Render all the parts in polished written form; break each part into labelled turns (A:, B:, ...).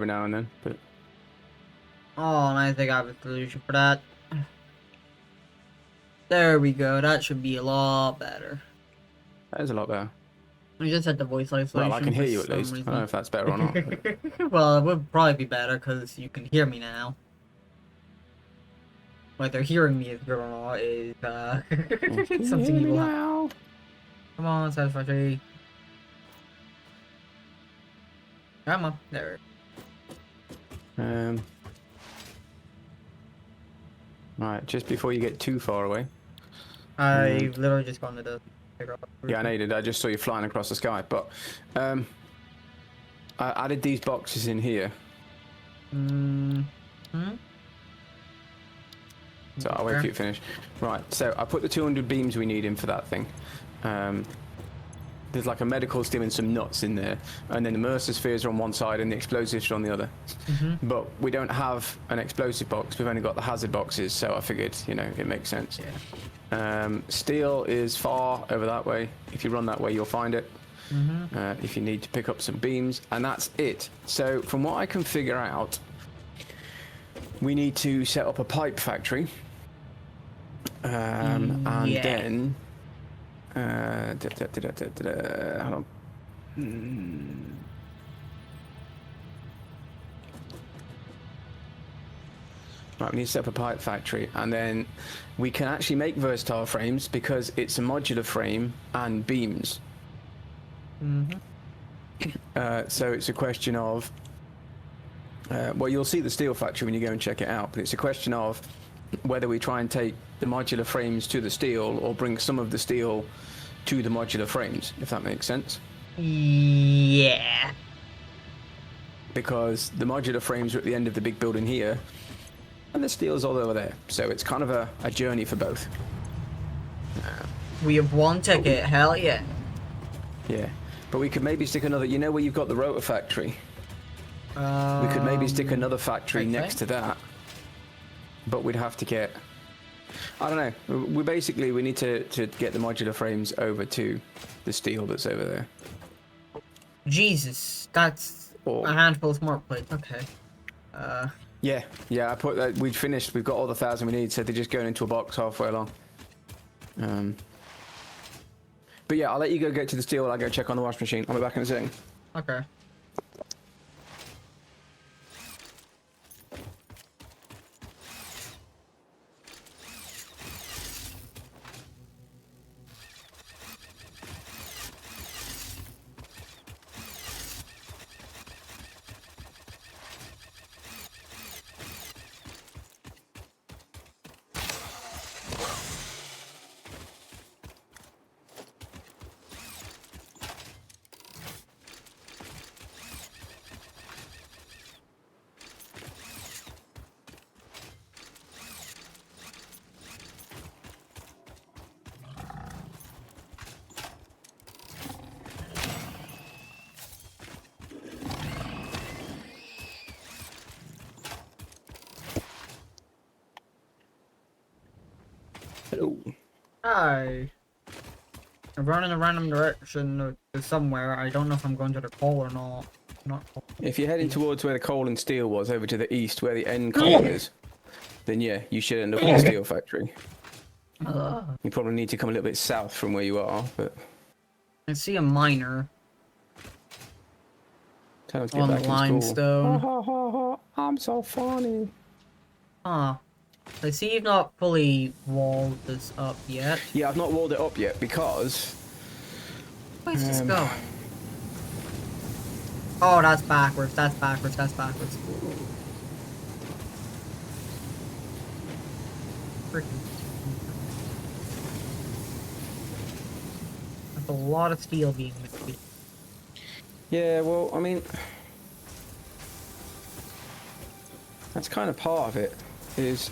A: every now and then, but
B: Oh, and I think I have a solution for that. There we go. That should be a lot better.
A: that is a lot better.
B: I just had the voice isolation.
A: Well, I can
B: for
A: hear you at
B: some
A: least. I
B: reason.
A: don't know if that's better or not. But...
B: Well, it would probably be better because you can hear me now. Whether hearing me is good or not is something you will have.
A: now?
B: Come on, Satisfactory. Come on, there.
A: Right, just before you get too far away.
B: I've literally just gone to the figure out.
A: Yeah, I know you did. I just saw you flying across the sky. But I added these boxes in here. So I'll wait for you to finish. Right, so I put the 200 beams we need in for that thing. There's like a medical stim and some nuts in there. And then the Mercer spheres are on one side and the explosives are on the other. But we don't have an explosive box. We've only got the hazard boxes. So I figured, you know, it makes sense. Yeah. Steel is far over that way. If you run that way, you'll find it. If you need to pick up some beams. And that's it. So from what I can figure out, we need to set up a pipe factory. And then... hold on. Right, we need to set up a pipe factory, and then we can actually make versatile frames because it's a modular frame and beams. So it's a question of... well, you'll see the steel factory when you go and check it out, but it's a question of whether we try and take the modular frames to the steel or bring some of the steel to the modular frames, if that makes sense.
B: Yeah.
A: Because the modular frames are at the end of the big building here, and the steel's all over there. So it's kind of a journey for both.
B: We have one ticket, hell yeah.
A: Yeah, but we could maybe stick another, you know where you've got the rotor factory? We could maybe stick another factory next to that. But we'd have to get... I don't know. We need to get the modular frames over to the steel that's over there.
B: Jesus, that's a handful of smart plates. Okay.
A: Yeah, I put that. We'd finished. We've got all the 1,000 we need, so they're just going into a box halfway along. But yeah, I'll let you go get to the steel while I go check on the washing machine. I'll be back in a second.
B: Okay.
A: Hello.
B: Hi. I'm running in a random direction to somewhere. I don't know if I'm going to the coal or not.
A: If you're heading towards where the coal and steel was, over to the east, where the end column is, then yeah, you should end up in the steel factory. You probably need to come a little bit south from where you are, but...
B: I see a miner.
A: Tell him to get
B: On
A: back
B: the
A: in school.
B: limestone.
A: I'm so funny.
B: Huh. I see you've not fully walled this up yet.
A: Yeah, I've not walled it up yet because...
B: Where's this going? Oh, that's backwards. That's backwards. That's backwards. Freaking. That's a lot of steel being made.
A: Yeah, well, I mean... That's kind of part of it, is...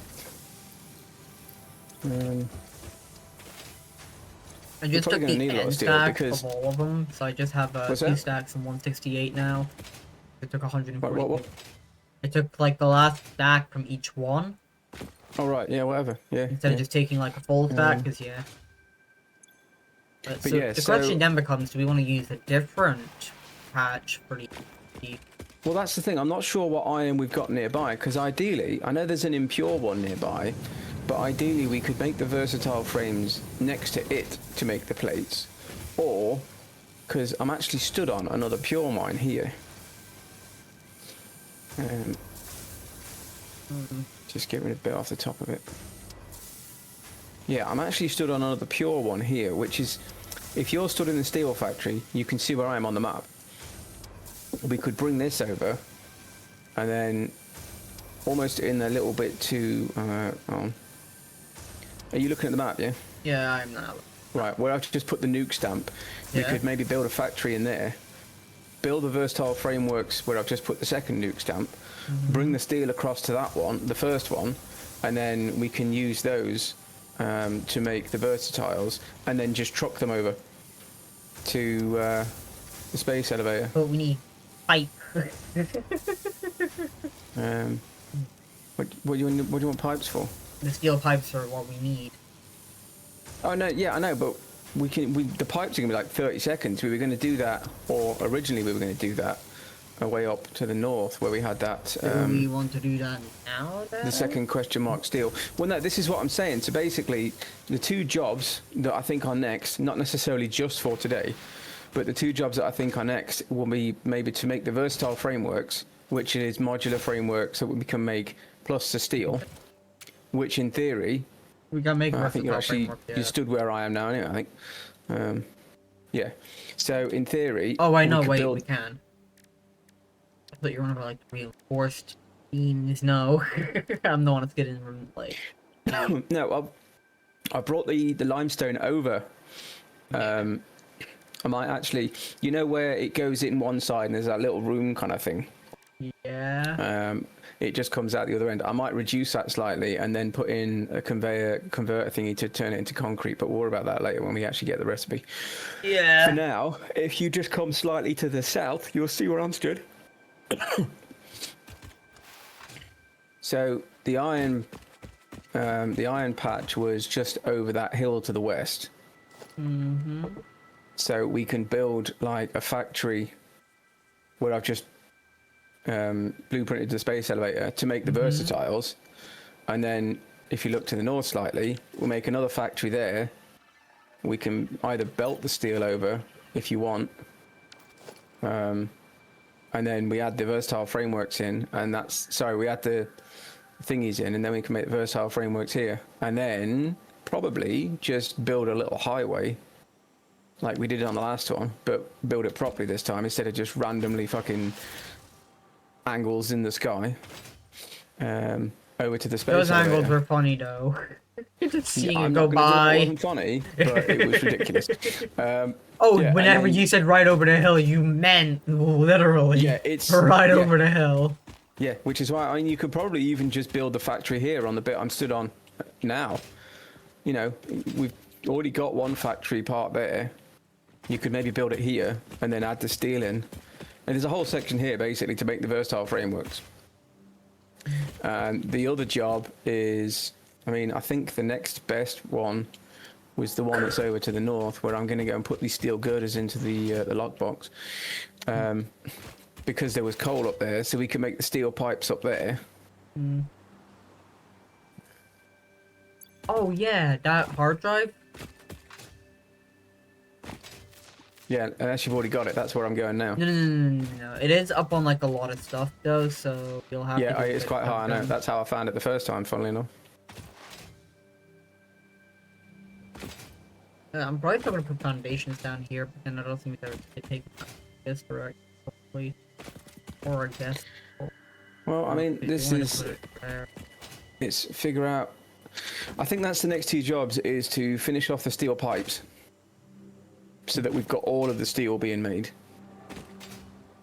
B: I just took the end stack of all of them, so I just have 2 stacks and 168 now. It took 140.
A: What?
B: I took like the last stack from each one.
A: Oh right, yeah, whatever. Yeah.
B: Instead of just taking like a full stack, because yeah. So
A: yeah,
B: the question then becomes: do we want to use a different patch for the
A: Well, that's the thing. I'm not sure what iron we've got nearby, because ideally, I know there's an impure one nearby, but ideally we could make the versatile frames next to it to make the plates, or, because I'm actually stood on another pure mine here. Just get rid of a bit off the top of it. Yeah, I'm actually stood on another pure one here, which is, if you're stood in the steel factory, you can see where I am on the map. We could bring this over, and then almost in a little bit to, are you looking at the map, yeah?
B: Yeah, I'm now.
A: Right, where I've just put the nuke stamp, we could maybe build a factory in there, build the versatile frameworks where I've just put the second nuke stamp, bring the steel across to that one, the first one, and then we can use those to make the versatiles, and then just truck them over to the space elevator.
B: But we need pipe.
A: What do you want pipes for?
B: The steel pipes are what we need.
A: Oh no, yeah, I know, but the pipes are gonna be like 30 seconds. We were gonna do that, or originally we were gonna do that way up to the north where we had that.
B: Do we want to do that now, then?
A: The second question mark steel. Well, no, this is what I'm saying. So basically, the two jobs that I think are next, not necessarily just for today, but the two jobs that I think are next will be maybe to make the versatile frameworks, which is modular frameworks that we can make, plus the steel, which in theory,
B: we can make.
A: I think you stood where I am now anyway. I think, yeah. So in theory,
B: oh, I know. Wait, we can. I thought you were gonna like reinforced beams. No, I'm the one that's getting like.
A: No, I brought the limestone over. I might actually, you know where it goes in one side and there's that little room kind of thing.
B: Yeah.
A: It just comes out the other end. I might reduce that slightly and then put in a converter thingy to turn it into concrete, but we'll worry about that later when we actually get the recipe.
B: Yeah.
A: For now, if you just come slightly to the south, you'll see where I'm stood. So the iron patch was just over that hill to the west.
B: Mm-hmm.
A: So we can build like a factory where I've just blueprinted the space elevator to make the versatiles, and then if you look to the north slightly, we'll make another factory there. We can either belt the steel over if you want, and then we add the versatile frameworks in, and we add the thingies in, and then we can make the versatile frameworks here, and then probably just build a little highway like we did on the last one, but build it properly this time instead of just randomly fucking angles in the sky. Over to the space.
B: Those angles were funny though. Just seeing it go by.
A: It wasn't funny, but it was ridiculous.
B: Whenever you said right over the hill, you meant literally.
A: Yeah, it's
B: right over the hill.
A: Yeah, which is why you could probably even just build the factory here on the bit I'm stood on now. You know, we've already got one factory part there. You could maybe build it here and then add the steel in. And there's a whole section here basically to make the versatile frameworks. And the other job is, I think the next best one was the one that's over to the north, where I'm going to go and put these steel girders into the lockbox. Because there was coal up there, so we can make the steel pipes up there.
B: Mm. Oh yeah, that hard drive?
A: Yeah, unless you've already got it, that's where I'm going now.
B: No. It is up on like a lot of stuff though, so you'll have to...
A: Yeah, it's quite high, I know. That's how I found it the first time, funnily enough.
B: I'm probably still gonna put foundations down here, but then I don't think that would take this direct, hopefully. Or I guess...
A: Well, this is... It's figure out... I think that's the next two jobs, is to finish off the steel pipes. So that we've got all of the steel being made.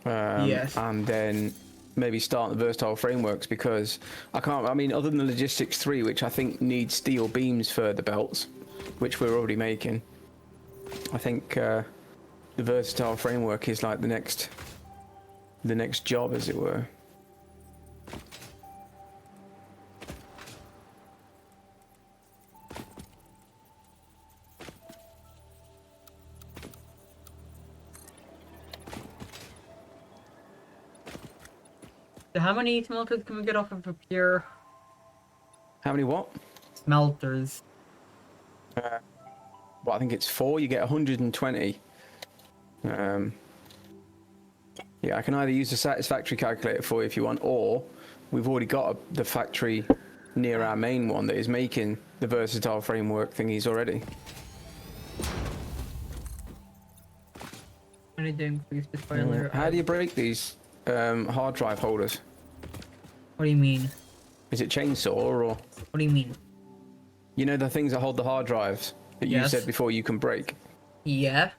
B: Yes.
A: And then maybe start the versatile frameworks, because other than the Logistics 3, which I think needs steel beams for the belts, which we're already making, I think the versatile framework is like the next job, as it were.
B: So how many smelters can we get off of here?
A: How many what?
B: Smelters.
A: Well, I think it's 4. You get 120. Yeah, I can either use the satisfactory calculator for you if you want, or we've already got the factory near our main one that is making the versatile framework thingies already.
B: I need to increase the spoiler.
A: How do you break these hard drive holders?
B: What do you mean?
A: Is it chainsaw or?
B: What do you mean?
A: You know the things that hold the hard drives that you said before you can break?
B: Yeah.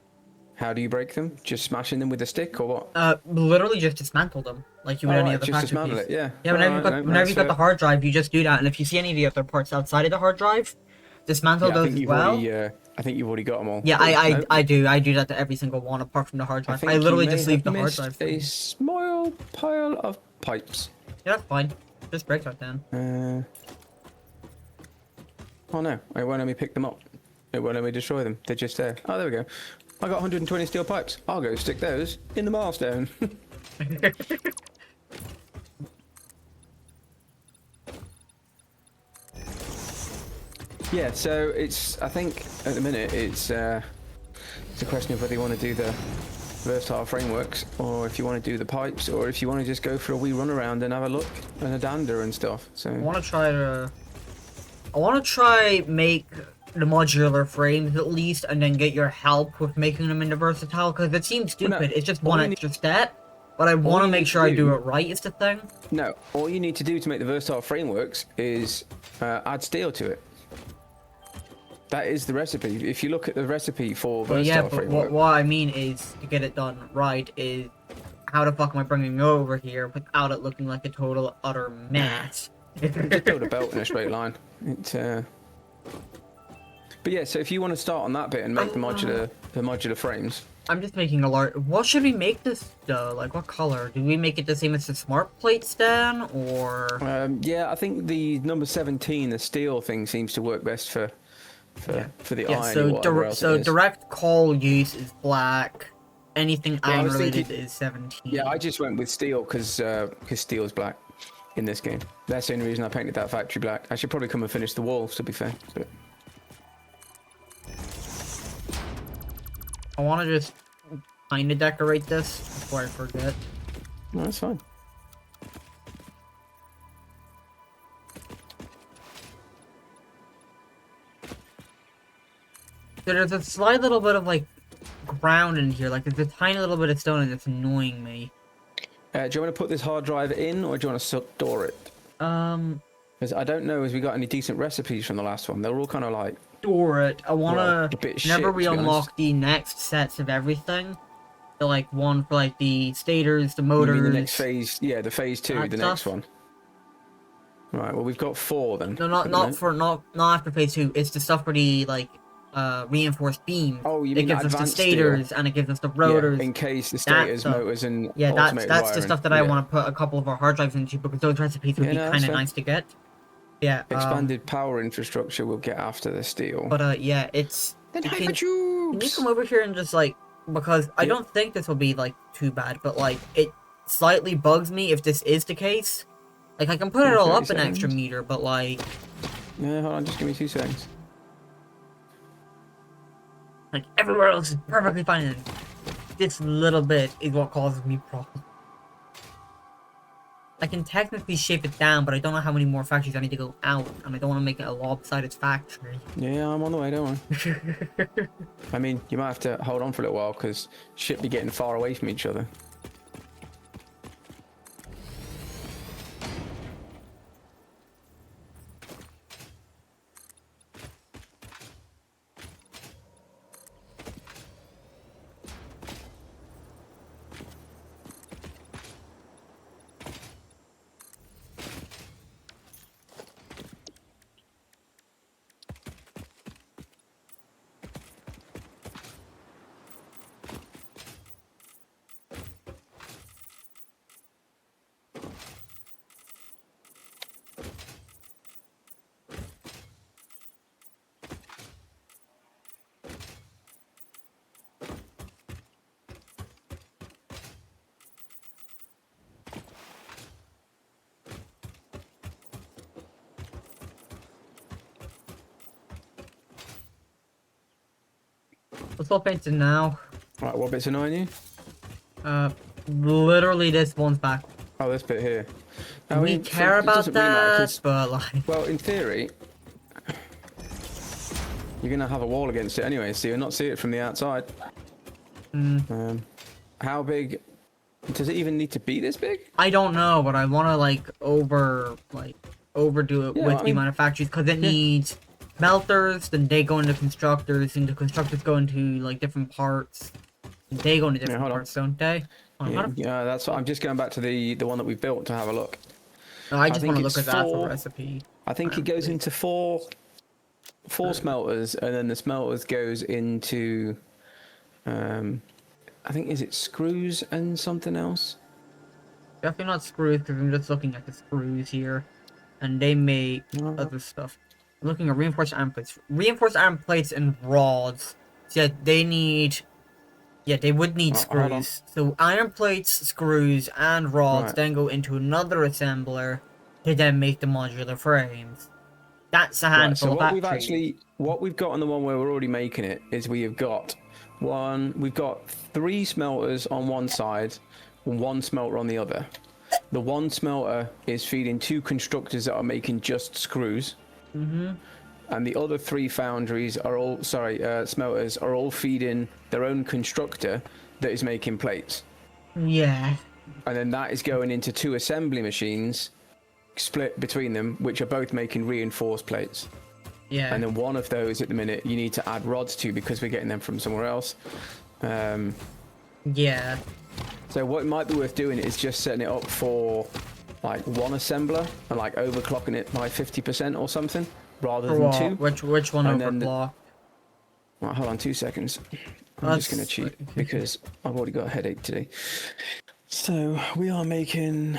A: How do you break them? Just smashing them with a stick or what?
B: Literally just dismantle them, like you would any other
A: just
B: factory
A: dismantle
B: piece.
A: it, yeah.
B: Yeah, whenever you've got the hard drive, you just do that, and if you see any of the other parts outside of the hard drive, dismantle those as well.
A: I think you've already got them all.
B: Yeah, I do that to every single one apart from the hard drive. I literally just leave the hard drive.
A: A small pile of pipes.
B: Yeah, that's fine. Just break that down.
A: Oh no, it won't let me pick them up. It won't let me destroy them. They're just there. Oh, there we go. I got 120 steel pipes. I'll go stick those in the milestone. Yeah, so I think at the minute it's a question of whether you want to do the versatile frameworks, or if you want to do the pipes, or if you want to just go for a wee run around and have a look and a dander and stuff. So
B: I want to try make the modular frames at least, and then get your help with making them into versatile, because it seems stupid. It's just one extra step, but I want to make sure I do it right is the thing.
A: No, all you need to do to make the versatile frameworks is add steel to it. That is the recipe. If you look at the recipe for versatile framework.
B: What I mean is, to get it done right, is how the fuck am I bringing it over here without it looking like a total utter mess?
A: Just build a belt in a straight line. But yeah, so if you want to start on that bit and make the modular frames.
B: I'm just making a large. What should we make this though? Like, what color? Do we make it the same as the smart plates then, or?
A: Yeah, I think the number 17, the steel thing, seems to work best for the iron.
B: So direct coal use is black. Anything iron related is 17.
A: Yeah, I just went with steel because steel is black in this game. That's the only reason I painted that factory black. I should probably come and finish the walls, to be fair. But
B: I want to just kind of decorate this before I forget.
A: No, that's fine.
B: So there's a slight little bit of, like, ground in here. Like, there's a tiny little bit of stone and it's annoying me.
A: Do you want to put this hard drive in, or do you want to store it? Because I don't know if we got any decent recipes from the last one. They're all kind of like...
B: Store it. I want to... Whenever we unlock the next sets of everything, so, like, one for, like, the stators, the motors...
A: You mean the next phase? Yeah, the phase 2, the next one. Right, well, we've got 4 then.
B: No, not after phase 2. It's the stuff for the, like... reinforced beams.
A: Oh, you mean
B: it gives us the stators and it gives us the rotors.
A: Yeah, in case the stators, motors, and
B: that's the stuff that I want to put a couple of our hard drives into, because those recipes would be kind of nice to get. Yeah.
A: Expanded power infrastructure we'll get after the steel.
B: But yeah, it's.
A: Then
B: can you come over here and just like, because I don't think this will be like too bad, but like it slightly bugs me if this is the case. Like I can put it all up an extra meter, but like.
A: Yeah, hold on, just give me 2 seconds.
B: Like, everywhere else is perfectly fine, and this little bit is what causes me problems. I can technically shape it down, but I don't know how many more factories I need to go out, and I don't want to make it a lopsided factory.
A: Yeah, I'm on the way, don't worry. I mean, you might have to hold on for a little while, because shit be getting far away from each other.
B: Let's all paint it now.
A: Right, what bit's annoying you?
B: Literally this one's back.
A: Oh, this bit here. I
B: We
A: mean,
B: care
A: it
B: about
A: doesn't really matter,
B: that,
A: 'cause-
B: but like...
A: well, in theory, you're gonna have a wall against it anyway, so you'll not see it from the outside. How big? Does it even need to be this big?
B: I don't know, but I want to like overdo it
A: Yeah,
B: with
A: I
B: the
A: mean-
B: manufacturers because it needs melters, then they go into constructors, and the constructors go into like different parts. And they go into different
A: hold on.
B: parts, don't they? Oh,
A: Yeah, yeah, that's. I'm just going back to the one that we built to have a look.
B: no, I just
A: think
B: want to
A: it's
B: look at the actual
A: 4
B: recipe.
A: I think it goes into four smelters, and then the smelters goes into, I think, is it screws and something else?
B: Definitely not screws because I'm just looking at the screws here, and they make other stuff. I'm looking at reinforced iron plates. Reinforced iron plates and rods. So yeah, they need. Yeah, they would need
A: hold on.
B: screws. So iron plates, screws, and rods
A: Right.
B: then go into another assembler to then make the modular frames. That's a
A: Right,
B: handful
A: so
B: of factories.
A: what we've got on the one where we're already making it is we've got 3 smelters on one side and 1 smelter on the other. The 1 smelter is feeding 2 constructors that are making just screws. And the other 3 foundries are all, smelters are all feeding their own constructor that is making plates.
B: Yeah.
A: And then that is going into 2 assembly machines split between them, which are both making reinforced plates.
B: Yeah.
A: And then one of those at the minute you need to add rods to because we're getting them from somewhere else.
B: Yeah.
A: So what it might be worth doing is just setting it up for like 1 assembler and like overclocking it by 50% or something rather
B: For
A: than
B: what?
A: 2.
B: Which one
A: And then
B: overclock?
A: Right, hold on 2 seconds. I'm just going to cheat because I've already got a headache today. So we are making...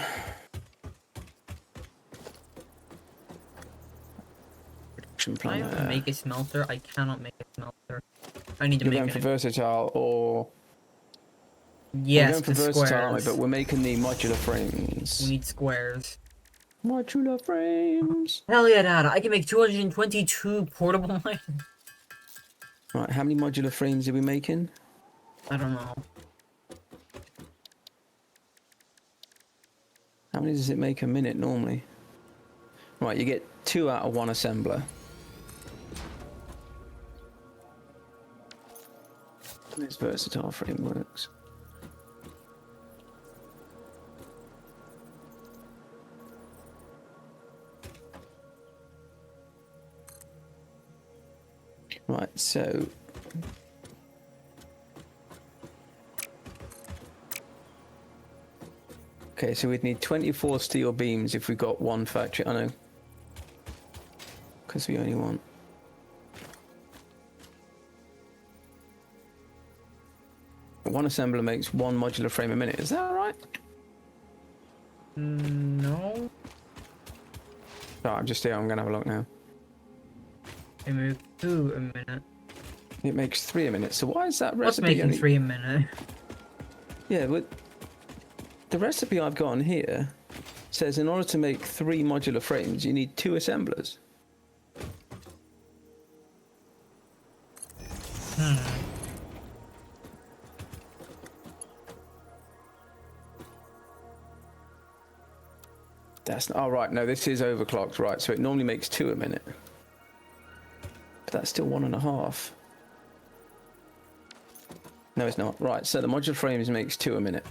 B: I have to make a smelter. I cannot make a smelter. I need to
A: You're
B: make
A: going for
B: it.
A: versatile or...
B: Yes,
A: we're going for
B: the
A: versatile, aren't we?
B: squares.
A: But we're making the modular frames.
B: We need squares.
A: Modular frames.
B: Hell yeah, Dad! I can make 222 portable mines.
A: Right, how many modular frames are we making?
B: I don't know.
A: How many does it make a minute normally? Right, you get 2 out of 1 assembler. This versatile frame works. Right, so okay, so we'd need 24 steel beams if we got 1 factory. I know, because we only want. One assembler makes 1 modular frame a minute. Is that right?
B: No.
A: Oh, I'm just here. I'm gonna have a look now.
B: I move 2 a minute.
A: It makes 3 a minute. So why is that
B: What's
A: recipe
B: making
A: only...
B: 3 a minute?
A: Yeah, but the recipe I've got on here says in order to make 3 modular frames, you need 2 assemblers. That's not, oh right, no, this is overclocked, right? So it normally makes 2 a minute, but that's still 1.5. No, it's not. Right, so the modular frames makes 2 a minute.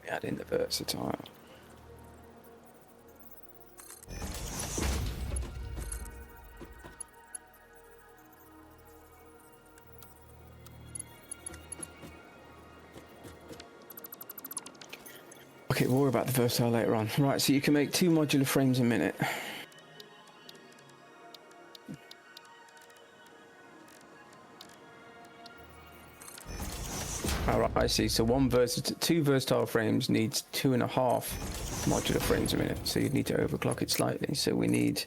A: Add in the versatile. Okay, we'll worry about the versatile later on. Right, so you can make 2 modular frames a minute. Alright, I see. So 2 versatile frames needs 2.5 modular frames a minute. So you'd need to overclock it slightly. So we need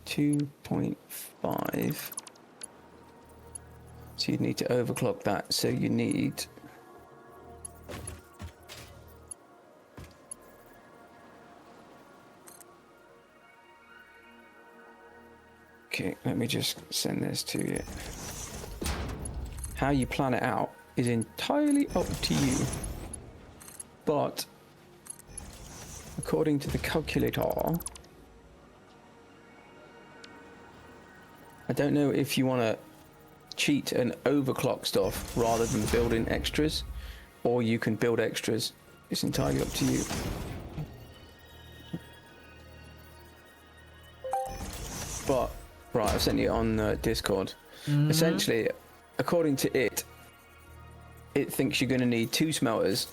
A: 2.5. So you'd need to overclock that. So you need... Okay, let me just send this to you. How you plan it out is entirely up to you. But according to the calculator, I don't know if you want to cheat and overclock stuff rather than build in extras, or you can build extras. It's entirely up to you. But, right, I've sent you on Discord. Essentially, according to it thinks you're going to need 2 smelters,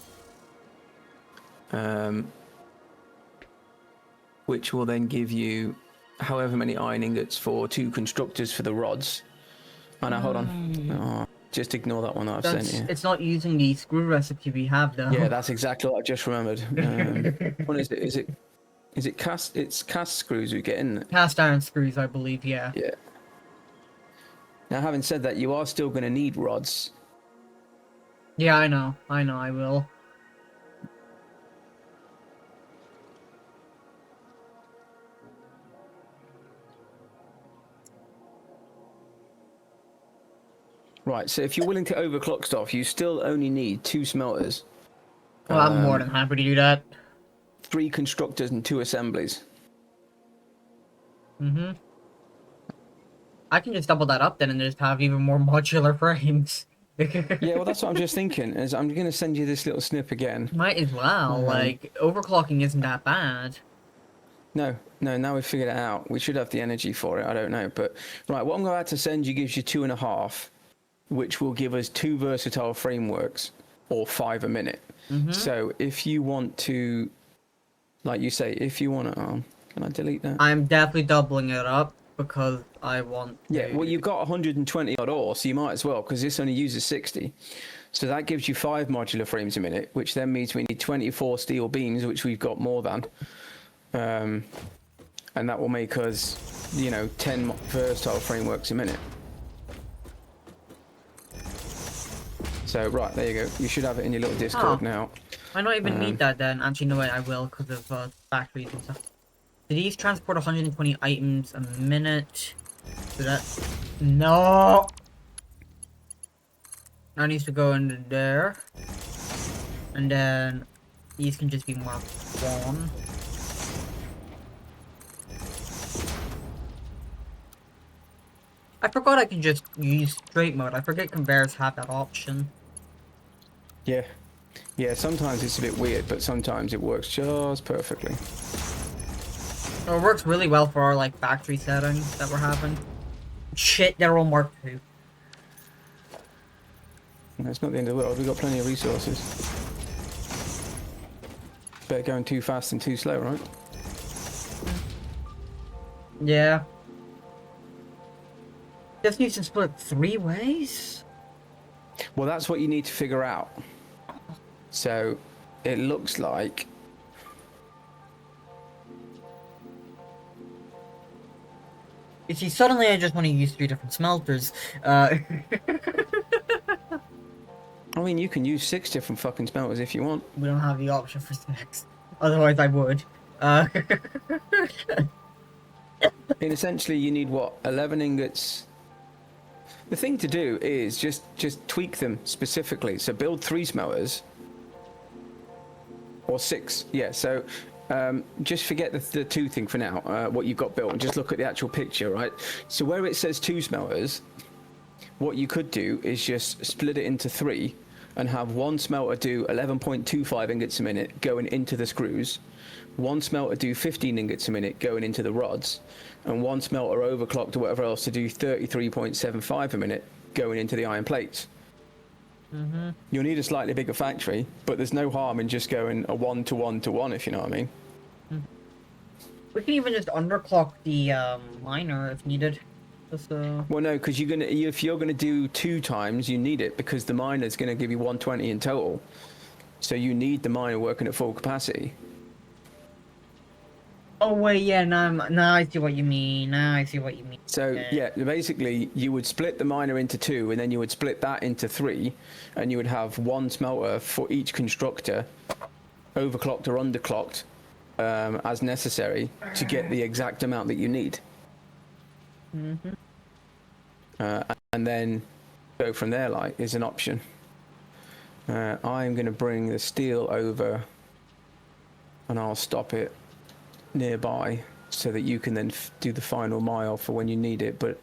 A: which will then give you however many iron ingots for 2 constructors for the rods. Oh no, hold on. Oh, just ignore that one that I've sent you.
B: It's not using the screw recipe we have, though.
A: Yeah, that's exactly what I just remembered. What is it? Is it cast? It's cast screws we get in.
B: Cast iron screws, I believe. Yeah.
A: Yeah. Now, having said that, you are still going to need rods.
B: Yeah, I know. I will.
A: Right, so if you're willing to overclock stuff, you still only need 2 smelters.
B: Well, I'm more than happy to do that.
A: 3 constructors and 2 assemblies.
B: I can just double that up then and just have even more modular frames.
A: Yeah, well, that's what I'm just thinking. Is I'm going to send you this little snip again.
B: Might as well. Like, overclocking isn't that bad.
A: No, now we've figured it out. We should have the energy for it. I don't know. But, right, what I'm about to send you gives you 2.5, which will give us 2 versatile frameworks, or 5 a minute. So if you want to, like you say, if you want to, can I delete that?
B: I'm definitely doubling it up because I want to...
A: Yeah, well, you've got 120 odd ore, so you might as well, because this only uses 60. So that gives you 5 modular frames a minute, which then means we need 24 steel beams, which we've got more than. And that will make us, 10 versatile frameworks a minute. So, right, there you go. You should have it in your little Discord now.
B: I don't even need that then. Actually, no, wait, I will because of factories and stuff. Do these transport 120 items a minute? So that... No! That needs to go into there. And then these can just be marked 1. I forgot I can just use straight mode. I forget conveyors have that option.
A: Yeah. Yeah, sometimes it's a bit weird, but sometimes it works just perfectly.
B: It works really well for our, factory settings that we're having. Shit, they're all marked 2.
A: No, it's not the end of the world. We've got plenty of resources. Better going too fast than too slow, right?
B: Yeah. Just needs to split 3 ways?
A: Well, that's what you need to figure out. So, it looks like...
B: You see, suddenly I just want to use 3 different smelters.
A: I mean, you can use 6 different fucking smelters if you want.
B: We don't have the option for 6. Otherwise, I would.
A: And essentially, you need, 11 ingots... The thing to do is just tweak them specifically. So build 3 smelters. Or 6, yeah. So just forget the 2 thing for now, what you've got built, and just look at the actual picture, right? So where it says 2 smelters, what you could do is just split it into 3 and have 1 smelter do 11.25 ingots a minute going into the screws, 1 smelter do 15 ingots a minute going into the rods, and 1 smelter overclocked or whatever else to do 33.75 a minute going into the iron plates. You'll need a slightly bigger factory, but there's no harm in just going a 1 to 1 to 1, if you know what I mean.
B: We can even just underclock the miner if needed. Just,
A: Well, no, because if you're gonna do 2 times, you need it because the miner's gonna give you 120 in total. So you need the miner working at full capacity.
B: Oh wait, yeah, now I see what you mean.
A: So yeah, basically you would split the miner into 2, and then you would split that into 3, and you would have 1 smelter for each constructor, overclocked or underclocked, as necessary to get the exact amount that you need.
B: Mm-hmm.
A: And then go from there. Like, is an option. I'm going to bring the steel over, and I'll stop it nearby so that you can then do the final mile for when you need it. But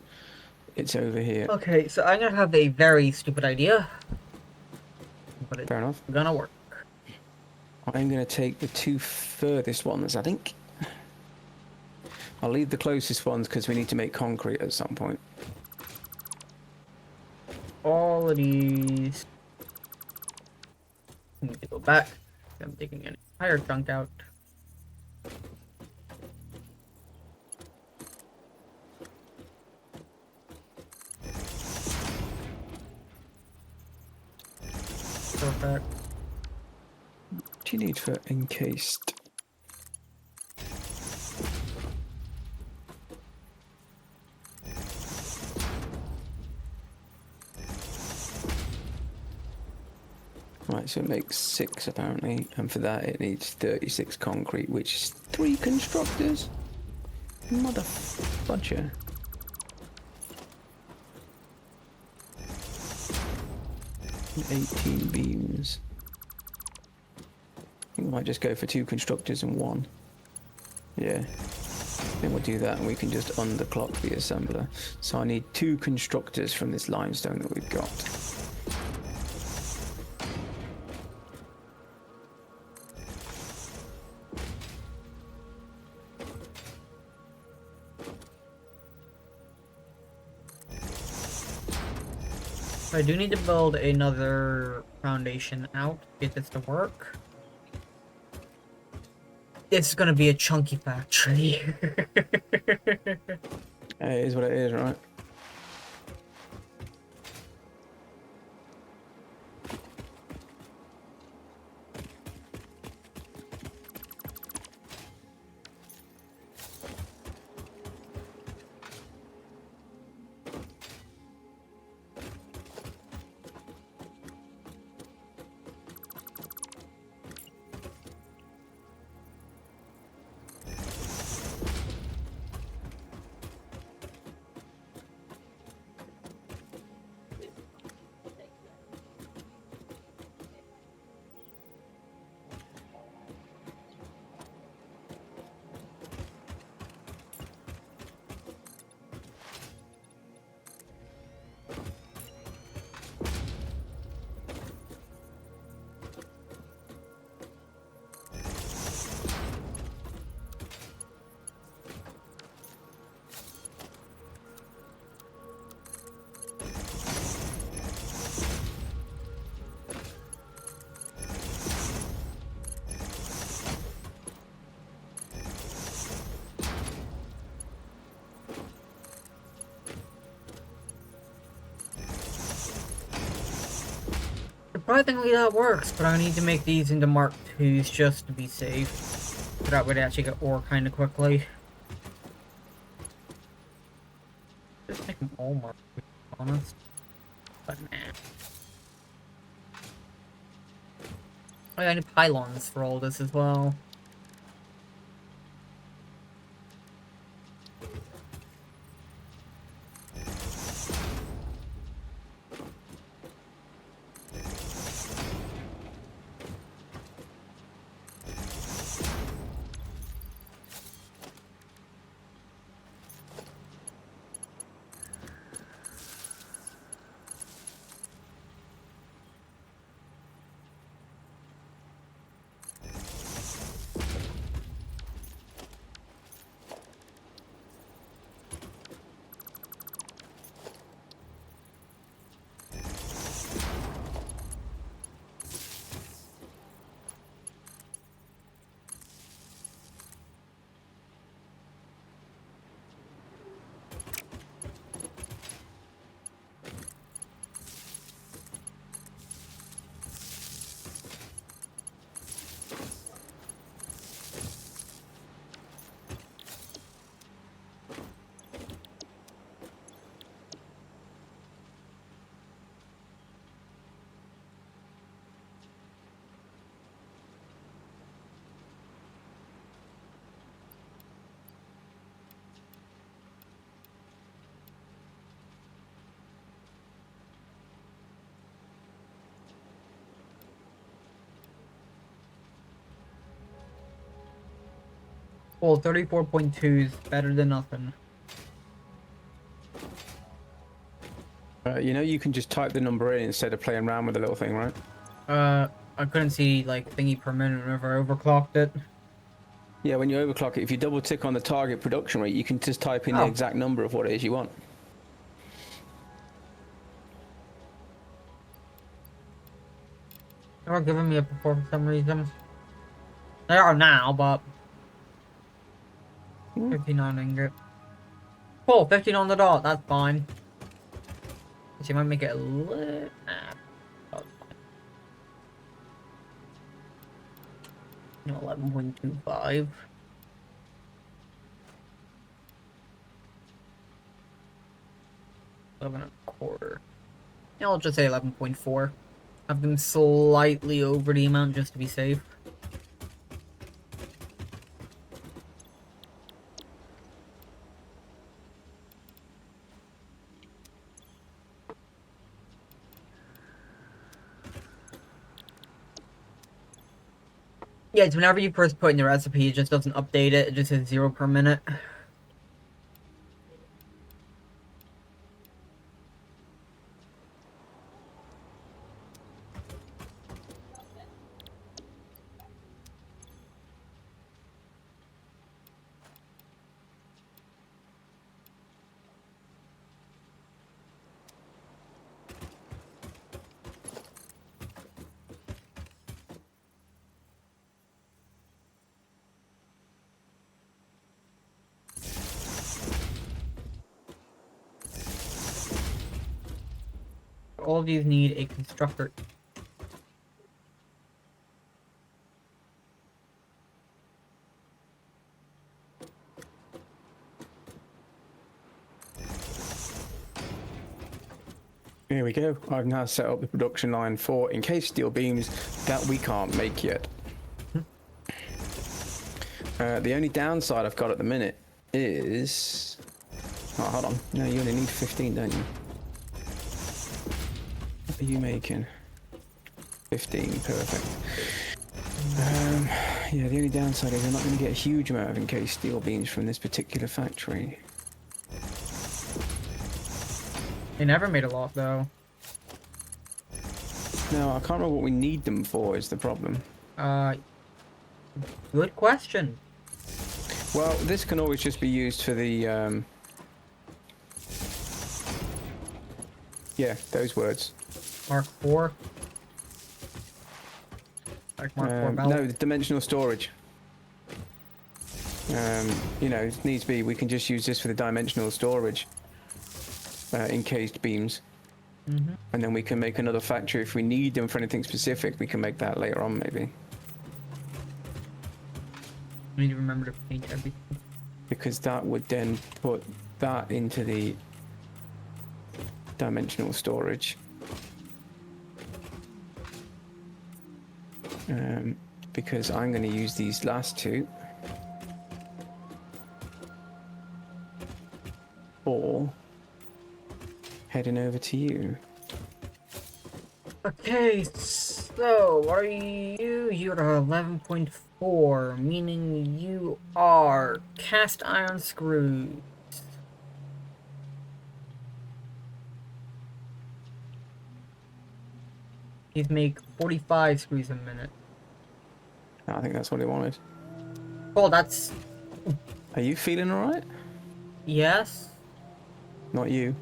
A: it's over here.
B: Okay, so I'm gonna have a very stupid idea, but it's
A: Fair enough.
B: gonna work.
A: I'm going to take the two furthest ones, I think. I'll leave the closest ones because we need to make concrete at some point.
B: All of these. I need to go back. I'm taking an entire chunk out. Perfect.
A: What do you need for encased? Right, so it makes 6 apparently, and for that it needs 36 concrete, which is 3 constructors. Mother fudger. And 18 beams. I think we might just go for 2 constructors and 1. Yeah. Then we'll do that and we can just underclock the assembler. So I need 2 constructors from this limestone that we've got.
B: I do need to build another foundation out to get this to work. It's gonna be a chunky factory.
A: It is what it is, right?
B: Surprisingly that works, but I need to make these into Mark IIs just to be safe. So that way they actually get ore kinda quickly. Just make them all Mark II, to be honest. But nah. Oh yeah, I need pylons for all this as well. Well, 34.2 is better than nothing.
A: You know, you can just type the number in instead of playing around with the little thing, right?
B: I couldn't see, like, thingy per minute whenever I overclocked it.
A: Yeah, when you overclock it, if you double tick on the target production rate, you can just type in the exact number of what it is you want.
B: They were giving me a before for some reason. They are now, but 59 ingot. Cool, 15 on the dot, that's fine. She might make it a little... Nah, that's fine. No, 11.25. 11.25. Yeah, I'll just say 11.4. I've been slightly over the amount just to be safe. Yeah, it's whenever you first put in the recipe, it just doesn't update it. It just says 0 per minute. All of these need a constructor.
A: Here we go. I've now set up the production line for encased steel beams that we can't make yet. The only downside I've got at the minute is... Oh, hold on. No, you only need 15, don't you? What are you making? 15, perfect. Yeah, the only downside is I'm not going to get a huge amount of encased steel beams from this particular factory.
B: They never made a lot, though.
A: No, I can't remember what we need them for is the problem.
B: Good question.
A: Well, this can always just be used for the, yeah, those words.
B: Mark 4. Like Mark 4 belt.
A: No, the dimensional storage. You know, if needs be, we can just use this for the dimensional storage. Encased beams.
B: Mm-hmm.
A: And then we can make another factory if we need them for anything specific. We can make that later on, maybe.
B: I need to remember to paint everything.
A: Because that would then put that into the dimensional storage. Because I'm going to use these last two for heading over to you.
B: Okay, so what are you? You're 11.4, meaning you are cast iron screws. These make 45 screws a minute.
A: I think that's what he wanted.
B: Oh, that's...
A: Are you feeling alright?
B: Yes?
A: Not you.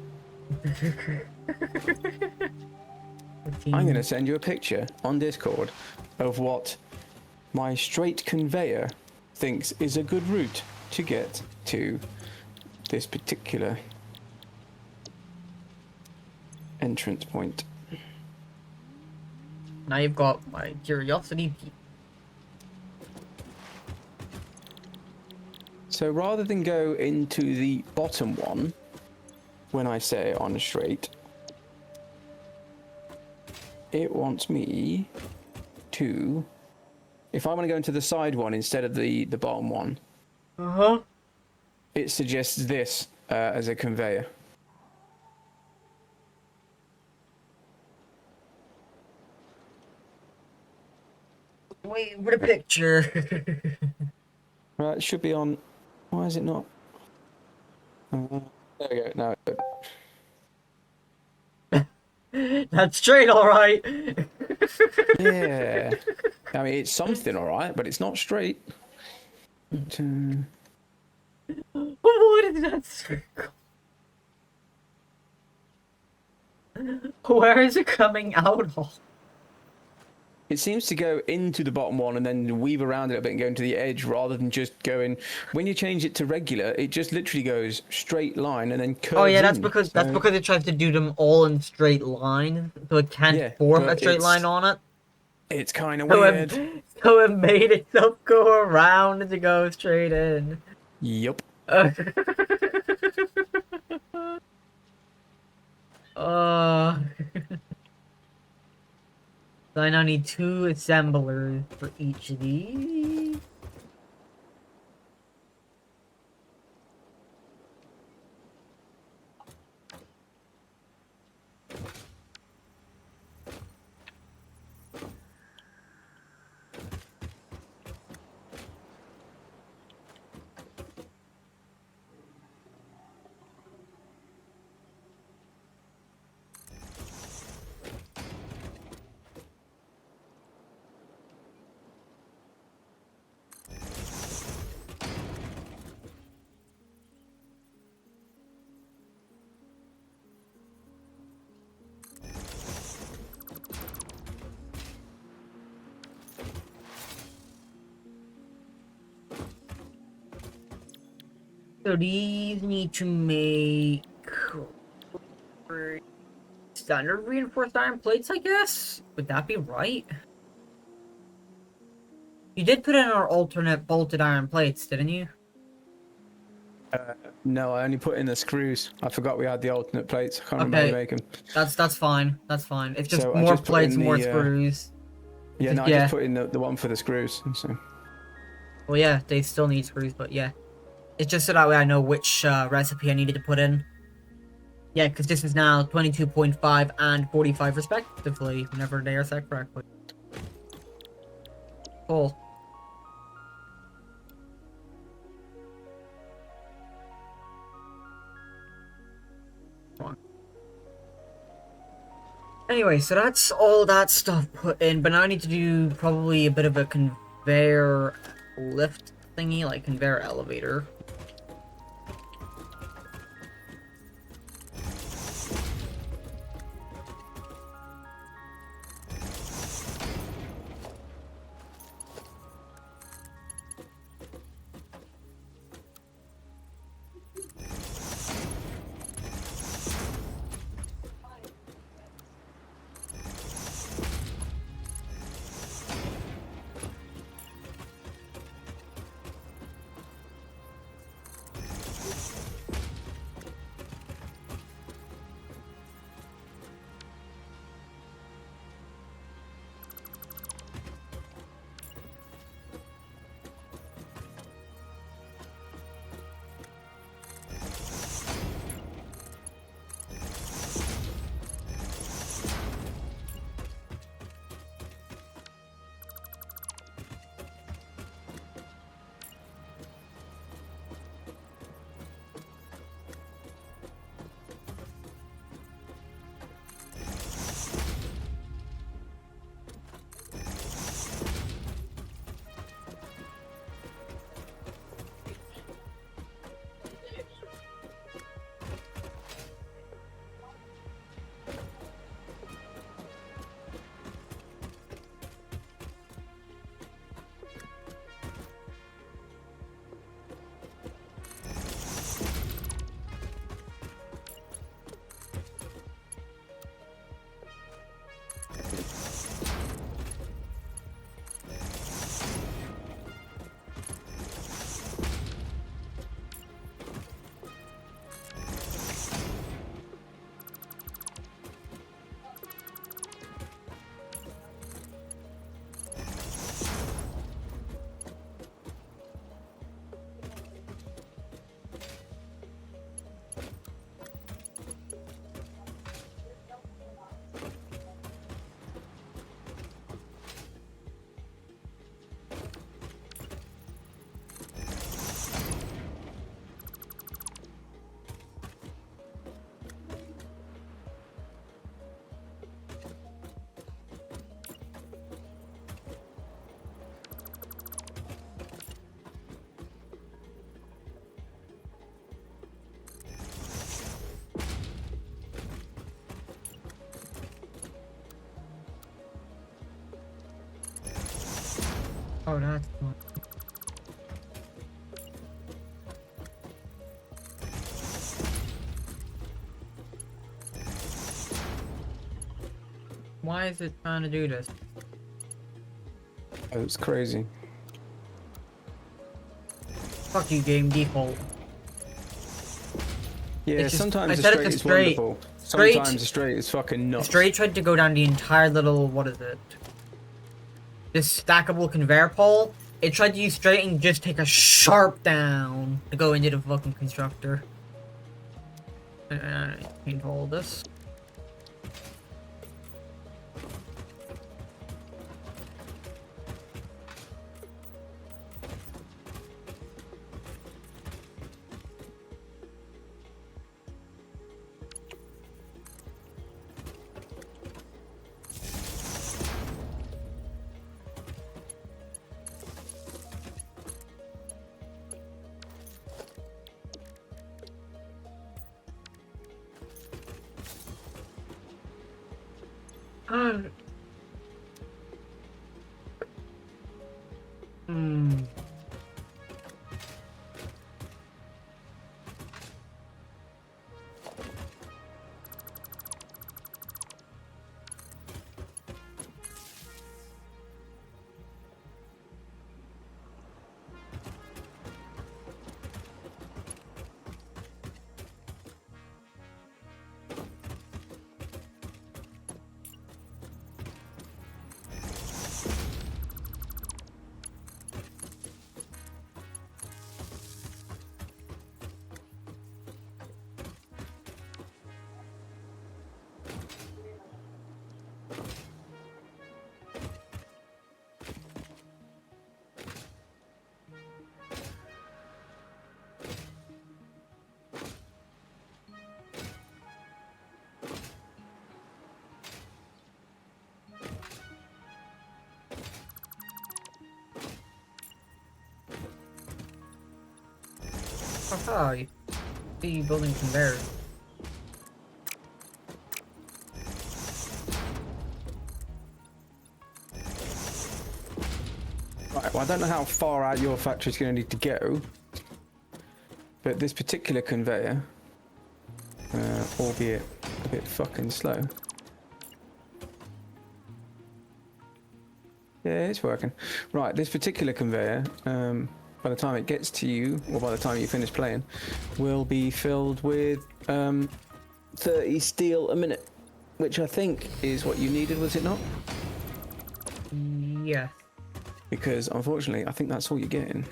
A: I'm going to send you a picture on Discord of what my straight conveyor thinks is a good route to get to this particular entrance point.
B: Now you've got my curiosity.
A: So rather than go into the bottom one, when I say on straight, it wants me to... If I want to go into the side one instead of the bottom one, it suggests this as a conveyor.
B: Wait for the picture.
A: Right, it should be on. Why is it not? There we go. Now it's good.
B: That's straight, all right.
A: Yeah. I mean, it's something, all right, but it's not straight. But,
B: What is that circle? Where is it coming out of?
A: it seems to go into the bottom one and then weave around it a bit and go into the edge rather than just going. When you change it to regular, it just literally goes straight line and then curves.
B: Oh yeah, that's
A: in.
B: because
A: So,
B: it tries to do them all in straight line, so it can't
A: Yeah,
B: form a
A: but
B: straight
A: it's-
B: line on it.
A: It's kind of
B: So
A: weird.
B: so it made itself go around to go straight in.
A: Yup.
B: Uh, so I now need 2 assemblers for each of these. So these need to make standard reinforced iron plates, I guess? Would that be right? You did put in our alternate bolted iron plates, didn't you?
A: No, I only put in the screws. I forgot we had the alternate plates. I can't remember how to make them.
B: That's fine. That's fine. It's just
A: So I
B: more
A: just put
B: plates,
A: in
B: more
A: the,
B: screws.
A: Yeah, no, I
B: Yeah.
A: just put in the one for the screws. So.
B: Well, yeah, they still need screws, but yeah. It's just so that way I know which recipe I needed to put in. Yeah, because this is now 22.5 and 45 respectively, whenever they are set correctly. Cool. Come on. Anyway, so that's all that stuff put in, but now I need to do probably a bit of a conveyor lift thingy, like conveyor elevator. Oh, that's fun. Why is it trying to do this?
A: Oh, it's crazy.
B: Fuck you, game default.
A: Yeah,
B: It's just-
A: sometimes
B: I
A: the
B: said it's
A: straight
B: a
A: is
B: straight.
A: wonderful.
B: Straight-
A: Sometimes the straight is fucking nuts.
B: Straight tried to go down the entire little, what is it? This stackable conveyor pole. It tried to use straight and just take a sharp down to go into the fucking constructor. Control this. Hmm. Haha, you see building conveyors.
A: Right, well, I don't know how far out your factory's going to need to go, but this particular conveyor, albeit a bit fucking slow. Yeah, it's working. Right, this particular conveyor, by the time it gets to you, or by the time you finish playing, will be filled with 30 steel a minute, which I think is what you needed, was it not?
B: Yeah.
A: Because unfortunately, I think that's all you're getting.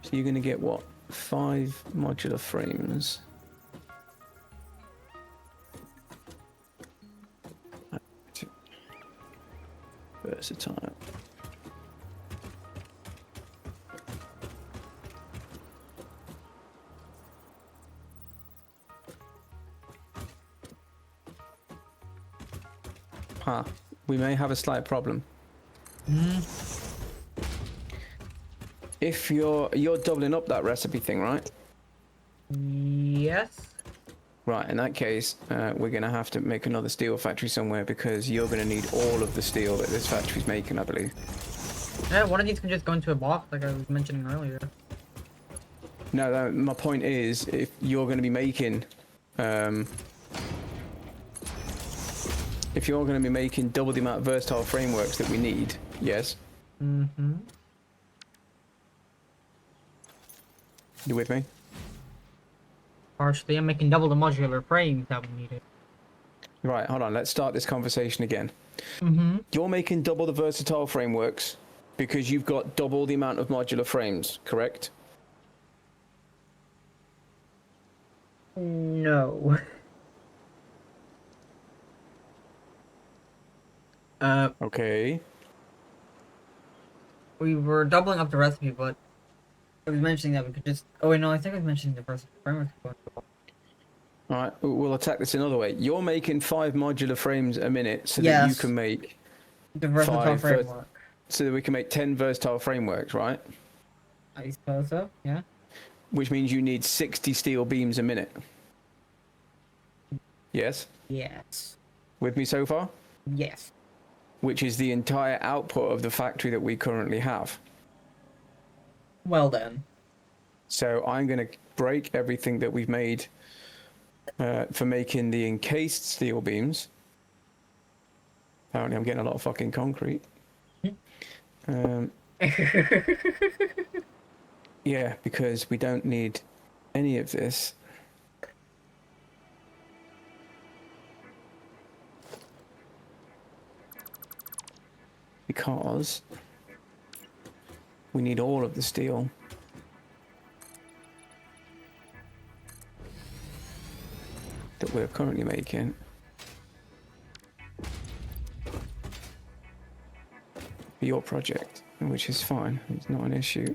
A: So you're going to get what? 5 modular frames. Versatile. Huh. We may have a slight problem. If you're doubling up that recipe thing, right?
B: Yes.
A: Right, in that case, we're going to have to make another steel factory somewhere because you're going to need all of the steel that this factory's making, I believe.
B: Yeah, one of these can just go into a box like I was mentioning earlier.
A: No, my point is, if you're going to be making, if you're going to be making double the amount of versatile frameworks that we need, yes?
B: Mm-hmm.
A: You with me?
B: Partially, I'm making double the modular frames that we needed.
A: Right, hold on, let's start this conversation again.
B: Mm-hmm.
A: You're making double the versatile frameworks because you've got double the amount of modular frames, correct?
B: No.
A: Okay.
B: We were doubling up the recipe, but I was mentioning that we could just... Oh wait, no, I think I was mentioning the first framework.
A: Alright, we'll attack this another way. You're making 5 modular frames a minute so that you
B: Yes.
A: can make...
B: The versatile
A: 5
B: framework.
A: So that we can make 10 versatile frameworks, right?
B: I suppose so, yeah.
A: Which means you need 60 steel beams a minute. Yes?
B: Yes.
A: With me so far?
B: Yes.
A: which is the entire output of the factory that we currently have.
B: Well then.
A: So I'm going to break everything that we've made for making the encased steel beams. Apparently I'm getting a lot of fucking concrete. Yeah, because we don't need any of this. Because we need all of the steel. That we're currently making. For your project, which is fine. It's not an issue.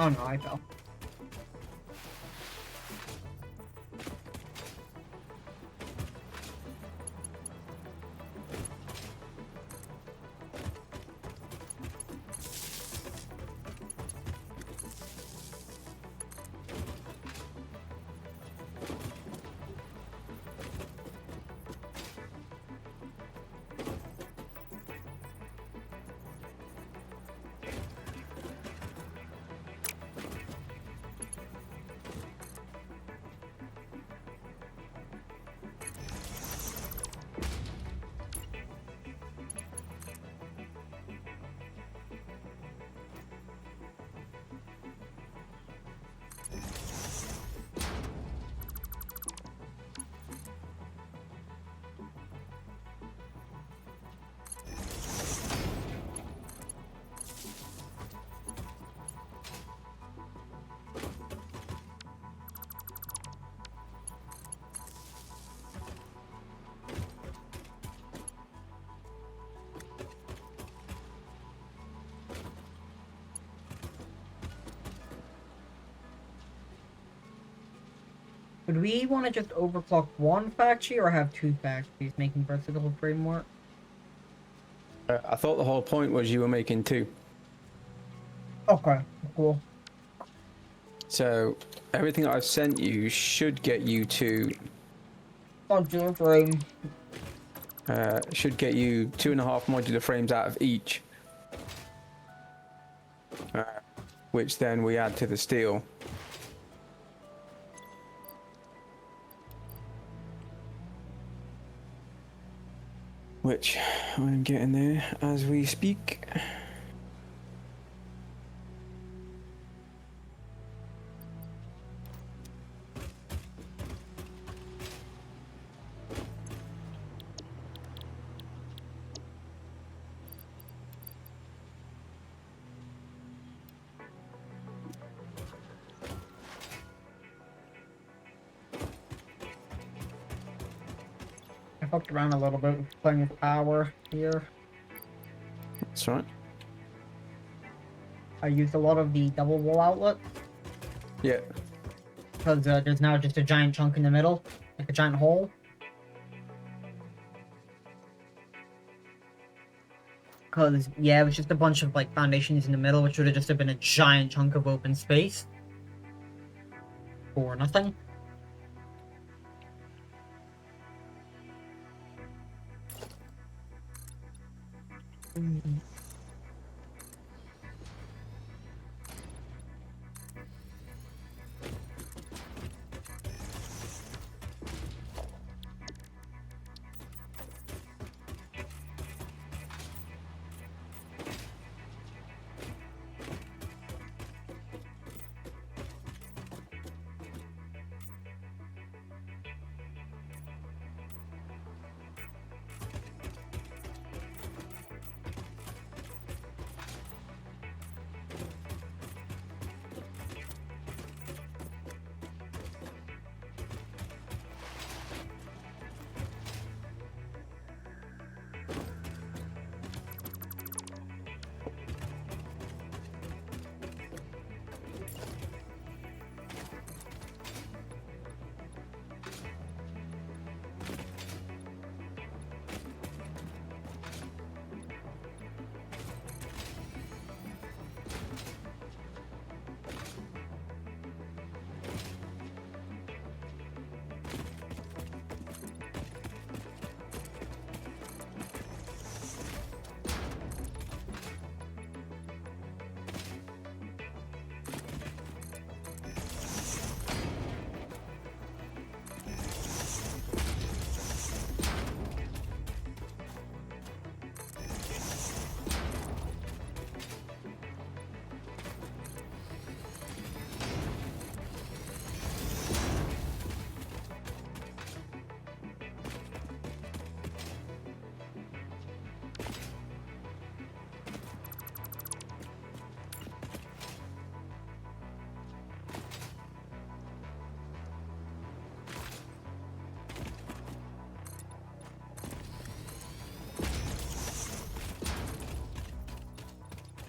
B: Oh no, I fell. Would we want to just overclock one factory or have two factories making versatile framework?
A: I thought the whole point was you were making two.
B: Okay, cool.
A: So everything I've sent you should get you to
B: Modular frame.
A: should get you 2.5 modular frames out of each, which then we add to the steel. Which I'm getting there as we speak.
B: I fucked around a little bit with playing with power here.
A: That's right.
B: I used a lot of the double wall outlets.
A: Yeah.
B: Because there's now just a giant chunk in the middle, like a giant hole. Because, yeah, it was just a bunch of, like, foundations in the middle, which would have just have been a giant chunk of open space. For nothing.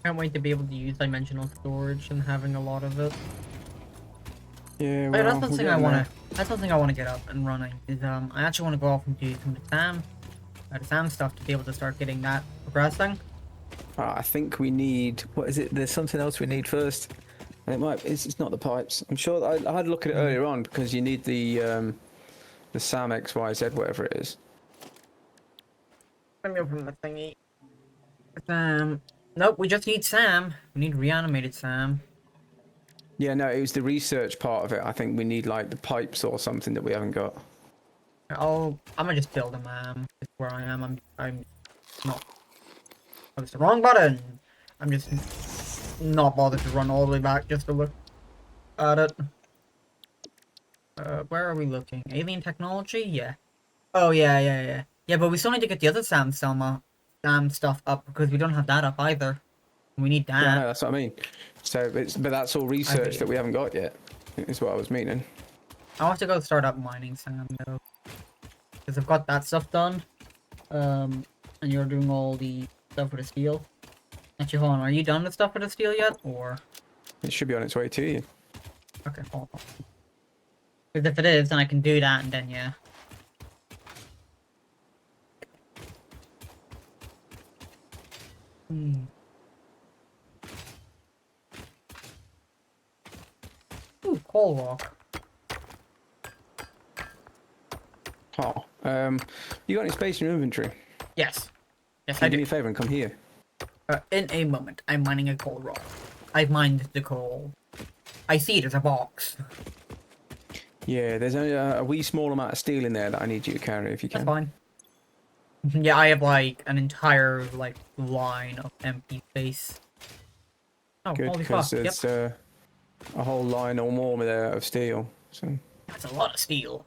B: Can't wait to be able to use dimensional storage and having a lot of it.
A: Yeah,
B: Wait,
A: well,
B: that's something I wanna. That's something I wanna get up and running. Is I actually wanna go off and do some of the SAM stuff to be able to start getting that progressing.
A: I think we need. What is it? There's something else we need first. And it might. It's not the pipes. I'm sure. I had a look at it earlier on because you need the SAM XYZ, whatever it is.
B: Let me open the thingy. Nope. We just need SAM. We need reanimated SAM.
A: Yeah, no, it was the research part of it. I think we need like the pipes or something that we haven't got.
B: I'm gonna just build them. Just where I am. I'm not. Oh, it's the wrong button. I'm just not bothered to run all the way back just to look at it. Where are we looking? Alien technology? Yeah. Oh yeah. Yeah, but we still need to get the other SAM stuff up because we don't have that up either. We need that.
A: Yeah, no, that's what I mean. So, but that's all research that we haven't got yet. Is what I was meaning.
B: I'll have to go start up mining SAM though, because I've got that stuff done. And you're doing all the stuff with the steel. Actually, hold on. Are you done with stuff with the steel yet, or?
A: It should be on its way to you.
B: Okay, hold on. Because if it is, then I can do that, and then yeah. Ooh, coal rock.
A: Oh, you got any space in your inventory?
B: Yes. Yes,
A: Can
B: I
A: you do
B: do.
A: me a favor and come here?
B: In a moment, I'm mining a coal rock. I've mined the coal. I see it as a box.
A: Yeah, there's only a wee small amount of steel in there that I need you to carry if you
B: That's
A: can.
B: fine. Yeah, I have like an entire like line of empty space. Oh,
A: Good,
B: holy fuck!
A: because
B: Yep,
A: there's a whole line or more there of steel. So
B: that's a lot of steel.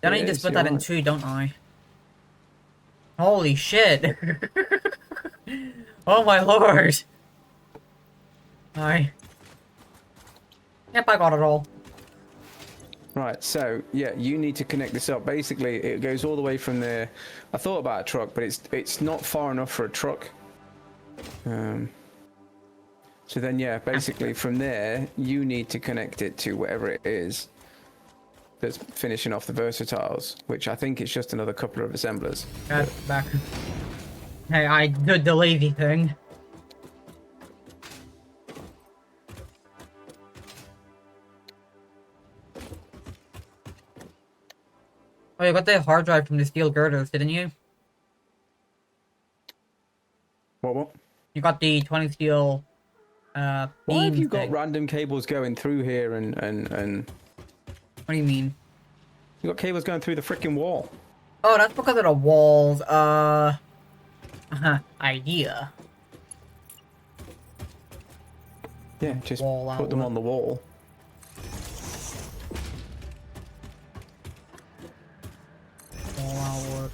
B: Then I
A: It
B: need to
A: is,
B: split
A: you're
B: that in
A: right.
B: two, don't I? Holy shit! Oh my lord! Hi. Yep, I got it all.
A: Right, so yeah, you need to connect this up. Basically, it goes all the way from there. I thought about a truck, but it's not far enough for a truck. So So then, yeah, basically from there, you need to connect it to whatever it is that's finishing off the versatiles, which I think is just another couple of assemblers.
B: Got it, back. Hey, I did the lazy thing. Oh, you got the hard drive from the steel girders, didn't you?
A: What?
B: You got the 20 steel,
A: Why
B: beam
A: have you got
B: thing.
A: random cables going through here and...
B: What do you mean?
A: You got cables going through the freaking wall.
B: Oh, that's because of the walls, idea.
A: Yeah, just
B: Wall
A: put them
B: outlet.
A: on the wall.
B: Wall outlet.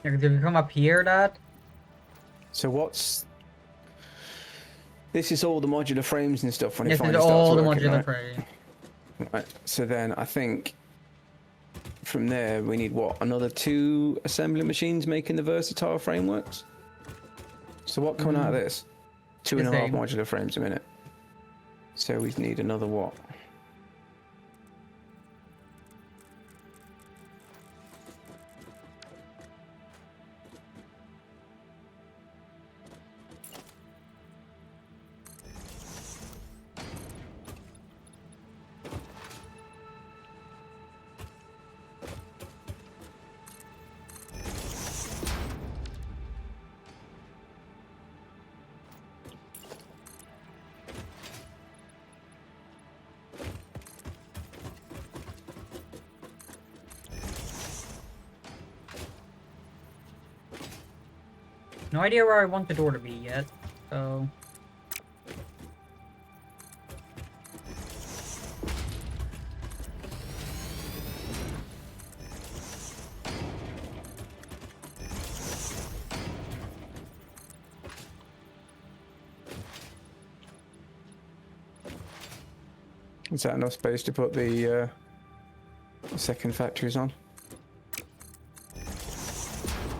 B: Yeah, 'cause if you come up here, Dad.
A: So what's... This is all the modular frames and stuff when it
B: This is
A: finally starts
B: all the
A: working,
B: modular
A: right?
B: frame.
A: Right, so then I think from there we need what, another 2 assembly machines making the versatile frameworks? So what coming out of this? 2.5
B: same.
A: modular frames a minute. So we need another what?
B: No idea where I want the door to be yet, so...
A: Is that enough space to put the second factories on?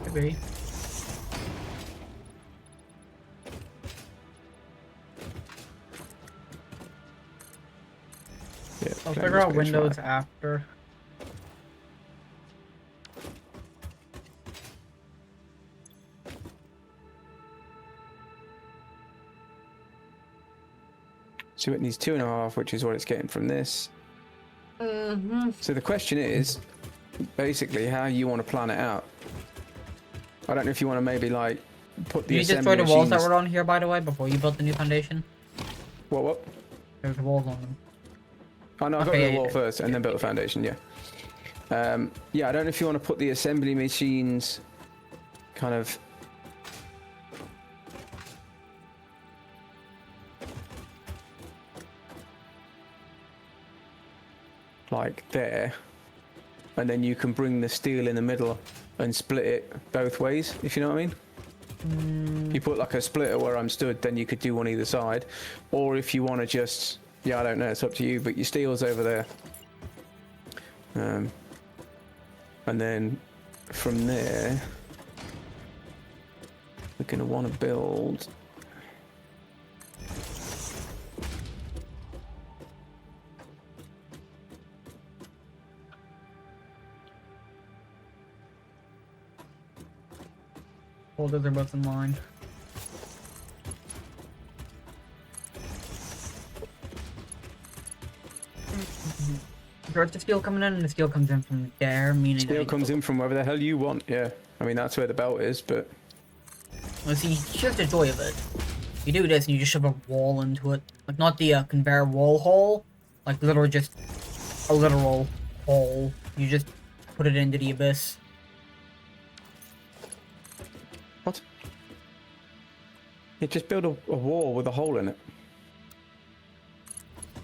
B: Could be.
A: Yeah,
B: I'll
A: plenty
B: figure
A: of
B: out
A: space,
B: windows
A: right.
B: after.
A: So it needs 2.5, which is what it's getting from this.
B: Mm-hmm.
A: So the question is, basically, how you want to plan it out. I don't know if you want to maybe like put the
B: Did you
A: assembly
B: destroy the walls that
A: machines-
B: were on here, by the way, before you built the new foundation?
A: What?
B: There's walls on them.
A: Oh no, I got
B: Okay,
A: rid of the
B: yeah,
A: wall
B: yeah.
A: first and then built the foundation, yeah. Yeah, I don't know if you want to put the assembly machines kind of... like there, and then you can bring the steel in the middle and split it both ways, if you know what I mean. You put like a splitter where I'm stood, then you could do one either side. Or if you want to just, yeah, I don't know, it's up to you, but your steel's over there. And then from there, we're going to want to build...
B: Holders are both in line. There's the steel coming in, and the steel comes in from there, meaning...
A: Steel comes in from wherever the hell you want, yeah. I mean, that's where the belt is, but...
B: Well, see, here's the joy of it. You do this, and you just shove a wall into it. Like, not the conveyor wall hole. Like, literally just a literal hole. You just put it into the abyss.
A: What? You just build a wall with a hole in it.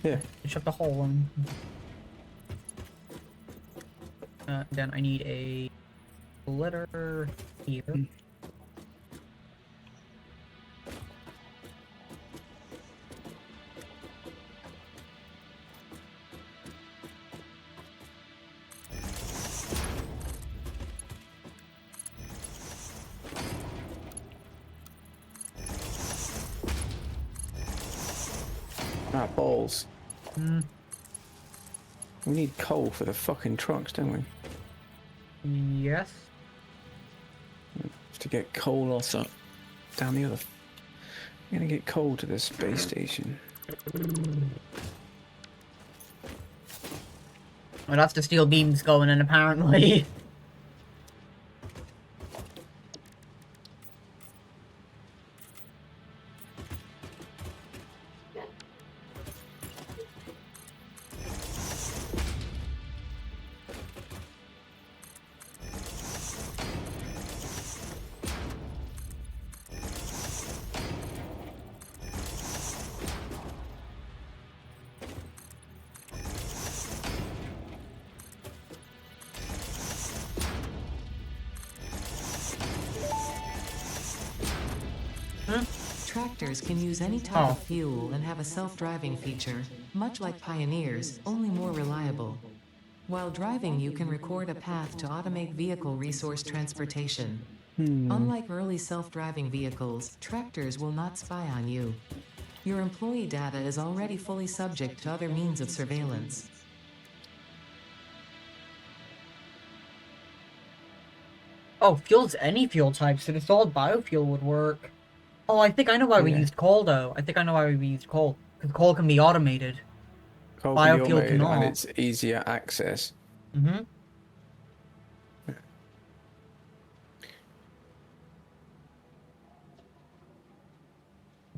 A: Yeah.
B: You shove the hole in. Then I need a splitter here.
A: Ah, balls.
B: Hmm.
A: We need coal for the fucking trucks, don't we?
B: Yes.
A: To get coal also down the other. I'm gonna get coal to the space station.
B: Well, that's the steel beams going in, apparently.
C: Tractors can use any type of fuel and have a self-driving feature, much like Pioneers, only more reliable. While driving, you can record a path to automate vehicle resource transportation. Unlike early self-driving vehicles, tractors will not spy on you. Your employee data is already fully subject to other means of surveillance.
B: Oh, fuels any fuel type, so the solid biofuel would work. Oh, I think I know why we
A: Yeah.
B: used coal, though. I think I know why we used coal. Because coal can be automated.
A: Coal can be
B: Biofuel
A: automated and
B: cannot.
A: it's easier access.
B: Mm-hmm.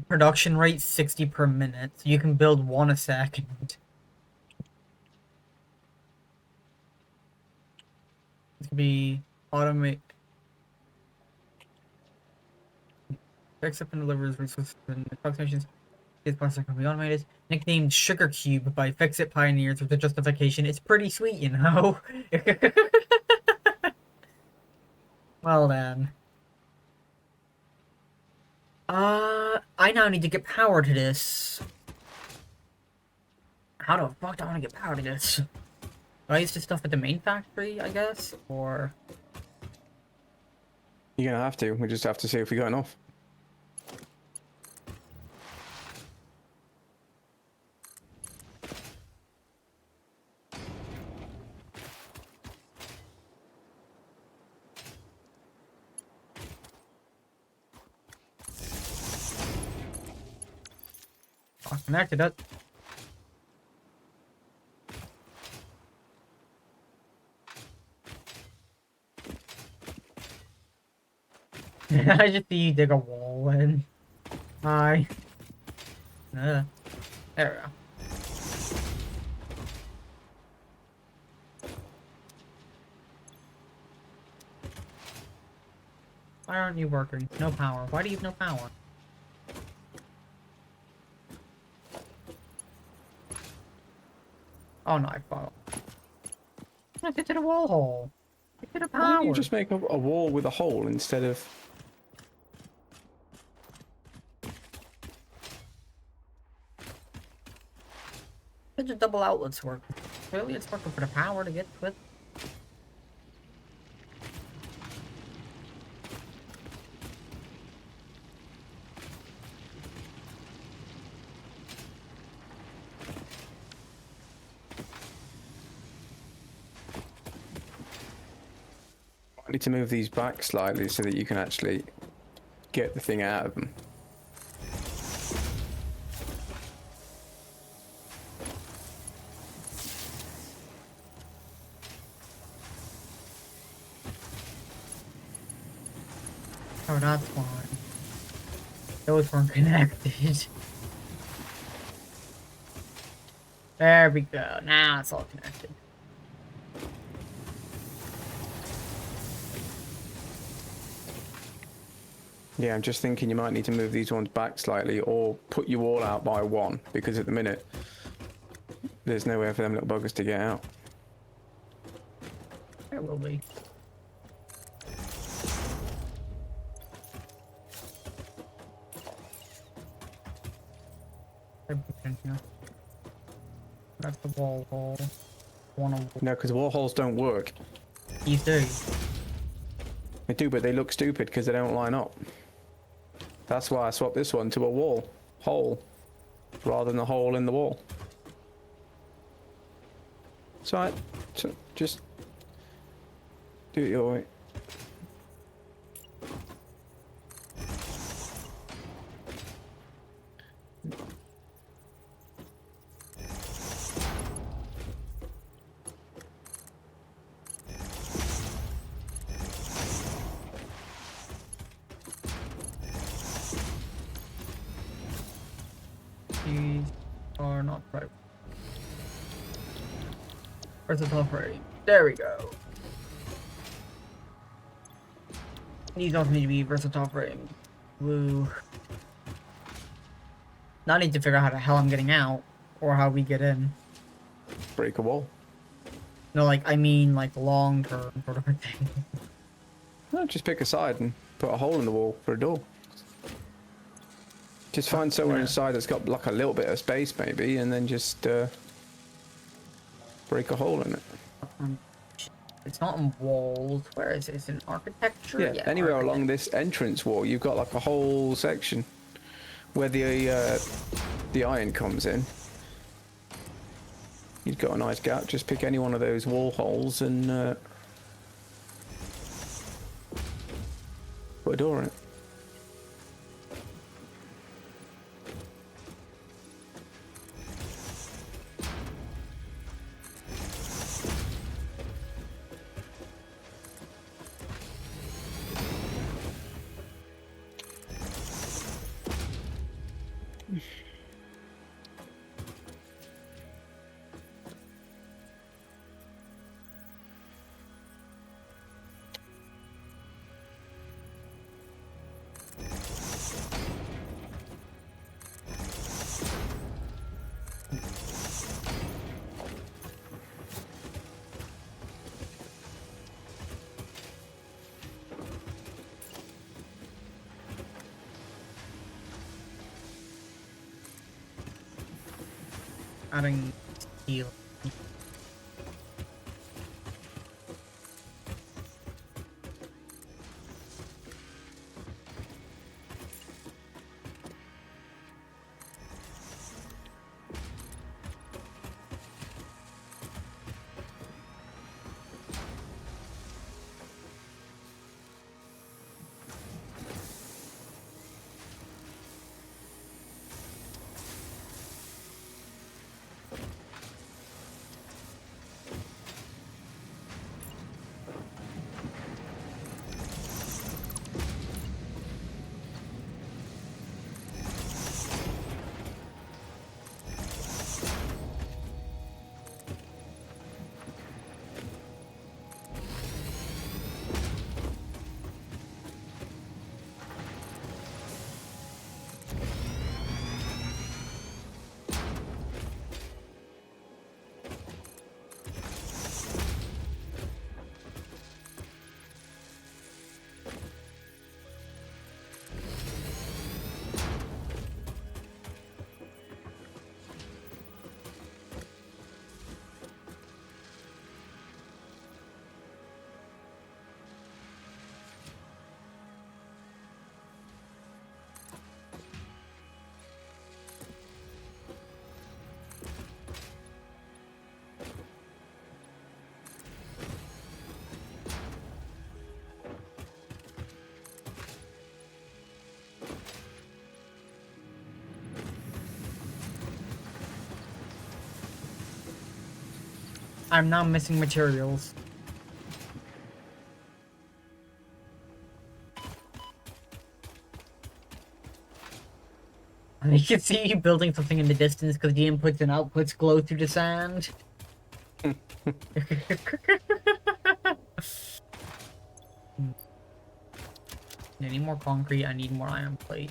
B: Production rate 60 per minute, so you can build one a second. This could be automate. Picks up and delivers resources and approximations. This process can be automated. Nicknamed Sugar Cube by Fix-It Pioneers with the justification. It's pretty sweet, you know? Well then. I now need to get power to this. How the fuck do I want to get power to this? Do I use this stuff at the main factory, I guess? Or...
A: You're gonna have to. We just have to see if we got enough.
B: I connected it. I just see you dig a wall in. Hi. There we go. Why aren't you working? No power. Why do you have no power? Oh no, I fell. I get to the wall hole. Get to the
A: Why
B: power.
A: don't you just make a wall with a hole instead of...
B: Did the double outlets work? Clearly it's working for the power to get to it.
A: I need to move these back slightly so that you can actually get the thing out of them.
B: Oh, that's fine. Those weren't connected. There we go. Now it's all connected.
A: Yeah, I'm just thinking you might need to move these ones back slightly or put you all out by one, because at the minute there's nowhere for them little buggers to get out.
B: There will be. That's the wall hole.
A: No, because wall holes don't work.
B: These do.
A: They do, but they look stupid because they don't line up. That's why I swapped this one to a wall hole. rather than a hole in the wall. It's alright. Just do it your way.
B: These are not right. Where's the top frame? There we go. These also need to be versatile frame. Woo. Now I need to figure out how the hell I'm getting out. Or how we get in.
A: Break a wall.
B: No, like, I mean, like, long term sort of a thing.
A: No, just pick a side and put a hole in the wall for a door. Just find somewhere inside that's got like a little bit of space maybe, and then just break a hole in it.
B: It's not in walls. Where is it? It's in architecture?
A: Yeah, anywhere along this entrance wall, you've got like a whole section where the iron comes in. You've got a nice gap. Just pick any one of those wall holes and put a door in it.
B: Adding steel. I'm now missing materials. You can see you building something in the distance because the inputs and outputs glow through the sand. I need more concrete, I need more iron plate.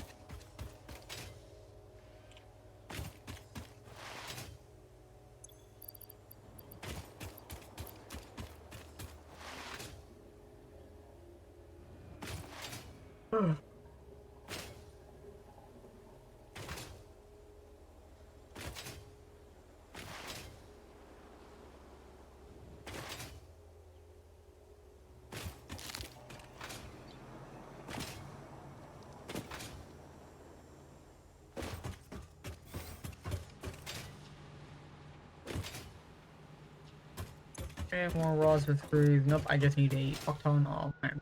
B: Okay, more rods with screws. Nope, I just need a fuck ton of iron.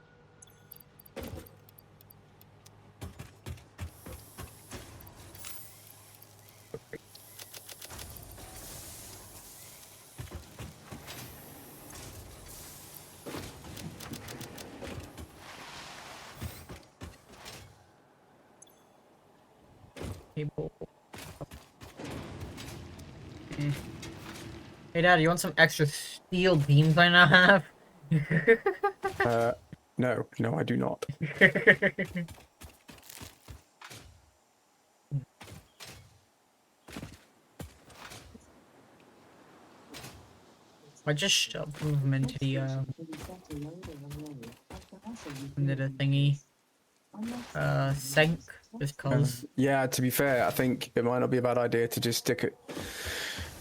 B: Cable. Eh. Hey, Dad, you want some extra steel beams I now have?
A: No, I do not.
B: I just shoved them into the thingy. Sink, just cause.
A: Yeah, to be fair, I think it might not be a bad idea to just stick it,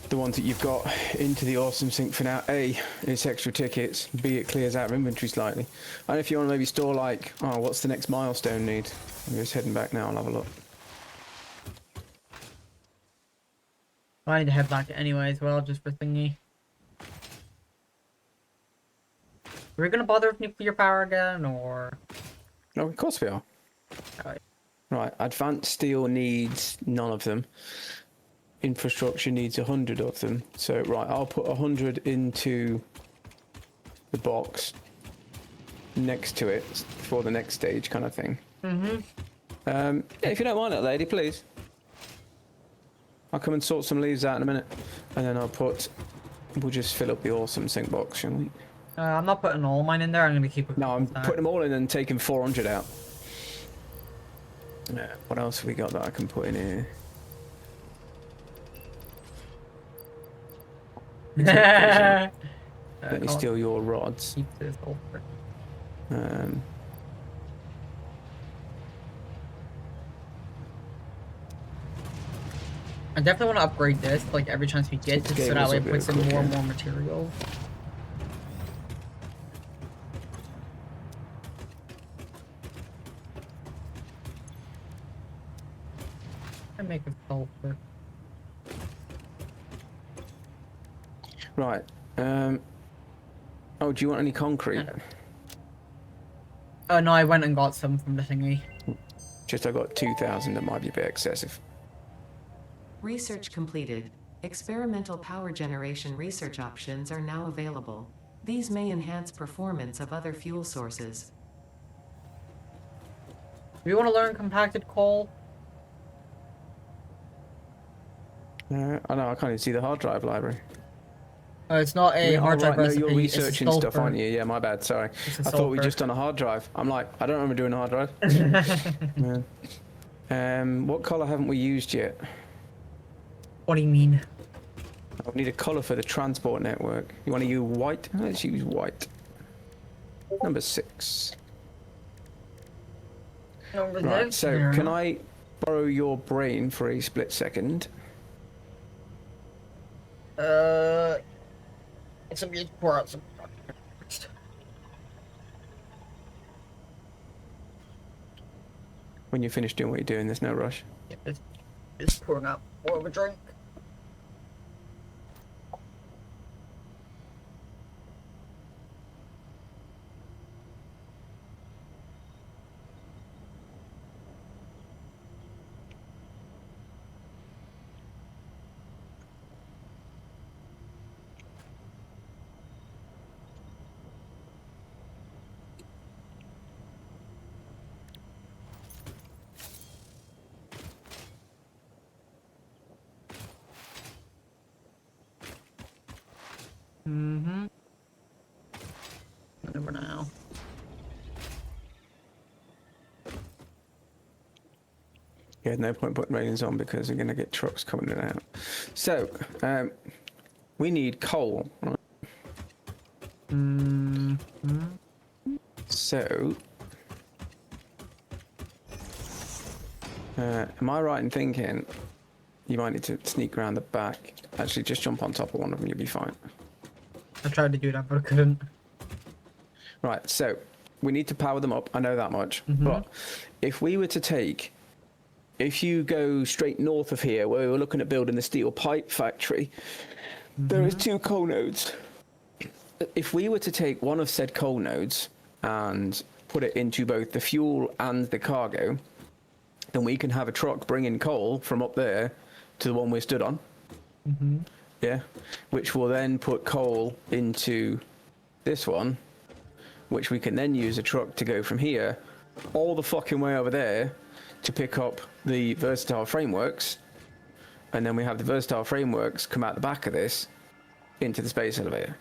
A: the ones that you've got into the awesome sink for now. A, it's extra tickets. B, it clears out of inventory slightly. And if you want to maybe store like, oh, what's the next milestone need? I'm just heading back now. I'll have a look.
B: I need to head back anyway as well, just for thingy. Are we gonna bother with nuclear power again, or?
A: No, of course we are.
B: Right.
A: Right, advanced steel needs none of them. Infrastructure needs 100 of them. So, right, I'll put 100 into the box next to it for the next stage kind of thing.
B: Mm-hmm.
A: Yeah, if you don't mind it, lady, please. I'll come and sort some leaves out in a minute. And then we'll just fill up the awesome sink box, shall we?
B: I'm not putting all mine in there, I'm gonna keep it.
A: No, I'm putting them all in and taking 400 out. What else have we got that I can put in here? Let me steal your rods.
B: Keep this over. I definitely want to upgrade this, like every chance we get, just so that way it puts in more and more material. I make a sulfur.
A: Right. Oh, do you want any concrete?
B: Oh no, I went and got some from the thingy.
A: Just I got 2,000. That might be a bit excessive.
C: Research completed. Experimental power generation research options are now available. These may enhance performance of other fuel sources.
B: Do you want to learn compacted coal?
A: I know, I can't even see the hard drive library.
B: It's not a hard drive recipe.
A: No, you're researching stuff, aren't you? Yeah, my bad, sorry. I thought we just done a hard drive. I'm like, I don't remember doing a hard drive. Yeah. What colour haven't we used yet?
B: What do you mean?
A: I need a colour for the transport network. You want to use white? Let's use white. Number 6. Right, so can I borrow your brain for a split second?
B: It's a bit pour out some.
A: When you finish doing what you're doing, there's no rush.
B: Just pouring out more of a drink. Mm-hmm. Whatever now.
A: Yeah, no point putting railings on because we're going to get trucks coming in and out. So, we need coal, right? So, am I right in thinking you might need to sneak around the back? Actually, just jump on top of one of them, you'll be fine.
B: I tried to do that, but I couldn't.
A: Right, so we need to power them up, I know that much. But if we were to take, if you go straight north of here, where we were looking at building the steel pipe factory, there is 2 coal nodes. if we were to take one of said coal nodes and put it into both the fuel and the cargo, then we can have a truck bringing coal from up there to the one we're stood on.
B: Mm-hmm.
A: Yeah, which will then put coal into this one, which we can then use a truck to go from here all the fucking way over there to pick up the versatile frameworks, and then we have the versatile frameworks come out the back of this into the space elevator.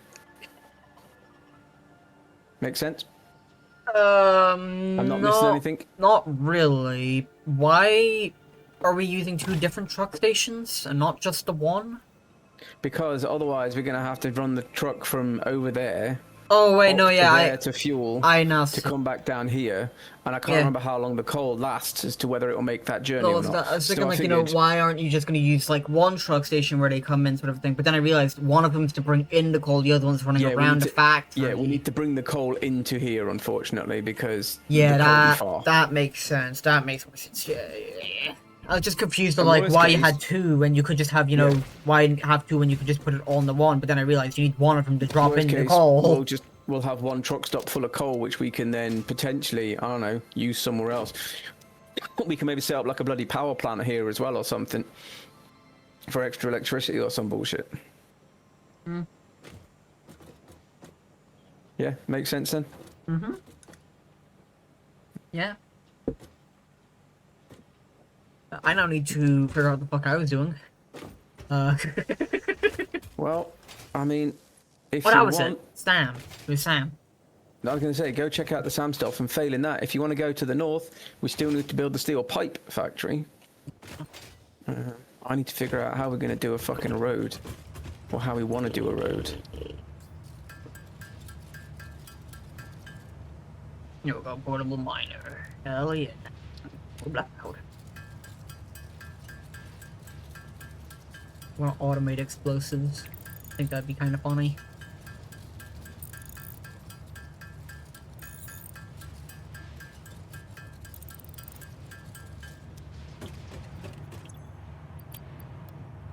A: Make sense? I'm not missing anything?
B: Not really. Why are we using 2 different truck stations and not just the one?
A: Because otherwise we're going to have to run the truck from over there
B: Oh wait, no, yeah,
A: to fuel
B: I know.
A: to come back down here, and I can't
B: Yeah.
A: remember how long the coal lasts as to whether it will make that journey or not.
B: I was
A: So
B: thinking,
A: I
B: like, you know,
A: figured-
B: why aren't you just going to use, like, one truck station where they come in, sort of thing? But then I realized one of them's to bring in the coal, the other one's running
A: Yeah, we
B: around
A: need
B: the
A: to-
B: factory.
A: Yeah, we need to bring the coal into here, unfortunately, because
B: Yeah,
A: the coal will be far.
B: that makes sense. That makes more sense. Yeah. I was just confused of,
A: In
B: like,
A: worst
B: why you
A: case-
B: had 2 when you could just have, you know,
A: Yeah.
B: why have 2 when you could just put it all in the one? But then I realized you need one of them to drop
A: Worst
B: in the
A: case,
B: coal.
A: we'll have one truck stop full of coal, which we can then potentially, I don't know, use somewhere else. We can maybe set up like a bloody power plant here as well or something for extra electricity or some bullshit. Yeah, makes sense then.
B: Yeah. I now need to figure out what the fuck I was doing.
A: Well, I mean, if
B: What
A: you
B: I was
A: want,
B: it? Sam. It was Sam.
A: I was going to say, go check out the SAM stuff, and failing that, if you want to go to the north, we still need to build the steel pipe factory. I need to figure out how we're going to do a fucking road, or how we want to do a road.
B: You got portable miner. Hell yeah. Black powder. Want to automate explosives? I think that'd be kind of funny.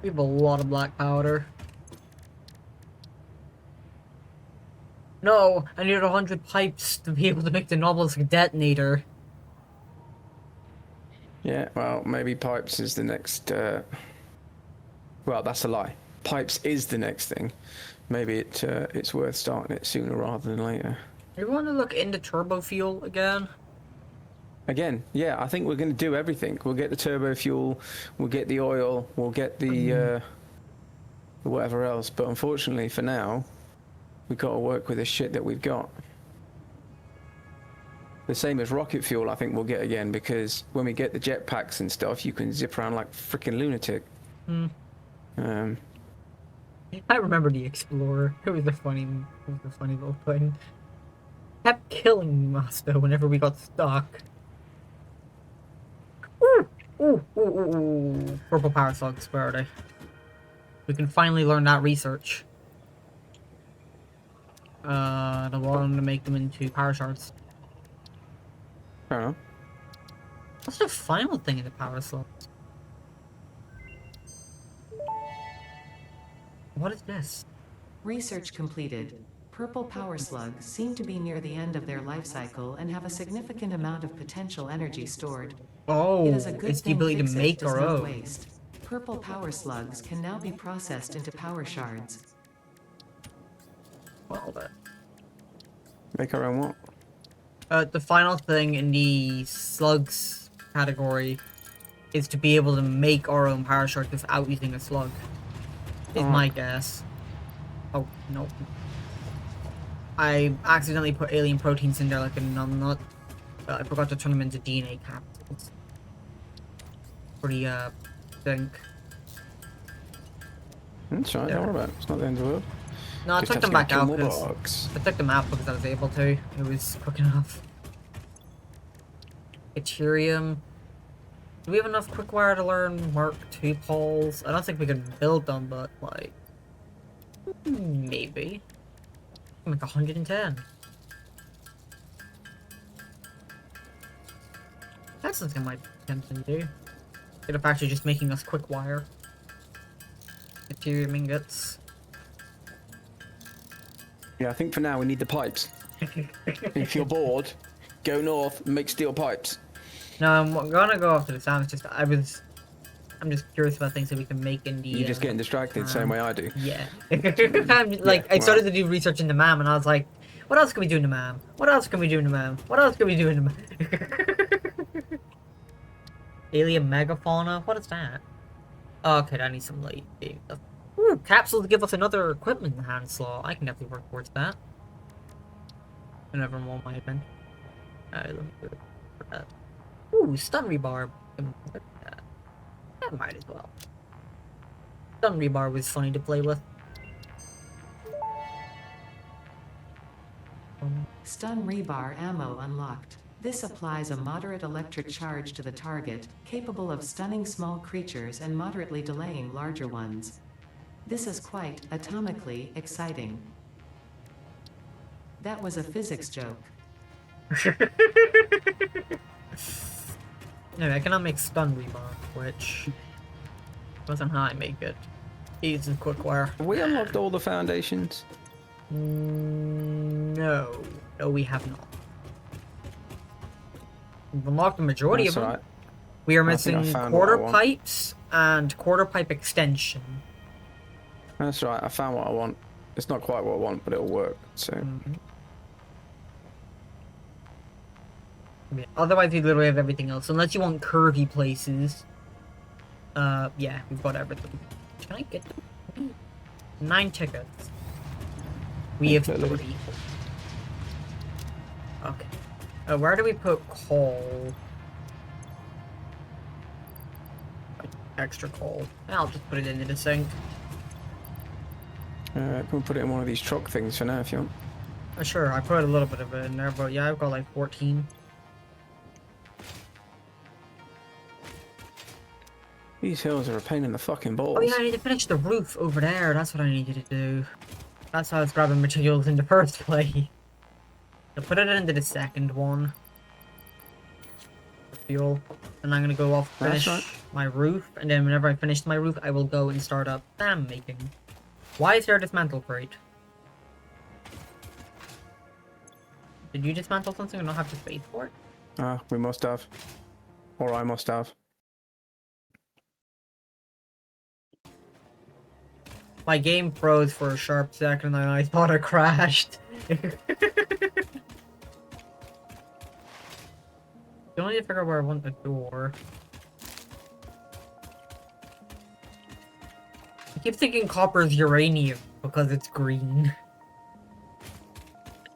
B: We have a lot of black powder. No, I need 100 pipes to be able to make the Novelist detonator.
A: Yeah, well, maybe pipes is the next. Well, that's a lie. Pipes is the next thing. Maybe it's worth starting it sooner rather than later.
B: You want to look into turbo fuel again?
A: Again, yeah, I think we're going to do everything. We'll get the turbo fuel, we'll get the oil, we'll get the whatever else. But unfortunately, for now, we've got to work with the shit that we've got. The same as rocket fuel, I think we'll get again, because when we get the jetpacks and stuff, you can zip around like a freaking lunatic.
B: I remember the Explorer. It was a funny little thing. Kept killing us though whenever we got stuck. Ooh, ooh, ooh, ooh, ooh. Purple power slugs, where are they? We can finally learn that research. The one to make them into power shards.
A: I don't know.
B: What's the final thing in the power slugs? What is this?
C: Research completed. Purple power slugs seem to be near the end of their life cycle and have a significant amount of potential energy stored.
B: Oh,
C: It is a good
B: it's the
C: thing
B: ability to
C: Fixit
B: make
C: does
B: our
C: not
B: own.
C: waste. Purple power slugs can now be processed into power shards.
B: Well, then.
A: Make our own what?
B: The final thing in the slugs category is to be able to make our own power shard without using a slug. Is my guess. Oh, no. I accidentally put alien proteins in there like a numbnut. I forgot to turn them into DNA capsules. For the, thing.
A: That's right, don't worry about it. It's not the end of the world.
B: No, I
A: Just
B: took
A: have
B: them
A: to
B: back
A: kill
B: out
A: more
B: because
A: bugs.
B: I took them out because I was able to. It was quick enough. Ethereum. Do we have enough quickwire to learn Mark II poles? I don't think we can build them, but like maybe. Like 110. That's something I might be tempting to do. Instead of actually just making us quickwire. Ethereum ingots.
A: Yeah, I think for now we need the pipes. If you're bored, go north and make steel pipes.
B: No, I'm gonna go after the sound. It's just I'm just curious about things that we can make in the.
A: You're just getting distracted, same way I do.
B: Yeah. I started to do research into MAM, and I was like, what else can we do in the MAM? What else can we do in the MAM? What else can we do in the MAM? Alien megafauna? What is that? Oh, okay, that needs some light. Ooh, capsules give us another equipment hand slot. I can definitely work towards that. Whenever more might have been. Alright, let me do that. Ooh, stun rebar. That might as well. Stun rebar was funny to play with.
C: Stun rebar ammo unlocked. This applies a moderate electric charge to the target, capable of stunning small creatures and moderately delaying larger ones. This is quite atomically exciting. That was a physics joke.
B: Anyway, I cannot make stun rebar, which wasn't how I make it. Easy and quick wire.
A: Have we unlocked all the foundations?
B: No. No, we have not. We've unlocked the majority
A: That's
B: of them.
A: right.
B: We are
A: I think I
B: missing
A: found
B: quarter
A: what I want.
B: pipes and quarter pipe extension.
A: That's right, I found what I want. It's not quite what I want, but it'll work, so...
B: Yeah, otherwise, we literally have everything else. Unless you want curvy places. Yeah, we've got everything. Can I get them? 9 tickets. We have 3. Okay. Where do we put coal? Extra coal. I'll just put it into the sink.
A: Can we put it in one of these truck things for now, if you want?
B: Sure, I put a little bit of it in there, but yeah, I've got like 14.
A: These hills are a pain in the fucking balls.
B: Oh yeah, I need to finish the roof over there. That's what I needed to do. That's how I was grabbing materials in the first place. I'll put it into the second one. The fuel. And I'm gonna go off finish my roof, and then whenever I finish my roof, I will go and start up dam making. Why is there a dismantle crate? Did you dismantle something and not have the space for it?
A: We must have. Or I must have.
B: My game froze for a sharp second and I thought it crashed. You only need to figure out where I want the door. I keep thinking copper is uranium because it's green.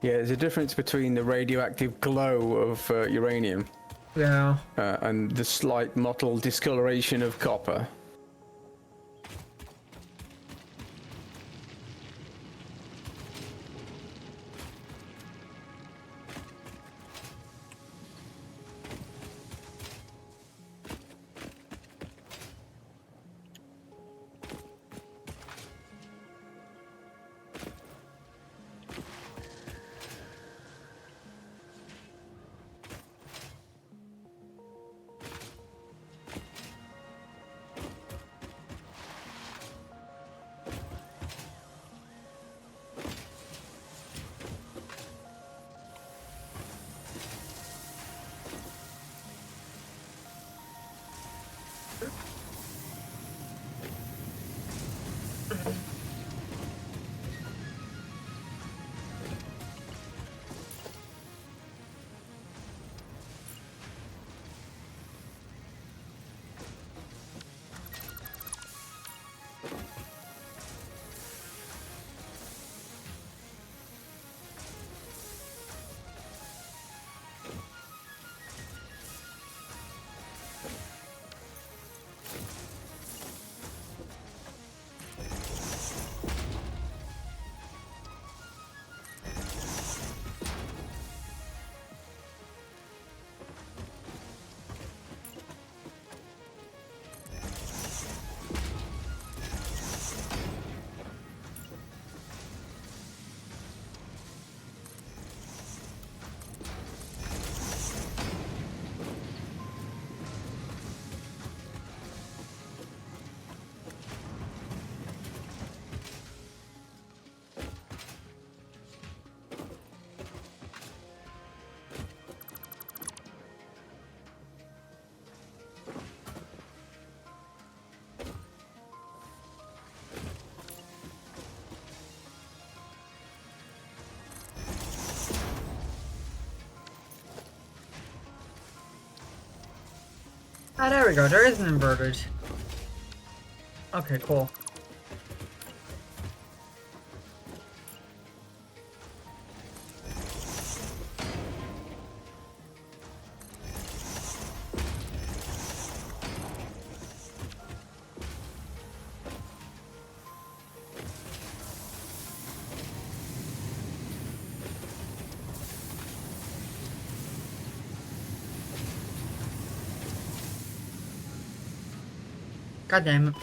A: Yeah, there's a difference between the radioactive glow of uranium
B: Yeah.
A: and the slight mottled discoloration of copper.
B: Ah, there we go. There is an inverted. Okay, cool. God damn it.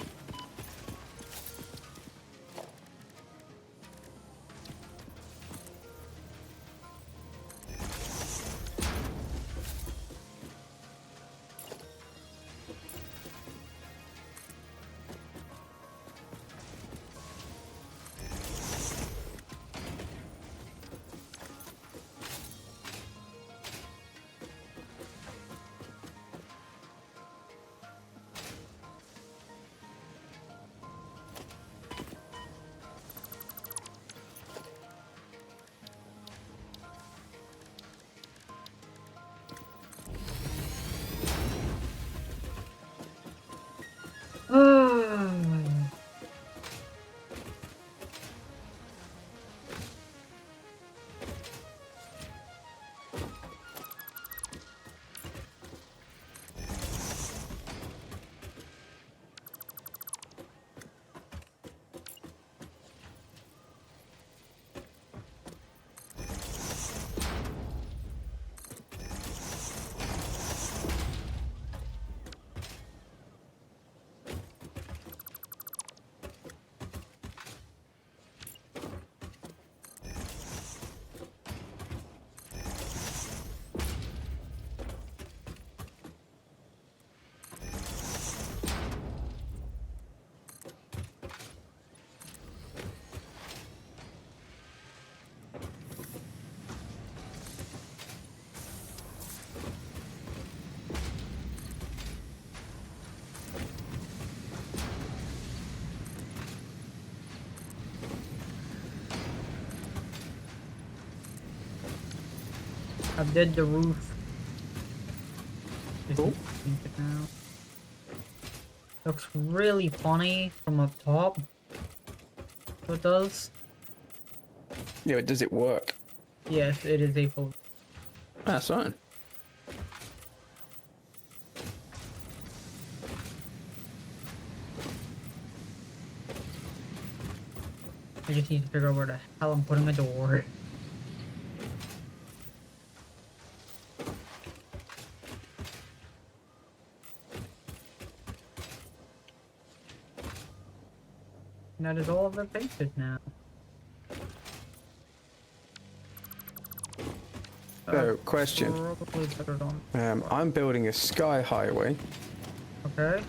B: I did the roof.
A: Cool.
B: Now. Looks really funny from up top. So it does.
A: Yeah, but does it work?
B: Yes, it is a full.
A: That's fine.
B: I just need to figure out where the hell I'm putting a door. And that is all of the faces now.
A: So, question.
B: Probably put it on.
A: I'm building a sky highway.
B: Okay.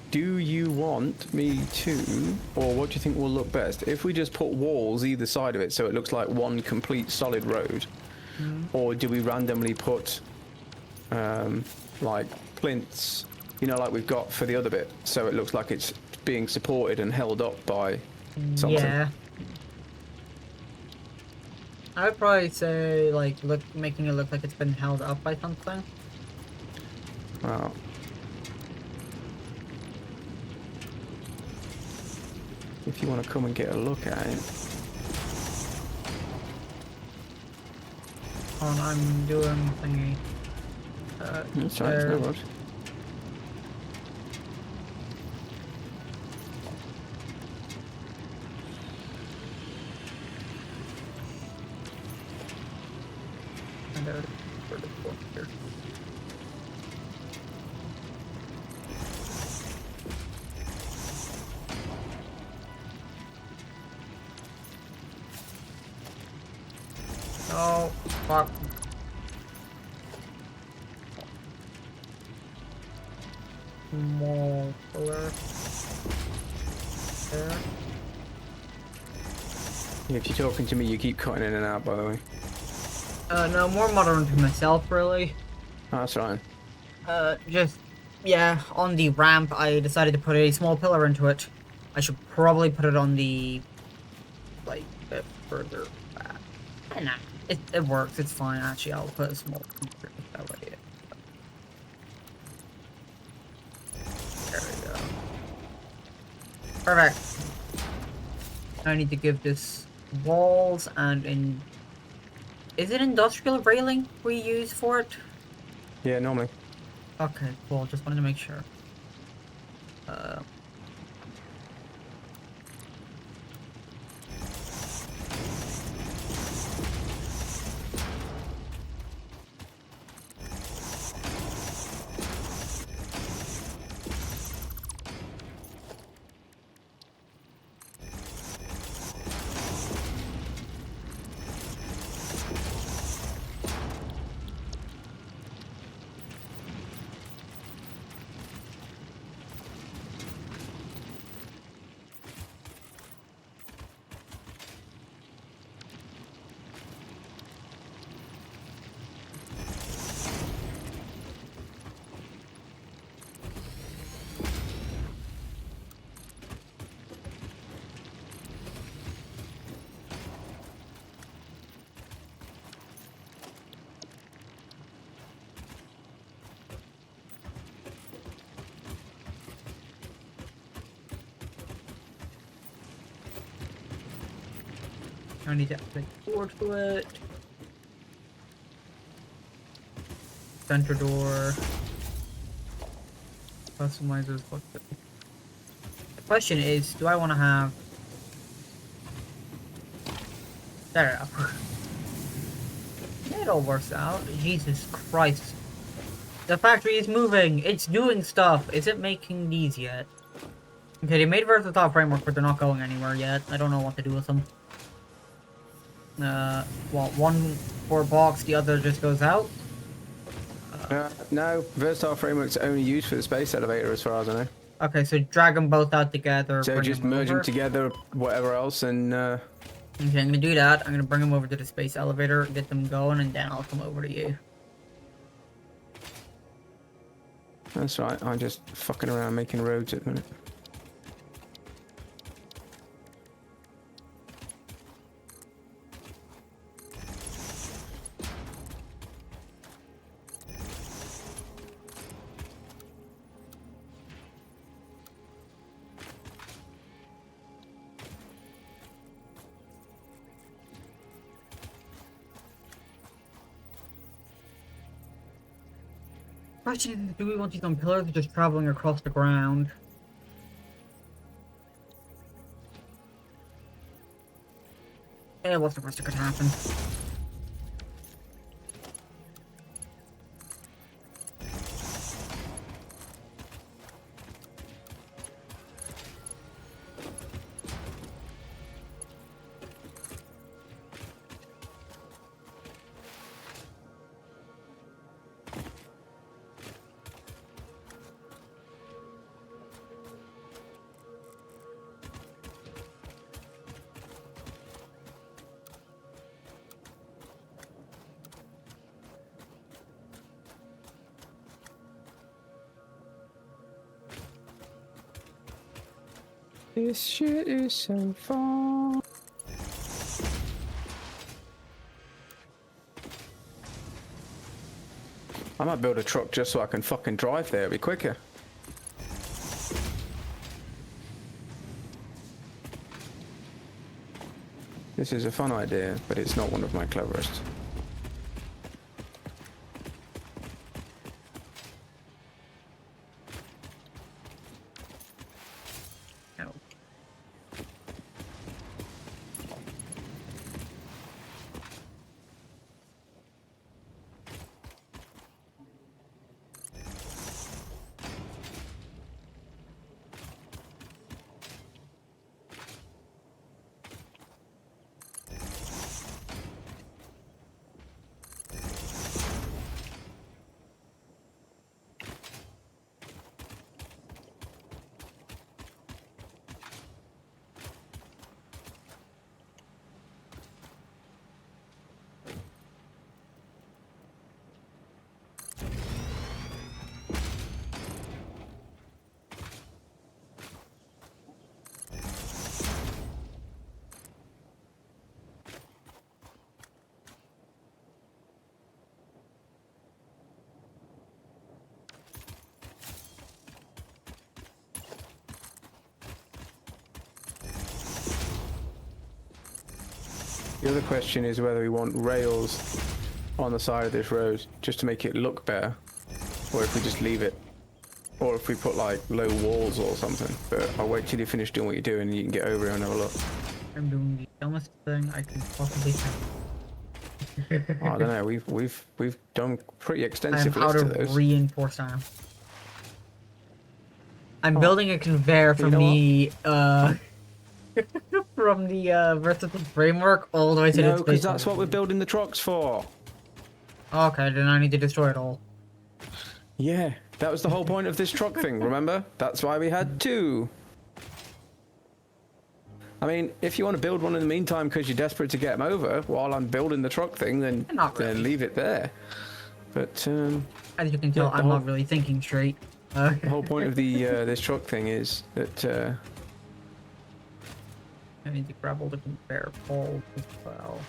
A: Do you want me to, or what do you think will look best? If we just put walls either side of it so it looks like one complete solid road, or do we randomly put like plinths, you know, like we've got for the other bit, so it looks like it's being supported and held up by something?
B: Yeah. I would probably say, like, making it look like it's been held up by something.
A: Wow. If you want to come and get a look at it.
B: Hold on, I'm doing thingy.
A: That's right, no rush.
B: Oh, fuck. More color. There.
A: If you're talking to me, you keep cutting in and out, by the way.
B: No, more modern to myself, really.
A: That's right.
B: Just, yeah, on the ramp, I decided to put a small pillar into it. I should probably put it on the, like, bit further back. Nah, it works, it's fine, actually. I'll put a small pillar that way. Perfect. I need to give this walls and is it industrial railing we use for it?
A: Yeah, normally.
B: Okay, cool. Just wanted to make sure. I need to add a door to it. Center door. Customizers. What the question is, do I want to have... There we go. It all works out. Jesus Christ. The factory is moving. It's doing stuff. Is it making these yet? Okay, they made versatile framework, but they're not going anywhere yet. I don't know what to do with them. Well, one for a box, the other just goes out.
A: No, versatile framework's only used for the space elevator, as far as I know.
B: Okay, so drag them both out together.
A: So just merge them together, whatever else, and
B: Okay, I'm gonna do that. I'm gonna bring them over to the space elevator, get them going, and then I'll come over to you.
A: That's right. I'm just fucking around making roads at the minute.
B: Question, do we want these on pillars or just traveling across the ground? Yeah, what's the worst that could happen?
A: This shit is so fun. I might build a truck just so I can fucking drive there. It'll be quicker. This is a fun idea, but it's not one of my cleverest.
B: No.
A: The other question is whether we want rails on the side of this road just to make it look better, or if we just leave it, or if we put like low walls or something. But I'll wait till you finish doing what you're doing and you can get over here and have a look.
B: I'm doing the dumbest thing I can possibly think.
A: I don't know. We've done pretty
B: I'm
A: extensive
B: out
A: lists of
B: of
A: those.
B: reinforced iron. I'm
A: Oh.
B: building a conveyor from
A: know
B: the from the versatile framework all the way to
A: No,
B: the
A: because
B: space.
A: that's what we're building the trucks for.
B: Okay, then I need to destroy it all.
A: Yeah, that was the whole point of this truck thing, remember? That's why we had two. I mean, if you want to build one in the meantime because you're desperate to get them over while I'm building the truck thing, then,
B: Not really.
A: then leave it there. But
B: As you can tell,
A: Yeah, the
B: I'm
A: whole-
B: not really thinking straight.
A: the whole point of the this truck thing is that
B: I need to grab all the conveyor poles as well.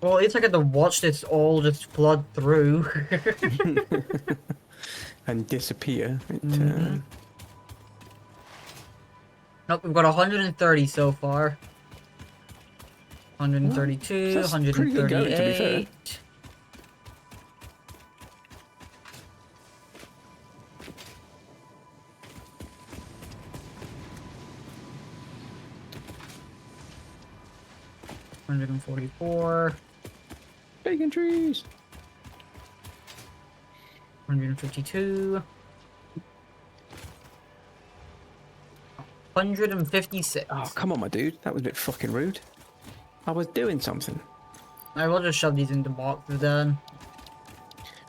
B: Well, it's like I get to watch this all just flood through.
A: and disappear.
B: Nope, we've got 130 so far. 132,
A: Well, that's pretty good going, to be fair.
B: 138. $144,
A: Bacon trees.
B: 152, 156.
A: Oh, come on, my dude. That was a bit fucking rude. I was doing something.
B: I will just shove these into boxes then.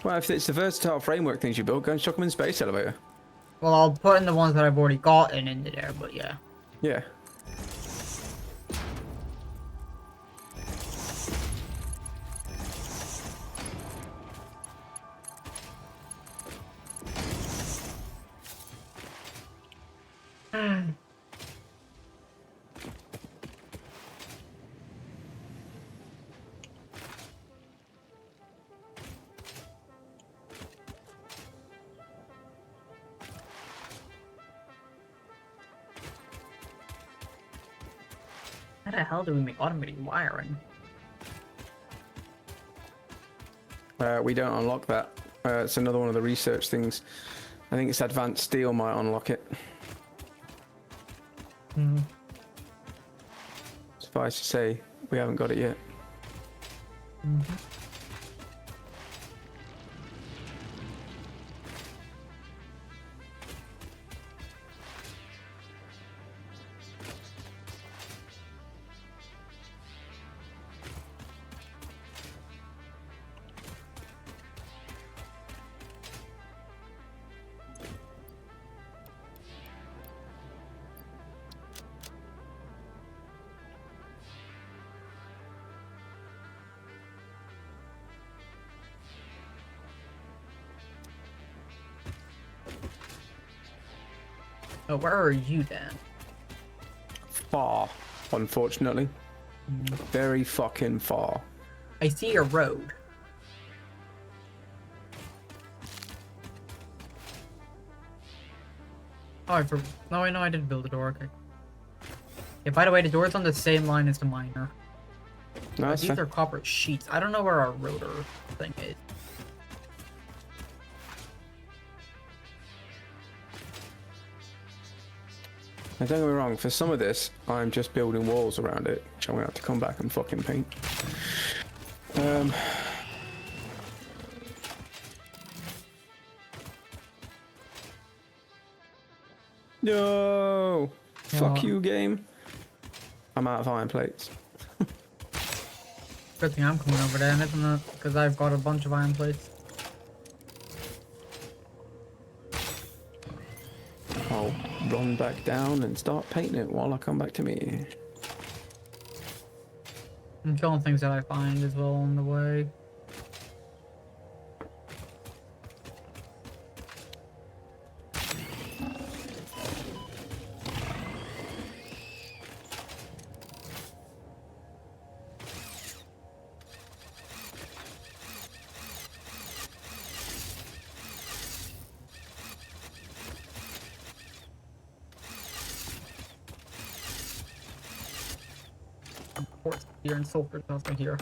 A: Well, if it's the versatile framework things you built, go and chuck them in space elevator.
B: Well, I'll put in the ones that I've already gotten into there, but yeah.
A: Yeah.
B: How the hell do we make automated wiring?
A: We don't unlock that. It's another one of the research things. I think it's advanced steel might unlock it.
B: Hmm.
A: Suffice to say, we haven't got it yet.
B: Oh, where are you then?
A: Far, unfortunately. Very fucking far.
B: I see a road. Oh, no, I know I did build a door. Okay. Yeah, by the way, the door's on the same line as the miner.
A: No, that's
B: These
A: fair.
B: are copper sheets. I don't know where our rotor thing is.
A: Now, don't get me wrong, for some of this, I'm just building walls around it, which I'm going to have to come back and fucking paint. No! Fuck
B: What?
A: you, game. I'm out of iron plates.
B: Good thing I'm coming over there, isn't it? Because I've got a bunch of iron plates.
A: I'll run back down and start painting it while I come back to me.
B: I'm killing things that I find as well on the way. here and sulfur dust here.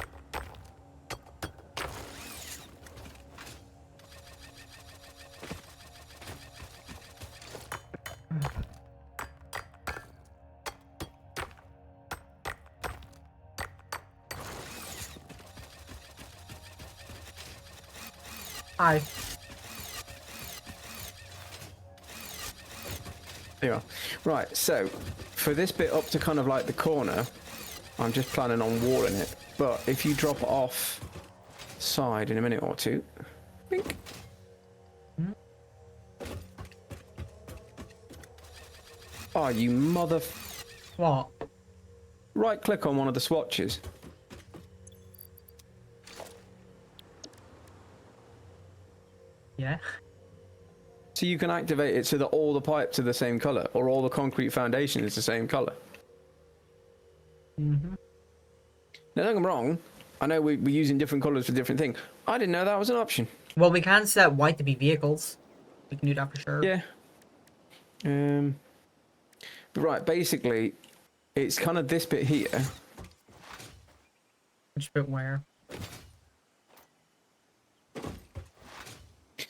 B: Hi.
A: There you are. Right, so for this bit up to kind of like the corner, I'm just planning on walling it. But if you drop off side in a minute or two, think. Oh, you mother...
B: What?
A: Right click on one of the swatches.
B: Yeah.
A: So you can activate it so that all the pipes are the same color, or all the concrete foundation is the same color.
B: Mm-hmm.
A: Now, don't get me wrong. I know we're using different colors for different things. I didn't know that was an option.
B: Well, we can set white to be vehicles. We can do that for sure.
A: Yeah. But right, basically, it's kind of this bit here.
B: Which bit where?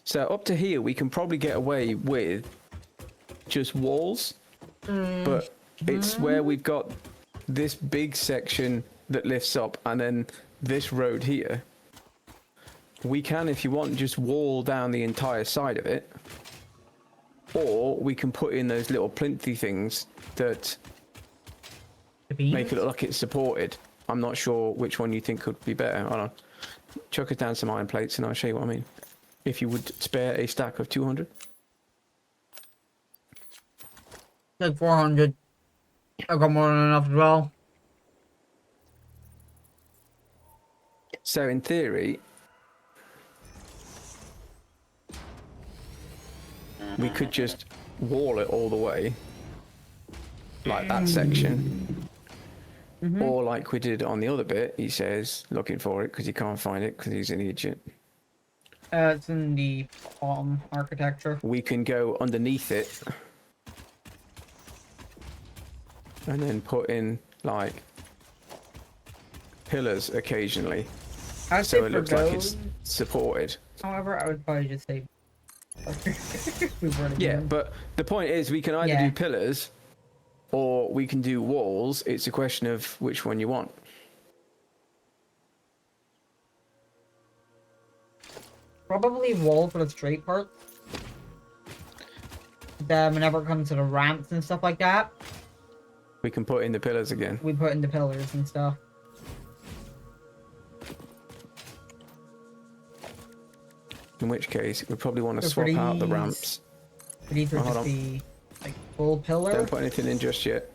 A: So up to here, we can probably get away with just walls. But it's where we've got this big section that lifts up, and then this road here. We can, if you want, just wall down the entire side of it. Or we can put in those little plinthy things that make it look like it's supported. I'm not sure which one you think would be better. Hold on. Chuck us down some iron plates and I'll show you what I mean. If you would spare a stack of 200.
B: Like 400. I've got more than enough as well.
A: So in theory, we could just wall it all the way, like that section. Or like we did on the other bit, he says, looking for it because he can't find it because he's an idiot.
B: It's in the bottom architecture.
A: We can go underneath it and then put in like pillars occasionally,
B: I'd
A: so
B: say
A: it
B: for
A: looks like
B: those,
A: it's supported.
B: however, I would probably just say. We were to
A: Yeah,
B: do.
A: but the point is, we can either
B: Yeah.
A: do pillars or we can do walls. It's a question of which one you want.
B: Probably wall for the straight part. Then whenever it comes to the ramps and stuff like that,
A: We can put in the pillars again.
B: we put in the pillars and stuff.
A: In which case, we probably want to
B: So for
A: swap out the
B: these-
A: ramps.
B: But these would
A: Oh, hold
B: just
A: on.
B: be like full pillar.
A: Don't put anything in just yet.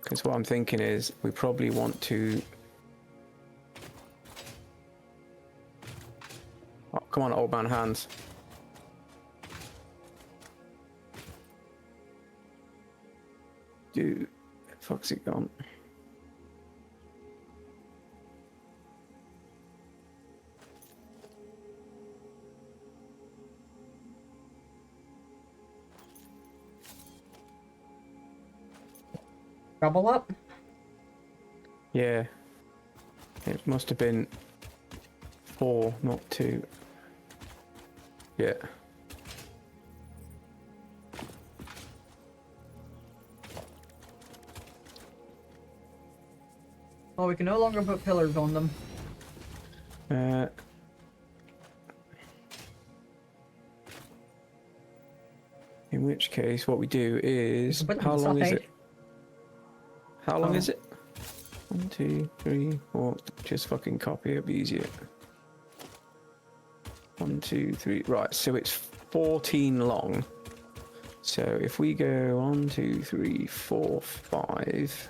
A: Because what I'm thinking is, we probably want to... Oh, come on, old man hands. Dude, fuck's it gone?
B: Double up.
A: Yeah. It must have been 4, not 2. Yeah.
B: Well, we can no longer put pillars on them.
A: In which case, what we do is...
B: Put them
A: How long is
B: inside.
A: it? How long
B: Oh.
A: is it? 1, 2, 3, 4. Just fucking copy, it'll be easier. 1, 2, 3. Right, so it's 14 long. So if we go 1, 2, 3, 4, 5.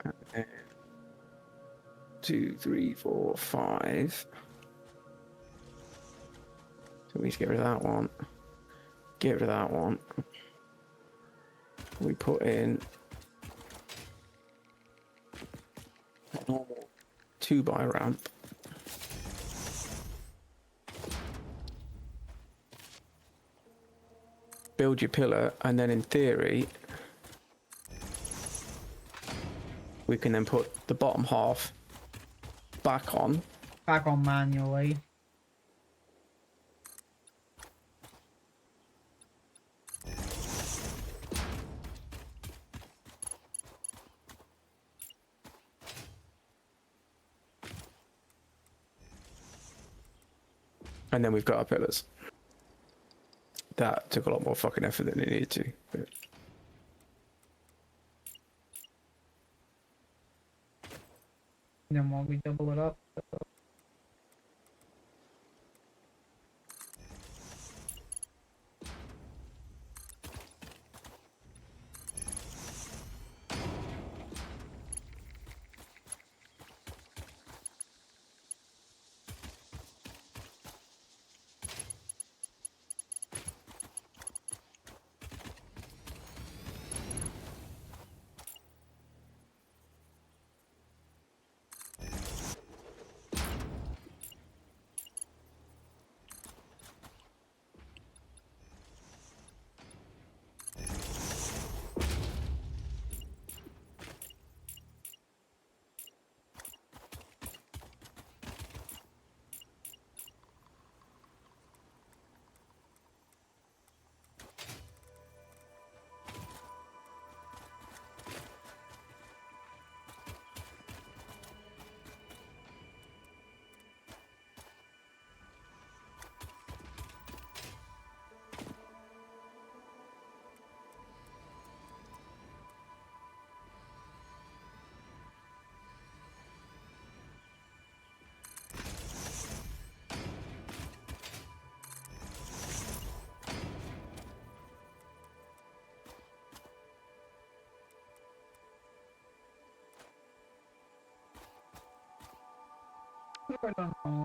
A: Uh, 2, 3, 4, 5. So we need to get rid of that one. Get rid of that one. We put in a normal 2x ramp. build your pillar, and then in theory, we can then put the bottom half back on.
B: Back on manually.
A: And then we've got our pillars. That took a lot more fucking effort than it needed to. But...
B: Then while we double it up. I don't know.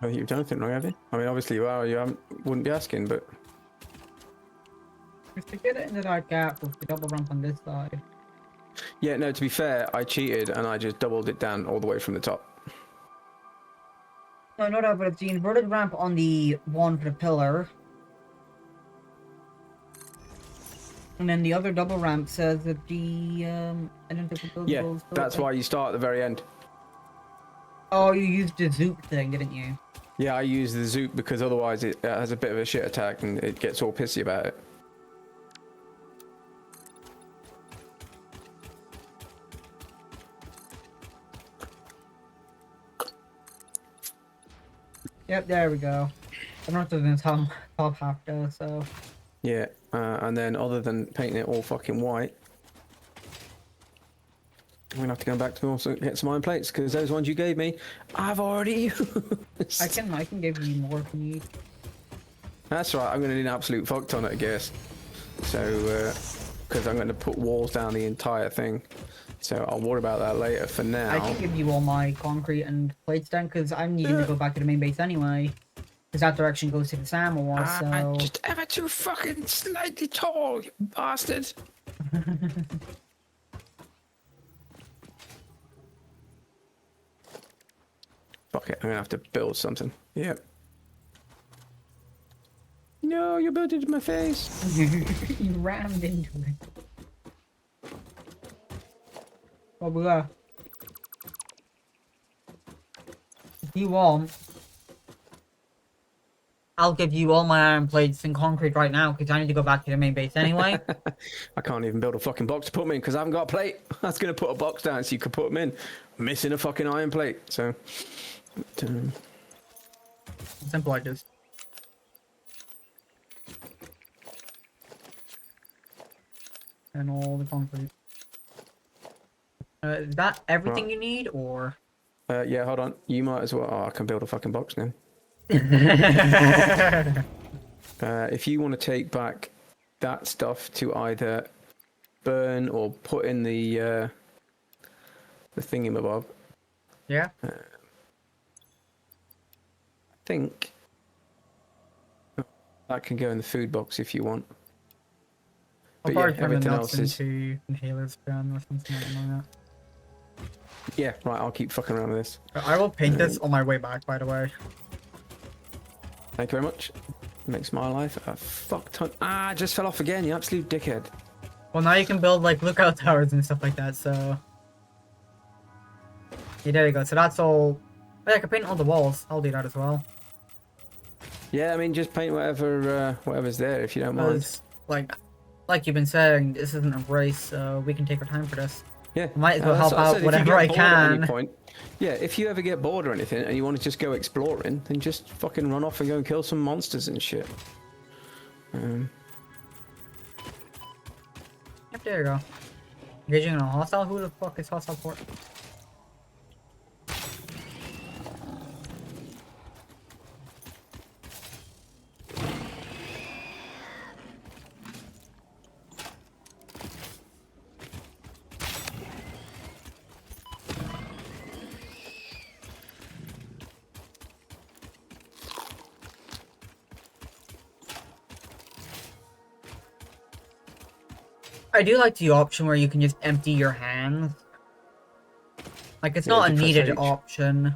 A: I think you've done anything wrong, have you? I mean, obviously you are. Wouldn't be asking, but
B: Just to get it into that gap with the double ramp on this side.
A: yeah. No, to be fair, I cheated and I just doubled it down all the way from the top.
B: No, not that, but it's the inverted ramp on the one for the pillar. And then the other double ramp says that the identical
A: Yeah,
B: buildables
A: that's why you start at the very end.
B: Oh, you used the zoop thing, didn't you?
A: Yeah, I use the Zoop because otherwise it has a bit of a shit attack and it gets all pissy about it.
B: Yep, there we go. I don't know if the top half does, so.
A: Yeah, and then other than painting it all fucking white, I'm gonna have to go back to also get some iron plates because those ones you gave me, I've already used.
B: I can give you more if you need.
A: That's right. I'm gonna need an absolute fuck ton, I guess. So, because I'm gonna put walls down the entire thing. So I'll worry about that later. For now,
B: I can give you all my concrete and plates down because I'm needing to go back to the main base anyway. Because that direction goes to the Sam War, so.
A: I'm just ever too fucking slightly tall, you bastard. Fuck it, I'm gonna have to build something. Yep. No, you built it in my face.
B: You rammed into it. What we got? If you want, I'll give you all my iron plates and concrete right now because I need to go back to the main base anyway.
A: I can't even build a fucking box to put them in because I haven't got a plate. I was gonna put a box down so you could put them in. Missing a fucking iron plate, so.
B: Simple like this. And all the concrete. Is that everything
A: Right.
B: you need, or?
A: Yeah, hold on. You might as well. Oh, I can build a fucking box now. If you want to take back that stuff to either burn or put in the thingamabob.
B: Yeah.
A: think that can go in the food box if you want.
B: I'll
A: But
B: probably
A: yeah,
B: turn the
A: everything
B: nuts
A: else is...
B: into inhalers gun or something like that.
A: Yeah, right, I'll keep fucking around with this.
B: I will paint this on my way back, by the way.
A: Thank you very much. Makes my life a fuck ton. Ah, I just fell off again, you absolute dickhead.
B: Well, now you can build, like, lookout towers and stuff like that, so... Yeah, there you go. So that's all... Oh, yeah, I can paint all the walls. I'll do that as well.
A: Yeah, I mean, just paint whatever, whatever's there if you don't mind.
B: Because, like you've been saying, this isn't a race, so we can take our time for this.
A: Yeah.
B: I might as well
A: that's
B: help
A: what I
B: out
A: said, if you
B: whatever
A: get
B: I
A: bored at any
B: can.
A: point- yeah, if you ever get bored or anything and you want to just go exploring, then just fucking run off and go and kill some monsters and shit.
B: Yep, there you go. Engaging in a hostile? Who the fuck is hostile port? I do like the option where you can just empty your hands. Like, it's
A: Yeah,
B: not a
A: you press
B: needed
A: H.
B: option.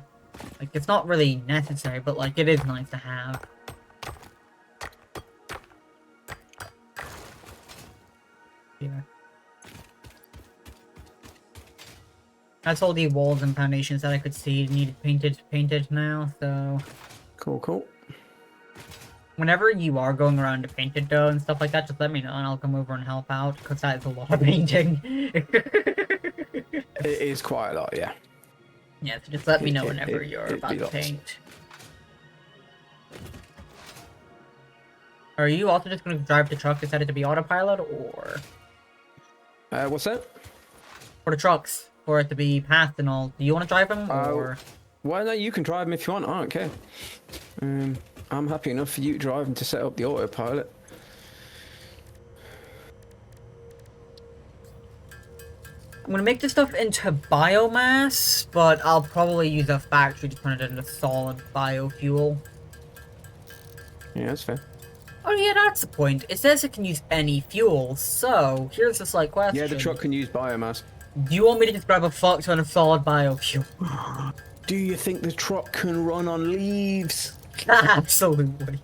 B: Like, it's not really necessary, but, like, it is nice to have. Yeah. That's all the walls and foundations that I could see needed painted now, so...
A: Cool, cool.
B: Whenever you are going around to paint it though and stuff like that, just let me know and I'll come over and help out, because that is a lot of painting.
A: It is quite a lot, yeah.
B: Yeah, so just let me know
A: It-
B: whenever
A: it-
B: you're
A: it'd
B: about
A: be
B: to
A: lots.
B: paint. Are you also just going to drive the truck, decided to be autopilot, or...
A: What's that?
B: For the trucks, for it to be pathed and all, do you want to drive them,
A: Uh,
B: or...
A: Well, no, you can drive them if you want. I don't care. I'm happy enough for you to drive them to set up the autopilot.
B: I'm gonna make this stuff into biomass, but I'll probably use a factory to turn it into solid biofuel.
A: Yeah, that's fair.
B: Oh yeah, that's the point. It says it can use any fuel, so here's a slight question.
A: Yeah, the truck can use biomass.
B: Do you want me to just grab a fuck ton of solid biofuel?
A: Do you think the truck can run on leaves?
B: Absolutely.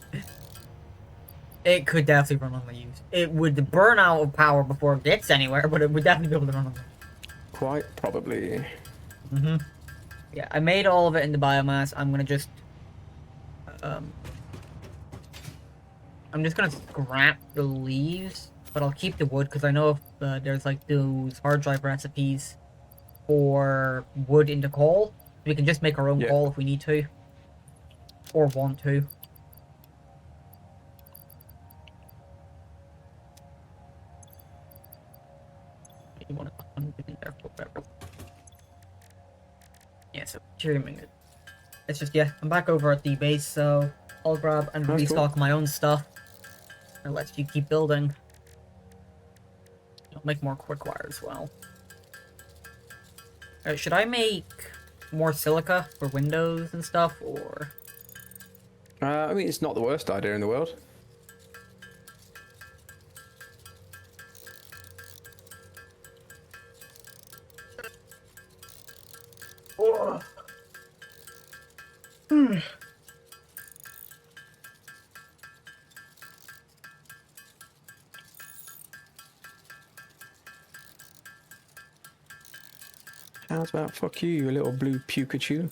B: It could definitely run on leaves. It would burn out of power before it gets anywhere, but it would definitely be able to run on leaves.
A: Quite probably.
B: Yeah, I made all of it into biomass. I'm gonna just... I'm just gonna scrap the leaves, but I'll keep the wood, because I know if there's like those hard drive recipes for wood into coal. We can just make our own
A: Yeah.
B: coal if we need to. Or want to. You want to put in there for whatever. Yeah, so trimming it. It's just, yeah, I'm back over at the base, so I'll grab and
A: That's
B: restock my own stuff. And let you keep building. I'll make more quick wire as well. Should I make more silica for windows and stuff, or...
A: I mean, it's not the worst idea in the world. How's about fuck you, you little blue Pikachu?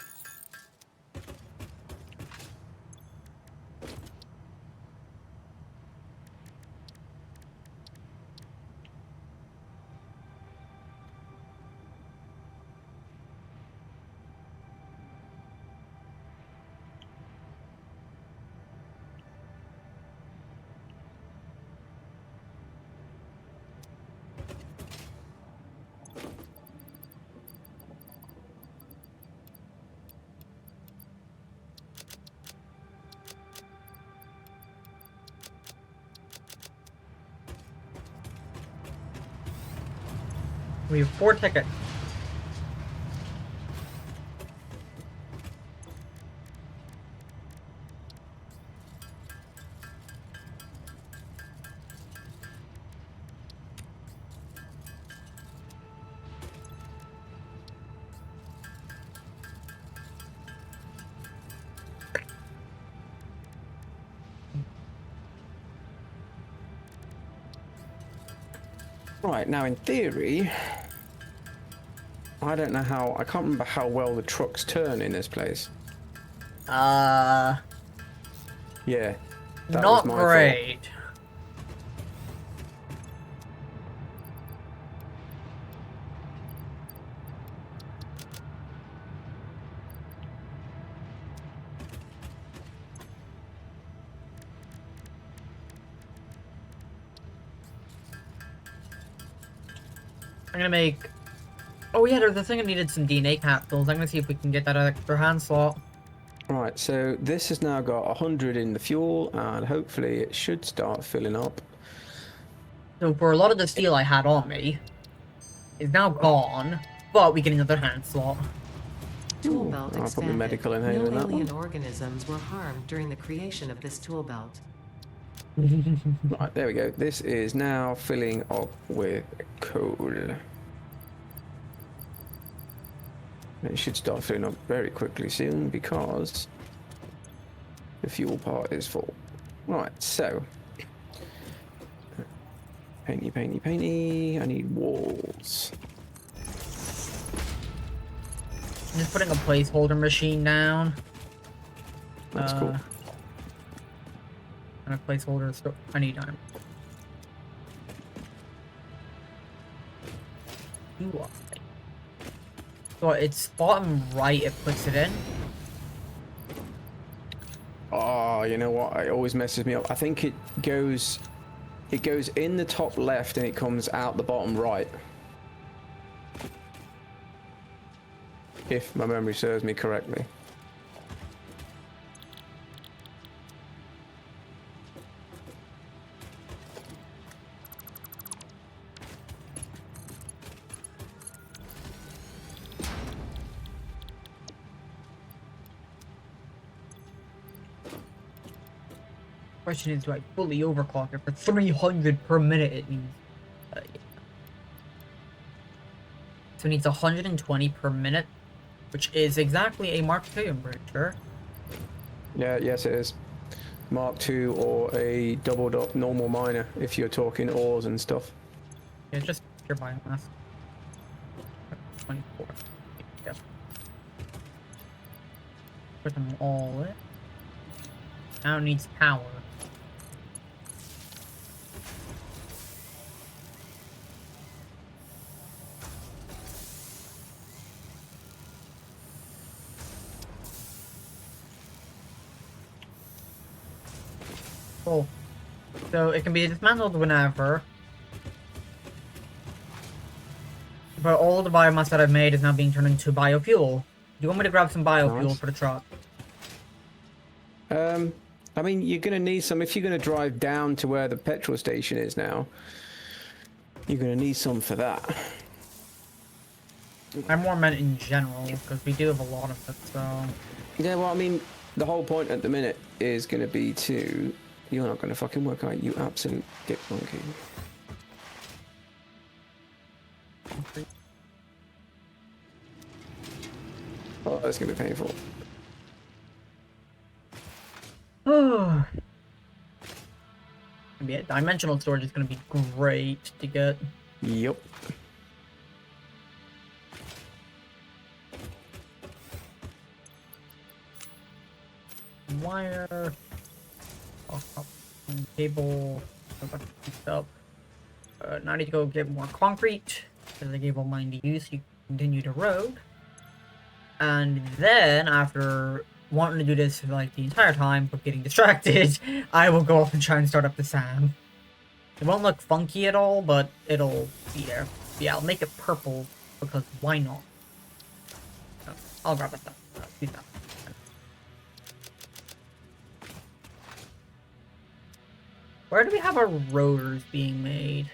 B: We have 4 tickets.
A: Right, now in theory, I don't know how, I can't remember how well the trucks turn in this place. Yeah. That
B: Not
A: was my
B: great.
A: fault.
B: I'm gonna make... Oh yeah, there's the thing I needed some DNA capsules. I'm gonna see if we can get that extra hand slot.
A: Right, so this has now got 100 in the fuel, and hopefully it should start filling up.
B: So for a lot of the steel I had on me, is now gone, but we get another hand slot.
C: Tool belt
A: I'll put my
C: expanded.
A: medical inhaler in
C: No
A: that one.
C: alien organisms were harmed during the creation of this tool belt.
A: Right, there we go. This is now filling up with coal. It should start filling up very quickly soon because the fuel part is full. Right, so painty, painty, painty. I need walls.
B: I'm just putting a placeholder machine down.
A: That's cool.
B: And a placeholder. So I need time. So it's bottom right. It puts it in.
A: Oh, you know what? It always messes me up. I think it goes in the top left and it comes out the bottom right. If my memory serves me correctly.
B: Question is, do I fully overclock it for 300 per minute? It needs. Yeah. So it needs 120 per minute, which is exactly a Mark II, I'm pretty sure.
A: Yeah, yes it is. Mark II or a doubled up normal miner if you're talking ores and stuff.
B: Yeah, just pure biomass. 24. Yep. Put them all in. Now it needs power. Cool. So it can be dismantled whenever. But all the biomass that I've made is now being turned into biofuel. Do you want me to grab some biofuel
A: Nice.
B: for the truck?
A: I mean, you're going to need some if you're going to drive down to where the petrol station is now. You're going to need some for that.
B: I more meant in general, because we do have a lot of it, so...
A: Yeah, well, I mean, the whole point at the minute is going to be to... You're not going to fucking work out, you absolute dick monkey. Oh, that's going to be painful.
B: Oh. Yeah, dimensional storage is going to be great to get.
A: Yep.
B: Wire. Cable. Up. Now I need to go get more concrete, because I gave all mine to you, so you can continue to road. And then, after wanting to do this for like the entire time, but getting distracted, I will go off and try and start up the SAM. It won't look funky at all, but it'll be there. Yeah, I'll make it purple, because why not? I'll grab it though. Do that. Where do we have our rotors being made?